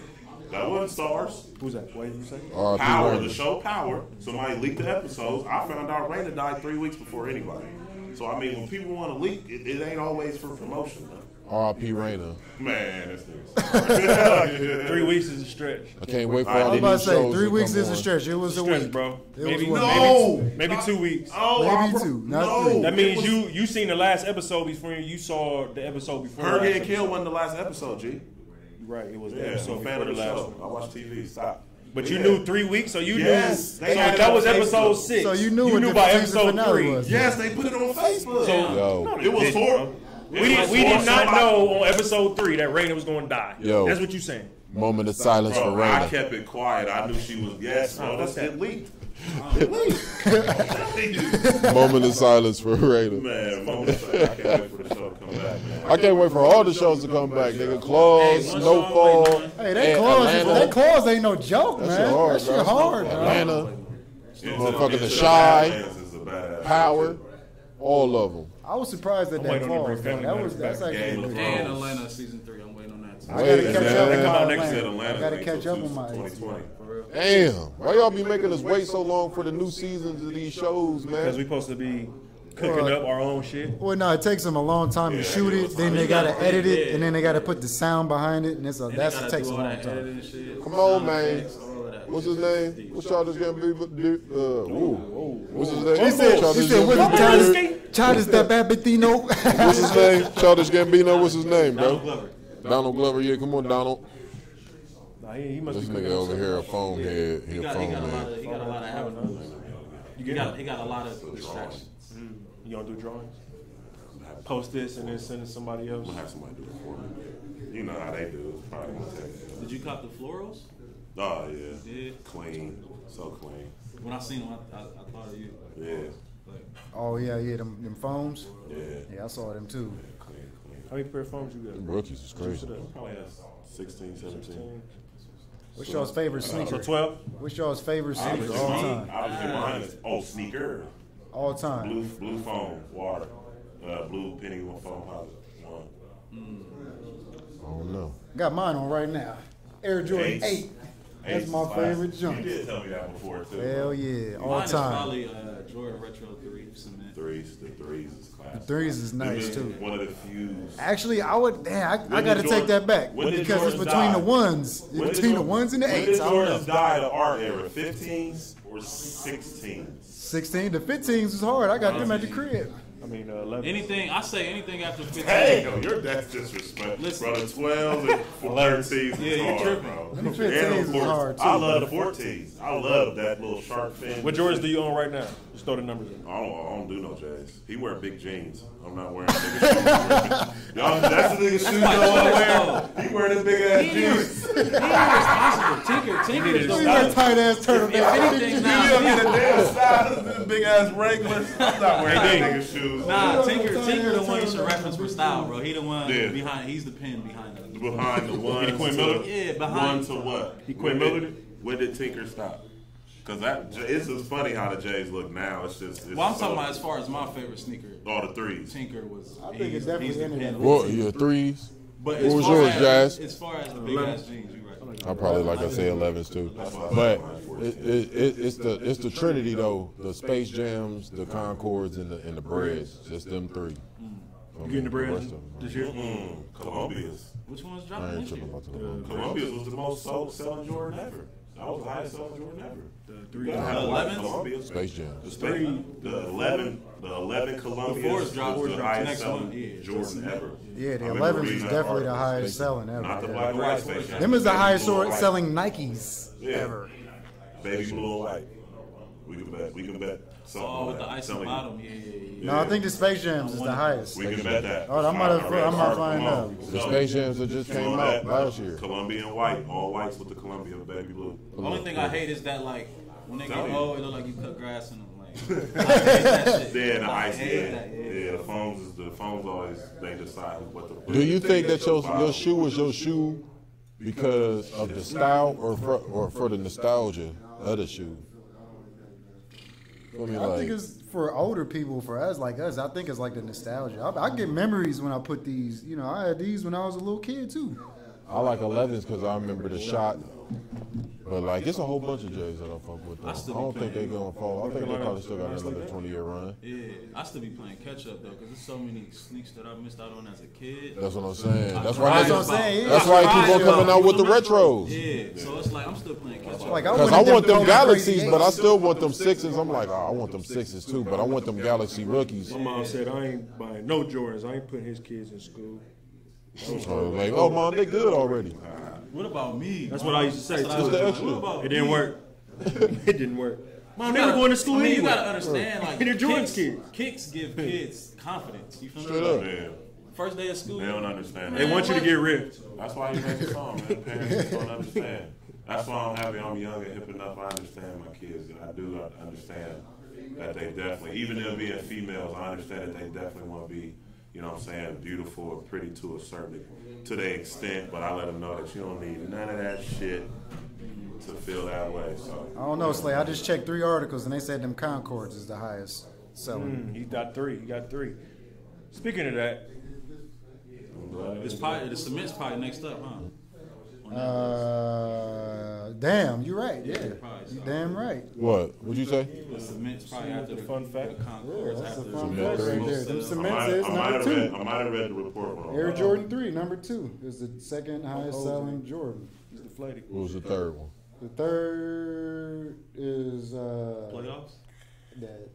That wasn't stars. Who's that? What did you say? Power, the show Power. Somebody leaked the episodes. I found out Raina died 3 weeks before anybody. So, I mean, when people want to leak, it ain't always for promotion, though. R.I.P. Raina. Man, this nigga's 3 weeks is a stretch. I can't wait for I all was these about to shows. say 3 to weeks come is a on. stretch. It was a Stretch, week, bro. It Maybe, was maybe 2 weeks. maybe 2, not 3. That means you seen the last episode before you saw the episode before. Her the last Getting Killed episode. wasn't the last episode, G. Right, it was the Yeah, episode I'm a fan before of the the last show. one. I watch TV. Stop. But you knew 3 weeks, so you Yes, knew. they So had it that on was Facebook. episode 6. So you knew what the by season episode finale 3. was. Yes, they put it on Facebook. Yo, It was for. We did not know on episode 3 that Raina was going to die. Yo. That's what you saying. moment of silence for Bro, I Raina. kept it quiet. I knew she was. Yes, bro. That's it leaked. Moment of silence for Raina. Man, moment of silence. I can't wait for the show to come back, man. I can't wait for all the shows to come back, nigga. Claws, Snowfall. Hey, that clause ain't no joke, That man. shit hard, That shit bro. hard, man. Atlanta, motherfucking Into The Shy, Badlands is a badass Power, all of them. I was surprised at that waiting on the clause. Family That's Matters actually Game a of good Thrones. And Atlanta season 3. I'm waiting on that too. I gotta Wait, catch man. up They on come my out next year. Atlanta. Atlanta I gotta ain't catch till up on my 2020. Damn, why y'all be making us wait so long for the new seasons of these shows, Because man? we supposed to be cooking up our own shit. Well, no, it takes them a long time to shoot it. Then they gotta edit it, and then they gotta put the sound behind it, and that takes a long time. Come on, man. What's his name? What's Childish Gambino? What's his name? He said, "What's Gambino. Childish that Babitino?" What's his name? Childish Gambino. What's his name, Donald bro? Glover. Donald Glover. Yeah, come on, Donald. Nah, he must This be nigga cooking over up here a phone head. He He a got, phone he got a lot head. of, he got a lot of avenues. He got a lot of distractions. You gonna do drawings? Post this and then send it to somebody else. I'm gonna have somebody do it for me. You know how they do. It's probably gonna take. Did you cop the florals? Oh yeah, Did. clean, so clean. When I seen them, I thought of you. Yeah, Like, Oh yeah, them phones. yeah, Yeah, I saw them too. clean. How many pair of phones you got? Them rookies is crazy. Probably 16, 17. What's y'all's favorite So sneaker? 12? What's y'all's favorite sneaker all time? Obviously, mine is sneaker. All time. Blue phone, water. Blue penny one phone house. I don't know. Got mine on right now. Air Jordan 8. That's my favorite You jump. did tell me that before too. Hell yeah, all mine is time. probably Jordan Retro 3 cement. The threes is classic. Threes is nice This too. One of the few. Actually, I would. Damn, I When got to did take that back when did because it's Jordans between die? the ones, When did between the Jordan- ones and the when eights. did I don't Jordans know. die of our era? 15s or 16s? 16, the 15s was hard. I got them at the crib. I mean, 11. Anything after 15. Damn, that's disrespect. Listen. Bro, the 12s and 13s Yeah, is you hard, tripping. bro. Them And 15s the is hard, too. I love the 14s. I love that little shark fin. What Jordans do you own right now? Just throw the numbers in. I don't do no J's. He wear big jeans. I'm not wearing nigga shoes. Y'all, that's the nigga shoes y'all want to wear. He wearing them big ass jeans. He irresponsible. Tinker is the Look at that tight ass If turtleneck. anything, You nah, give me the damn size of them big ass Wranglers. I'm not wearing that nigga shoes. nah, Tinker the one you should reference for style, bro. He the one Yeah. behind. He's the pin behind it. Behind the one Quinn to Miller? Yeah, behind. one to what? He Quinn Miller? When did Tinker stop? Because it's just funny how the J's look now. It's just. It's Well, I'm so- talking about as far as my favorite sneaker. all the threes. Tinker was. I think it he's definitely the ended pin. up- What, your threes? But What as was far yours, as, Jazz? As far as the big ass jeans, you right. I probably like I say 11s too, but it's the Trinity though: the Space Jams, the Concords, and the Breads. Just them three. You getting the bread rest of them. this year? Columbia's. Which one's I dropping ain't this year? tripping about the Columbia's was the most selling Jordan ever. That was the highest selling Jordan ever. The three. You gotta have The white 11s? Columbia's. Space Jams. The 11 Columbia's fours dropped. was the highest Next one, selling yeah. Jordan ever. Yeah, the I remember 11s reading is that definitely the article. highest selling ever. Not the yeah. black and white Space Jam. Them is the Baby highest blue and white. selling Nikes Yeah. ever. Baby blue and white. We can bet. something Oh, on with the that. ice I'm on the telling you. bottom. Yeah. No, I think the Space Jams is the highest. We can bet that. Oh, I might have- read I the might article. find Come out. on. The Space Jams that just came out last year. Colombian white, all whites with the Colombian baby blue. The only thing I hate is that like when they get Tell me. old, it look like you cut grass in them. Like I hate that shit. Yeah, the I ice. hate Yeah, that, yeah. The phones always they decide what the. Do you think that your shoe is your shoe because of the style or for the nostalgia of the shoe? I mean, I like, think it's for older people, for us, like us, I think it's like the nostalgia. I get memories when I put these. You know, I had these when I was a little kid too. I like 11s because I remember the shot. But like, it's a whole bunch of J's that I fuck with. Though. I don't think they're gonna fall. I think they probably still got another 20-year run. Yeah, I still be playing catch up though, because there's so many sneaks that I missed out on as a kid. That's what I'm saying. That's why I keep on coming out with the retros. Yeah, so it's like I'm still playing catch up. Because I want them Galaxies, but I still want them 6s. I'm like, I want them 6s too, but I want them Galaxy rookies. My mom said I ain't buying no Jordans. I ain't putting his kids in school. Like, oh, Mom, they good already. What about me? That's what I used to say. Just the extra. It didn't work. It didn't work. Mom, they were going to school anyway. You gotta understand, like, they're Jordan's kids. Kicks give kids confidence. You feel Straight me? up. Yeah. First day of school. They don't understand. They want you to get ripped. That's why you make a song, man. Parents don't understand. That's why I'm happy I'm young and hip enough. I understand my kids, and I do understand that they definitely, even them being females, I understand that they definitely want to be, you know what I'm saying, beautiful or pretty to a certain, to the extent, but I let them know that you don't need none of that shit to feel that way. So I don't know, Slay. I just checked 3 articles and they said them Concords is the highest selling. He got 3. He got 3. Speaking of that, the cement's probably next up, huh? Damn, you're right. Yeah, you damn right. What? What'd you say? The cement's probably after the fun fact. Concords. That's a After fun the fact right there. Them cements is number 2. I might have read the report wrong. Air Jordan 3, number 2, is the second highest selling Jordan. He's deflated. What was the third one? The third is playoffs.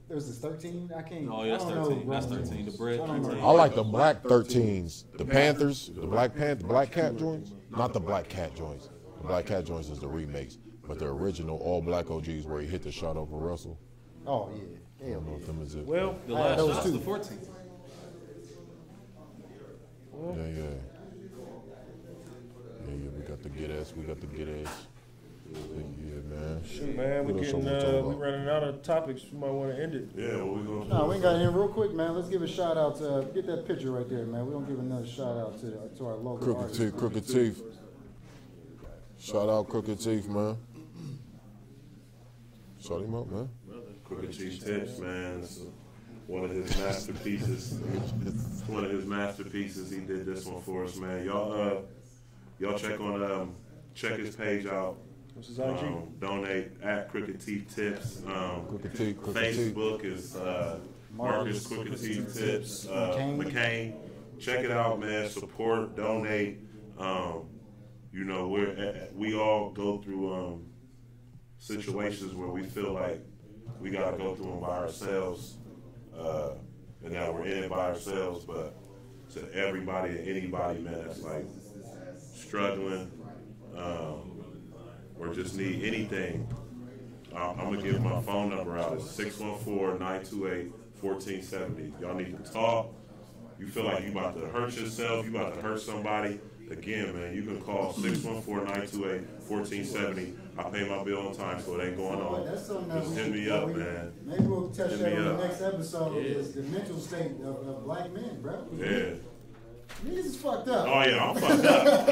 There's this 13. I can't. Oh, yeah, that's 13. That's 13. The bread. I like the black 13s. The Panthers, the Black Cat joints. Not the Black Cat joints. The Black Cat joints is the remakes, but the original all black OGs where he hit the shot over Russell. Oh yeah. I don't know if them is it. Well, the last shot's the 14. Yeah. We got the get ass. Yeah, man. Shoot, man, we running out of topics. You might want to end it. Yeah, what we gonna do? No, we ain't got to end real quick, man. Let's give a shout out to get that picture right there, man. We don't give another shout out to our local artists. Crooked Teeth. Shout out Crooked Teeth, man. Shout him out, man. Crooked Teeth Tips, man. It's one of his masterpieces. It's one of his masterpieces. He did this one for us, man. Y'all check his page out. What's his IG? Donate at Crooked Teeth Tips. Crooked Teeth. Facebook is Marcus Crooked Teeth Tips. McCain. Check it out, man. Support, donate. You know, we all go through situations where we feel like we gotta go through them by ourselves, and now we're in it by ourselves. But to everybody and anybody, man, that's like struggling, or just need anything, I'm gonna give my phone number out. It's 614-928-1470. Y'all need to talk. You feel like you about to hurt yourself, you about to hurt somebody. Again, man, you can call 614-928-1470. I pay my bill on time, so it ain't going on. Just hit me up, man. Maybe we'll touch that on the next episode. Is the mental state of black men, bro. Yeah. Niggas is fucked up. Oh yeah, I'm fucked up.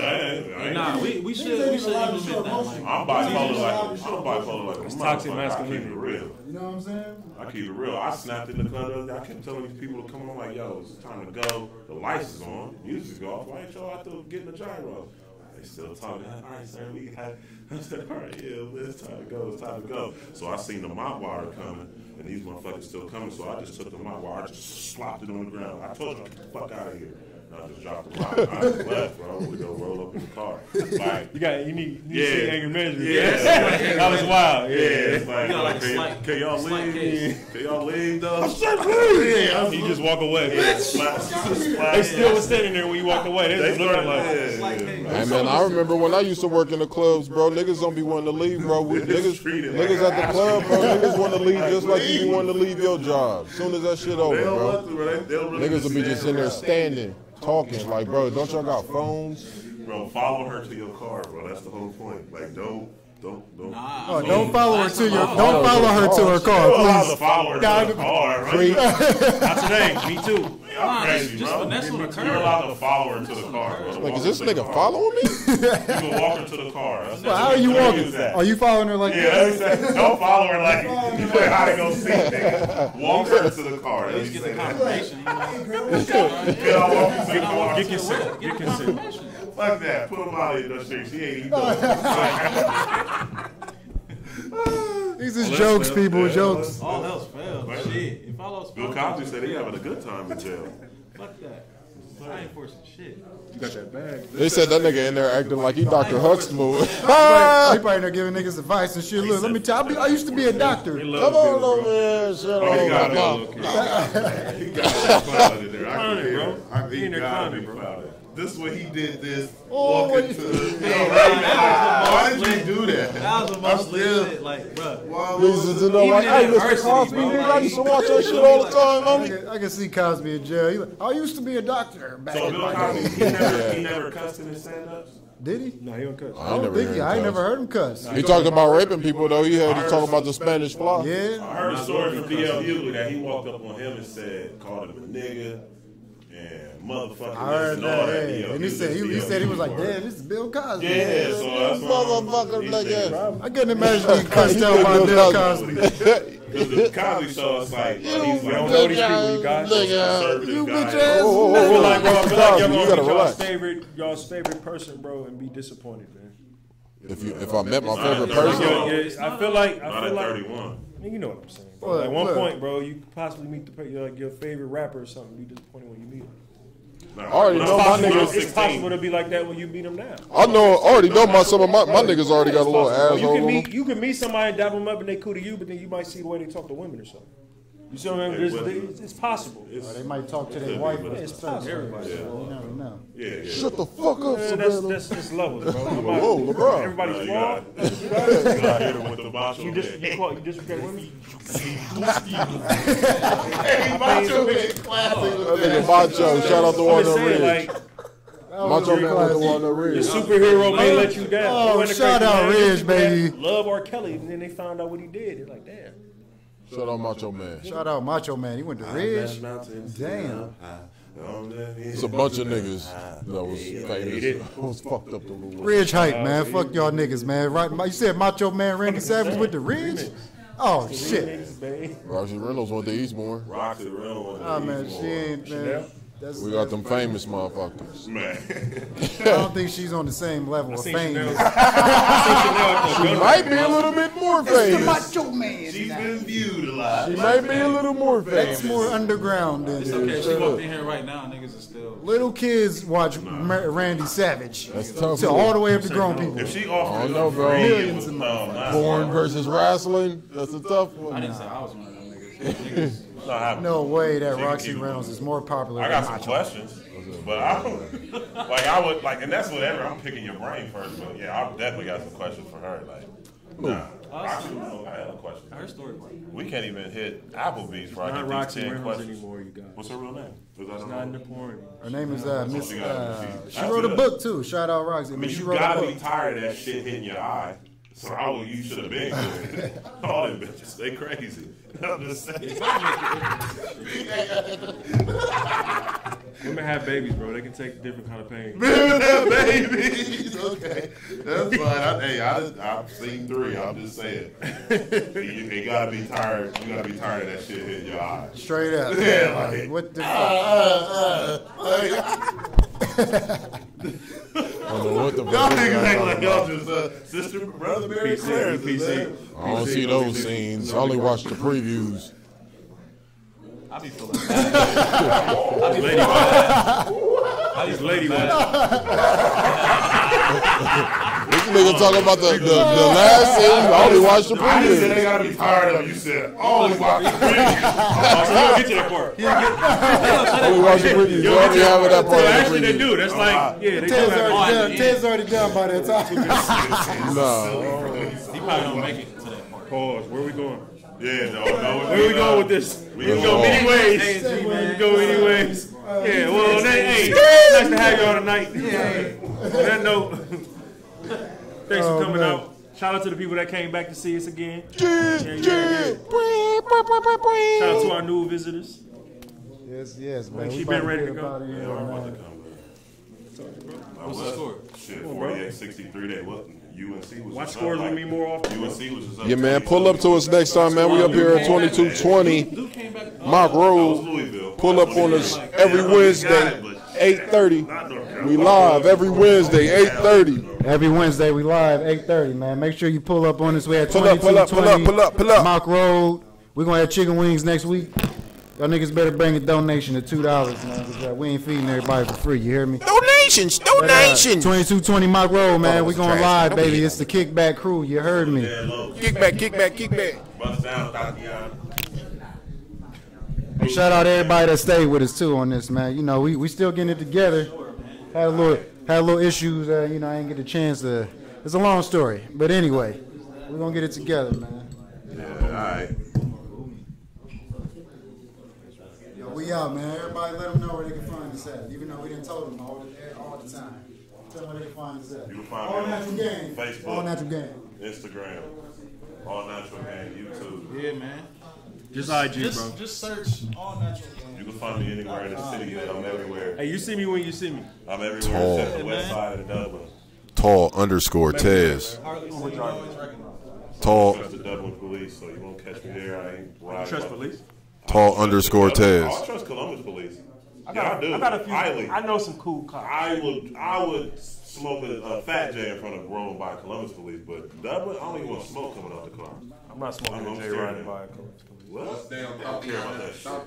Nah, we should implement that. I'm bipolar like it's toxic masculinity. I keep it real. You know what I'm saying? I keep it real. I snapped in the club. I kept telling these people to come on, like, yo, it's time to go. The lights is on. Music's off. Why ain't y'all out there getting the gyro? They still talking. All right, sir, we got. I said, all right, yeah, it's time to go. It's time to go. So I seen the mop wire coming, and these motherfuckers still coming. So I just took the mop wire, I just slopped it on the ground. I told you, get the fuck out of here. I just dropped the rock. I just left, bro. We go roll up in the car. Like, you need to see anger management. Yeah, that was wild. Yeah, it's like, can y'all leave? Can y'all leave though? He just walk away. They still was standing there when you walked away. They just looking like. Hey man, I remember when I used to work in the clubs, bro. Niggas don't be wanting to leave, bro. Niggas at the club, bro. Niggas want to leave just like you want to leave your job. As soon as that shit over, bro. Niggas will be just in there standing. Talking like, bro, don't y'all got phones? Bro, follow her to your car, bro. That's the whole point. Like, don't. Don't follow her to your. Don't follow her to her car, please. Follow her to her car, right? Not today. Me too. Y'all crazy, just bro. finesse on the curb. You're allowed to follow her to the car, bro. Like, is this nigga following me? You can walk her to the car. Well, how are you walking? Are you following her like Yeah, that? don't follow her like you play hide and go seek, nigga. Walk her to the car. At least get the confirmation. Get consent. Get consent. Fuck that. Put him out of the street. She ain't even doing These is jokes, people. Jokes. All else failed. Shit. If all else Bill failed, Cosby said he having a good time in jail. fuck that. I ain't forcing shit. You got that bag. They said that nigga in there acting like he Dr. Huxtable. He probably there giving niggas advice and shit. Look, let me tell you, I used to be a doctor. Come on over here, shut Oh, he got up. He got clouded there. I Clowning, can bro. hear it. He in there He gotta clowning, be bro. clouded. This way he did this. Oh, Walking wait. to why did you do that? That was the most legit, like, bro. Reasons to know, like, hey, Mr. Cosby, nigga, I used to watch that shit all the time, homie. I can see Cosby in jail. He like, I used to be a doctor back So in Bill my Cosby, day. he never cussed in his stand-ups? Did he? No, he don't cuss. I ain't never heard him I ain't cuss. never heard him cuss. He talked about raping people, though. He talking about the Spanish fly. Yeah. I heard a story from D.L. Hughley that he walked up on him and said, called him a nigga and motherfucker. I heard and all that. that. Yeah. And he said he was like, damn, this is Bill Cosby. Yeah, so that's Motherfucker, he like said, that. I couldn't imagine being cussed out by Bill Cosby. Because the Cosby show is like, he's like, don't know these people, you guys. conservative You guy. bitch ass. I feel like, bro, I feel like You y'all gotta gonna relax. meet y'all's favorite person, bro, and be disappointed, man. If I met my Not favorite at person, 31. Yeah, I feel like, Not at 31. you know what I'm saying, bro. Look, At one look. point, bro, you could possibly meet your favorite rapper or something. Be disappointed when you meet him. No, already when know I my was niggas- It's 16. possible to be like that when you meet him now. I already know some of my niggas already got a little asshole You on can them. meet somebody and dap them up and they cool to you, but then you might see the way they talk to women or something. You see what I mean? It's possible. They might talk to their wife. but It's possible. Everybody. You never know. Yeah. Shut the fuck up, Savannah. That's just levels, bro. Whoa, LeBron. Everybody's You flawed. gotta hit him with the macho. You disrespect women. That nigga Macho, shout out to I'm Walnut just saying, Ridge. like, Macho Man with the Walnut your Ridge. superhero may let you down. Oh, Who in the shout crazy out man, Ridge, people that baby. Love R. Kelly, and then they found out what he did. They're like, damn. Shout out Macho Man. Shout out Macho Man. He went to Ridge. Damn. It's a bunch of niggas that was famous. Was fucked up the little way. Ridge hype, man. Fuck y'all niggas, man. Right? You said Macho Man Randy Savage went to Ridge? Oh, shit. Roxy Reynolds went to Eastbourne. Roxy Reynolds. Oh, man. She ain't, man. That's, We got them famous motherfuckers. Man. I don't think she's on the same level of fame. She might be a little bit more famous. Macho Man. She's been viewed a lot. She might be a little more famous. That's more underground than It's okay. She walked in here right now. Niggas is still. little kids watch Randy Savage. That's tough. So all the way up to grown people. If she offered I don't know, bro. Millions of Porn versus wrestling. That's a tough I one. didn't say I was one of them niggas. No way that She Roxy can keep it Reynolds is more popular I than got some Macho. questions, but I don't like. I would like, and that's whatever. I'm picking your brain first, but yeah, I definitely got some questions for her. Like, nah, Roxy Reynolds, I had a question. Her story. We can't even hit Applebee's before I Not get Roxy these 10 Reynolds questions. anymore, you guys. What's her real name? 'Cause I It's don't not in know. the porn. Her name is Miss. She She wrote a book too. Shout out Roxy. I mean, She you wrote a gotta be book. tired of that shit hitting your eye. So you should have been good. All them bitches, they crazy. I'm just saying. Women have babies, bro. They can take different kind of pain. Women have babies. Okay, that's fine. I've seen 3. I'm just saying. You gotta be tired. You gotta be tired of that shit hitting your eye. Straight up. Yeah, Like, like, what the I don't know what the y'all fuck. niggas act like y'all just sister, brother, Mary Claire. PC. I don't see those scenes. I only watch the previews. I be feeling bad. These lady ones. This nigga talking about the last scene. I only watched the I didn't say previews. they gotta be tired of. You said always watch the previews. So we'll get to that part. I only watch the previews. You already have that part of Actually, the they previews. do. That's like, yeah, they Ted's come out. already done. Ted's already done by that time. Nah. He probably don't make it to that part. Pause. Where we going? Yeah, no. Where we going with this? We can go many ways. We can go many ways. Yeah, well, hey, nice to have you all tonight. On that note, thanks for coming out. Shout out to the people that came back to see us again. Yeah. Shout out to our new visitors. Yes, man. She We been about ready to get go. up out of here, Yeah, I'm about man. to come back. What's the score? Shit, 48-63. That what UNC was. Watch just scores up, with me more often. UNC was just up. Yeah, man. Pull up to us next time, man. We up here at 2220 Mock Road. Louisville. Pull up on us every Wednesday, 8:30. We live every Wednesday, 8:30. Every Wednesday we live 8:30, man. Make sure you pull up on us. We at Pull up, pull up, pull up, 2220 pull up, pull up. Mock Road. We're gonna have chicken wings next week. Y'all niggas better bring a donation of $2, man. 'Cause, we ain't feeding everybody for free. You hear me? Donations, donations. 2220 Mock Road, man. We going trash. live, Don't baby. be- It's the Kickback Crew. You heard me. Kick back, kick back, kick back. Bust down, Tatiana. Hey, shout out everybody that stayed with us too on this, man. You know, we still getting it together. Had a little issues. You know, I didn't get a chance to. It's a long story, but anyway, we're gonna get it together, man. Yeah, all right. Yo, we out, man. Everybody, let them know where they can find us at. Even though we didn't told them all the time. Tell them where they can find us at. You can find All me Natural on Game. Facebook, All Natural Game. Instagram, All Natural Game, YouTube. Yeah, man. Just IG, bro. Just search All Natural Game. You can find me anywhere in the city. I'm everywhere. Hey, you see me when you see me. I'm everywhere except the west side of Dublin. Tall_Tez. Tall Trust the Dublin police, so you won't catch me there. I ain't riding. Trust my- police. Tall_Tez. I trust Columbus police. I Yeah, I do. got a few. Highly. I know some cool cops. I would smoke a fat J in front of grown by Columbus police, but Dublin, I don't even want smoke coming out the car. I'm not smoking I'm a J scared riding of by a it. Columbus police. What? I don't care about that shit.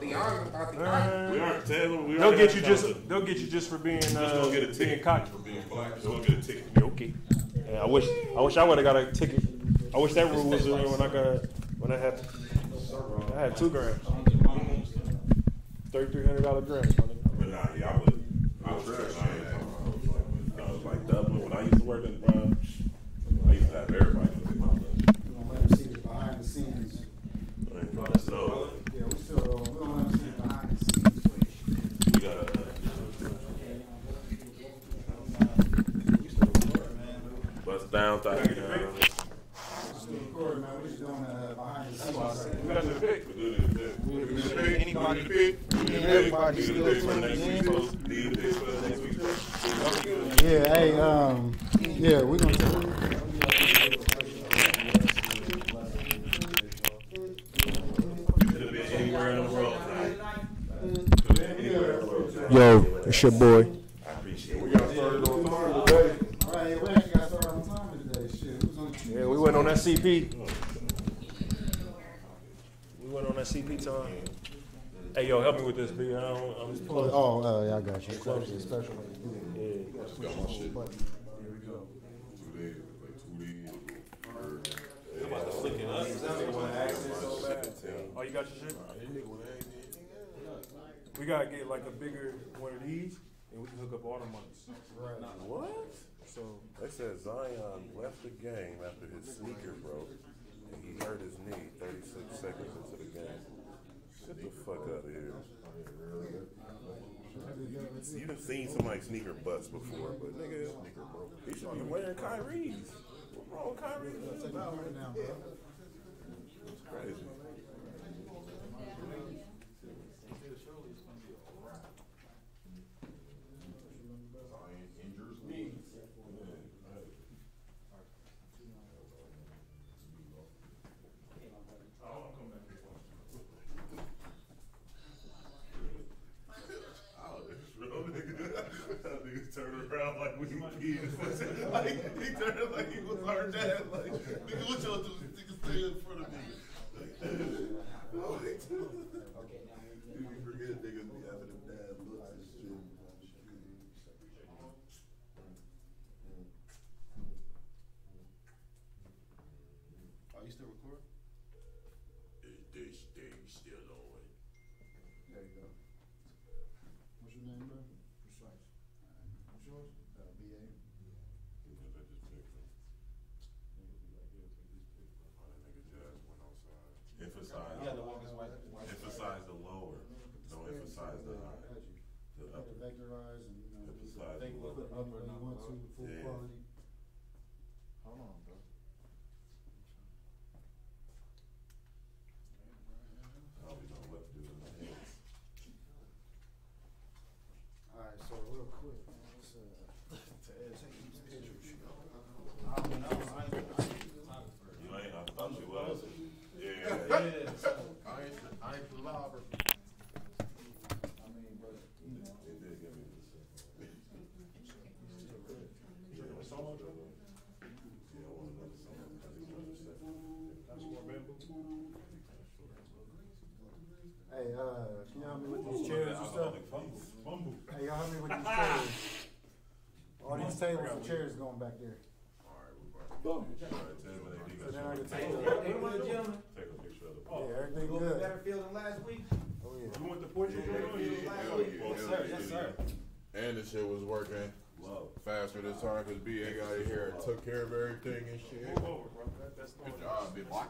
We aren't Taylor. We They'll already get had you just. something. They're gonna get you for being Just gonna get a being ticket cocky. for being black. Just gonna get a ticket. Okay. Yeah, I wish I would have got a ticket. I wish that rule was when I had 2 grams. $3,300 grams. But nah, yeah, I would. I was like Dublin when I used to work in I used to have everybody look at my look. We're gonna let them see the behind the scenes. So Yeah, we gonna let them see the behind the scenes. we got bust down, Tatiana. Still recording, man. We just doing behind the scenes. We got the pick. Anybody pick? Everybody still Need a pick for the next week's show. Yeah, hey, yeah, we're gonna tell you. Could have been anywhere in the world tonight. Could have been anywhere in the world tonight. Yo, it's your boy. I appreciate We it. got started on time today. Right, we actually got started on time today. Shit, it was on. Yeah, we went on that CP. We went on that CP time. Hey, yo, help me with this, B. I'm just pulling. Oh, yeah, I got you. Special. Oh, you got your shit? We gotta get like a bigger one of these, and we can hook up all the mics. What? So They said Zion left the game after his sneaker broke and he hurt his knee 36 seconds into the game. Get the fuck out of here. You've seen somebody sneaker bust before, but nigga, he should be wearing Kyrie's. What's wrong with Kyrie? That's crazy. Turn around like we peed. Like he turned like he was our dad. Like nigga, what y'all do? Nigga, stay in front of me. You forget niggas be having them dad looks and shit. Are you still recording? They still on. There you go. What's your name, bro? Precise. What's yours? BA. Emphasize the lower. Don't emphasize the high. The upper. Vectorize and Emphasize the put lower. up where you want to, full Yeah. quality. Hold on, bro. I don't know what to do with my hands. You ain't, I thought you was. Yeah. I ain't the lobber. It did give me this. Hey, can y'all help me with these chairs and stuff? Hey, y'all help me with these chairs. All these tables and chairs going back there. So then I can take a picture of it. yeah, everything good. Better feel than last week. Oh yeah. You want the portrait? Yes, sir. Yes, sir. And the shit was working faster this time because BA got here and took care of everything and shit. Move over, bro. That's Good job, big boy.